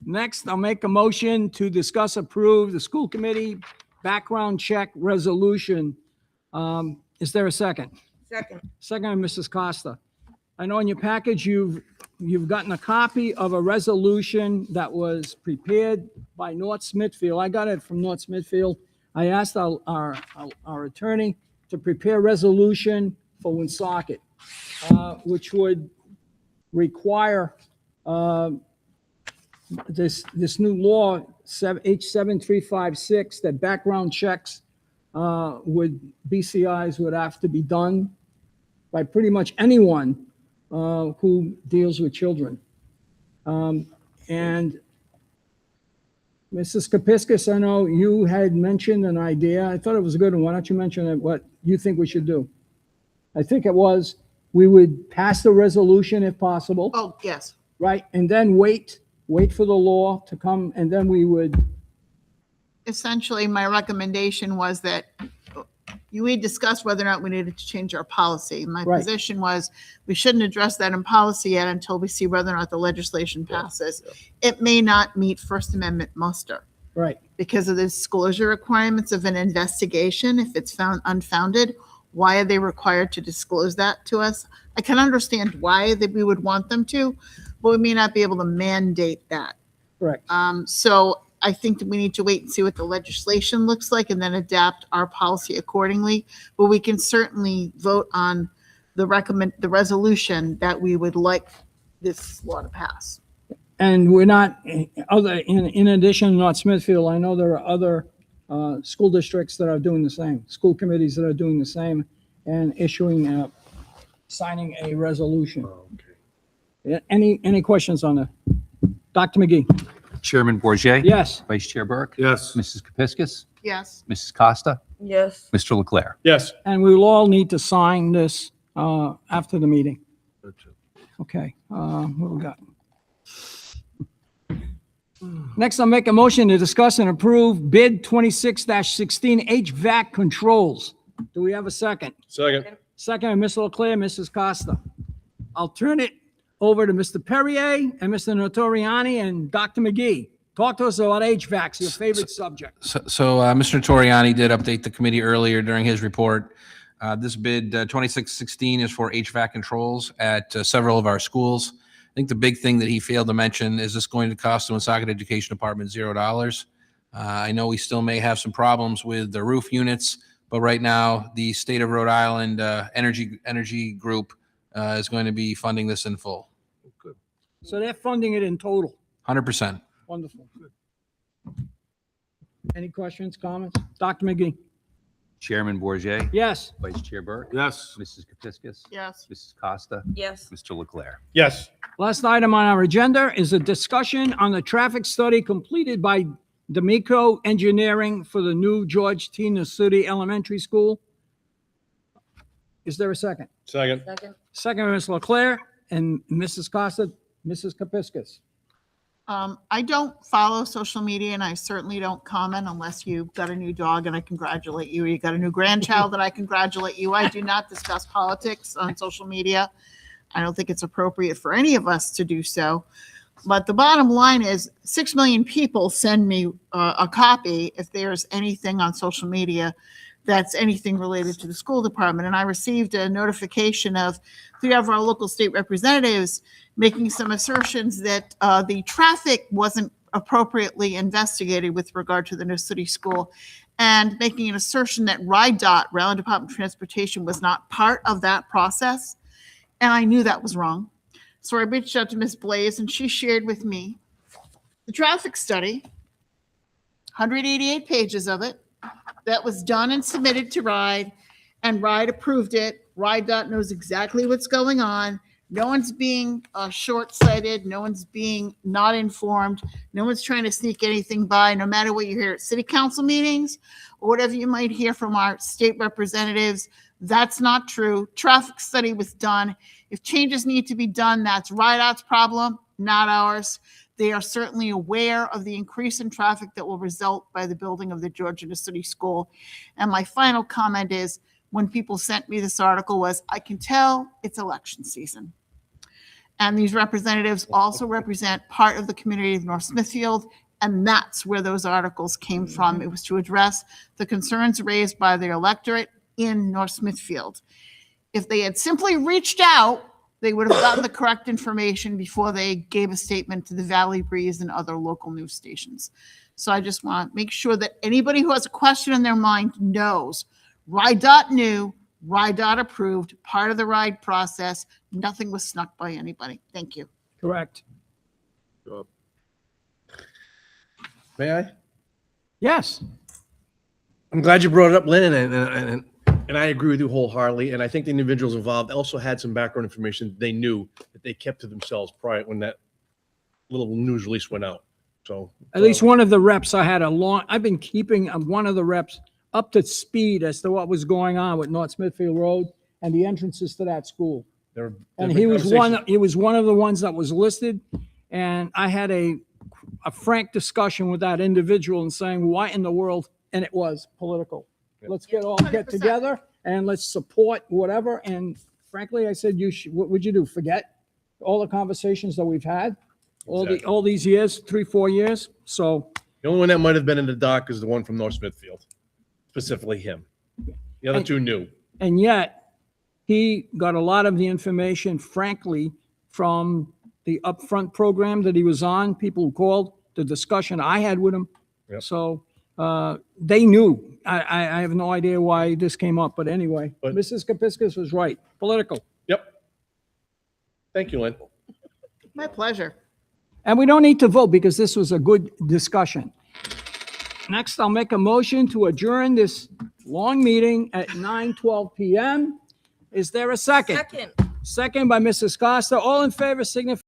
Next, I'll make a motion to discuss, approve the school committee background check resolution. Is there a second? Second. Second, Mrs. Costa. I know in your package, you've gotten a copy of a resolution that was prepared by North Smithfield. I got it from North Smithfield. I asked our attorney to prepare a resolution for Woonsocket, which would require this new law, H7356, that background checks BCIs would have to be done by pretty much anyone who deals with children. And Mrs. Kapiskas, I know you had mentioned an idea. I thought it was a good one. Why don't you mention it, what you think we should do? I think it was, we would pass the resolution if possible. Oh, yes. Right, and then wait for the law to come, and then we would, Essentially, my recommendation was that we discussed whether or not we needed to change our policy. My Right. position was we shouldn't address that in policy yet until we see whether or not the legislation passes. It may not meet First Amendment muster right, because of the disclosure requirements of an investigation. If it's found unfounded, why are they required to disclose that to us? I can understand why that we would want them to, but we may not be able to mandate that. correct. So I think that we need to wait and see what the legislation looks like and then adapt our policy accordingly. But we can certainly vote on the resolution that we would like this law to pass. And we're not, in addition to North Smithfield, I know there are other school districts that are doing the same, school committees that are doing the same and issuing, signing a resolution. Yeah, Any questions on that? Dr. McGee? Chairman Bourget, Yes. Vice Chair Burke. Yes. Mrs. Kapiskas. Yes. Mrs. Costa. Yes. Mr. Leclerc. Yes. And we will all need to sign this after the meeting. Okay, what do we got? Next, I'll make a motion to discuss and approve bid 26-16 HVAC controls. Do we have a second? Second. Second, Ms. Leclerc, Mrs. Costa. I'll turn it over to Mr. Perrier and Mr. Notoriani and Dr. McGee. Talk to us about HVACs, your favorite subject. So Mr. Toriani did update the committee earlier during his report. This bid 2616 is for HVAC controls at several of our schools. I think the big thing that he failed to mention is this going to cost the Woonsocket Education Department $0. I know we still may have some problems with the roof units, but right now the state of Rhode Island energy group is going to be funding this in full. So they're funding it in total. 100%. Wonderful. Any questions, comments? Dr. McGee? Chairman Bourget, Yes. Vice Chair Burke, Yes. Mrs. Kepiscus, Yes. Mrs. Costa, Yes. Mr. Leclerc. Yes. Last item on our agenda is a discussion on the traffic study completed by D'Amico Engineering for the new George T. Nasuti Elementary School. Is there a second? Second. Second. Second, Ms. Leclerc and Mrs. Costa, Mrs. Kepiscus. I don't follow social media and I certainly don't comment unless you've got a new dog and I congratulate you, or you got a new grandchild and I congratulate you. I do not discuss politics on social media. I don't think it's appropriate for any of us to do so. But the bottom line is 6 million people send me a copy if there's anything on social media that's anything related to the school department. And I received a notification of 3 of our local state representatives making some assertions that the traffic wasn't appropriately investigated with regard to the new city school, and making an assertion that RIDOT, Rhode Island Department of Transportation, was not part of that process. And I knew that was wrong. So I reached out to Ms. Blaze and she shared with me the traffic study, 188 pages of it, that was done and submitted to RIDE, and RIDE approved it. RIDE.Dot knows exactly what's going on. No one's being short-sighted. No one's being not informed. No one's trying to sneak anything by, no matter what you hear at city council meetings or whatever you might hear from our state representatives. That's not true. Traffic study was done. If changes need to be done, that's RIDOT's problem, not ours. They are certainly aware of the increase in traffic that will result by the building of the Georgia City School. And my final comment is, when people sent me this article, was I can tell it's election season. And these representatives also represent part of the community of North Smithfield, and that's where those articles came from. It was to address the concerns raised by their electorate in North Smithfield. If they had simply reached out, they would have gotten the correct information before they gave a statement to the Valley Breeze and other local news stations. So I just want to make sure that anybody who has a question in their mind knows RIDE.Dot knew, RIDE.Dot approved, part of the RIDE process. Nothing was snuck by anybody. Thank you. Correct. May I? Yes. I'm glad you brought it up, Lynn, and I agree with you wholeheartedly. And I think the individuals involved also had some background information they knew that they kept to themselves prior when that little news release went out. So At least one of the reps, I've been keeping one of the reps up to speed as to what was going on with North Smithfield Road and the entrances to that school. And he was one of the ones that was listed. And I had a frank discussion with that individual and saying, why in the world? And it was political. Let's get together and let's support whatever. And frankly, I said, what would you do? Forget all the conversations that we've had all these years, 3-4 years. So the only one that might have been in the dock is the one from North Smithfield, specifically him. The other two knew. And yet he got a lot of the information, frankly, from the upfront program that he was on. People called, the discussion I had with him. Yep. So they knew. I have no idea why this came up, but anyway, Mrs. Kepiscus was right. Political. Yep. Thank you, Lynn. My pleasure. And we don't need to vote because this was a good discussion. Next, I'll make a motion to adjourn this long meeting at 9:12 p.m. Is there a second? Second. Second by Mrs. Costa. All in favor, signify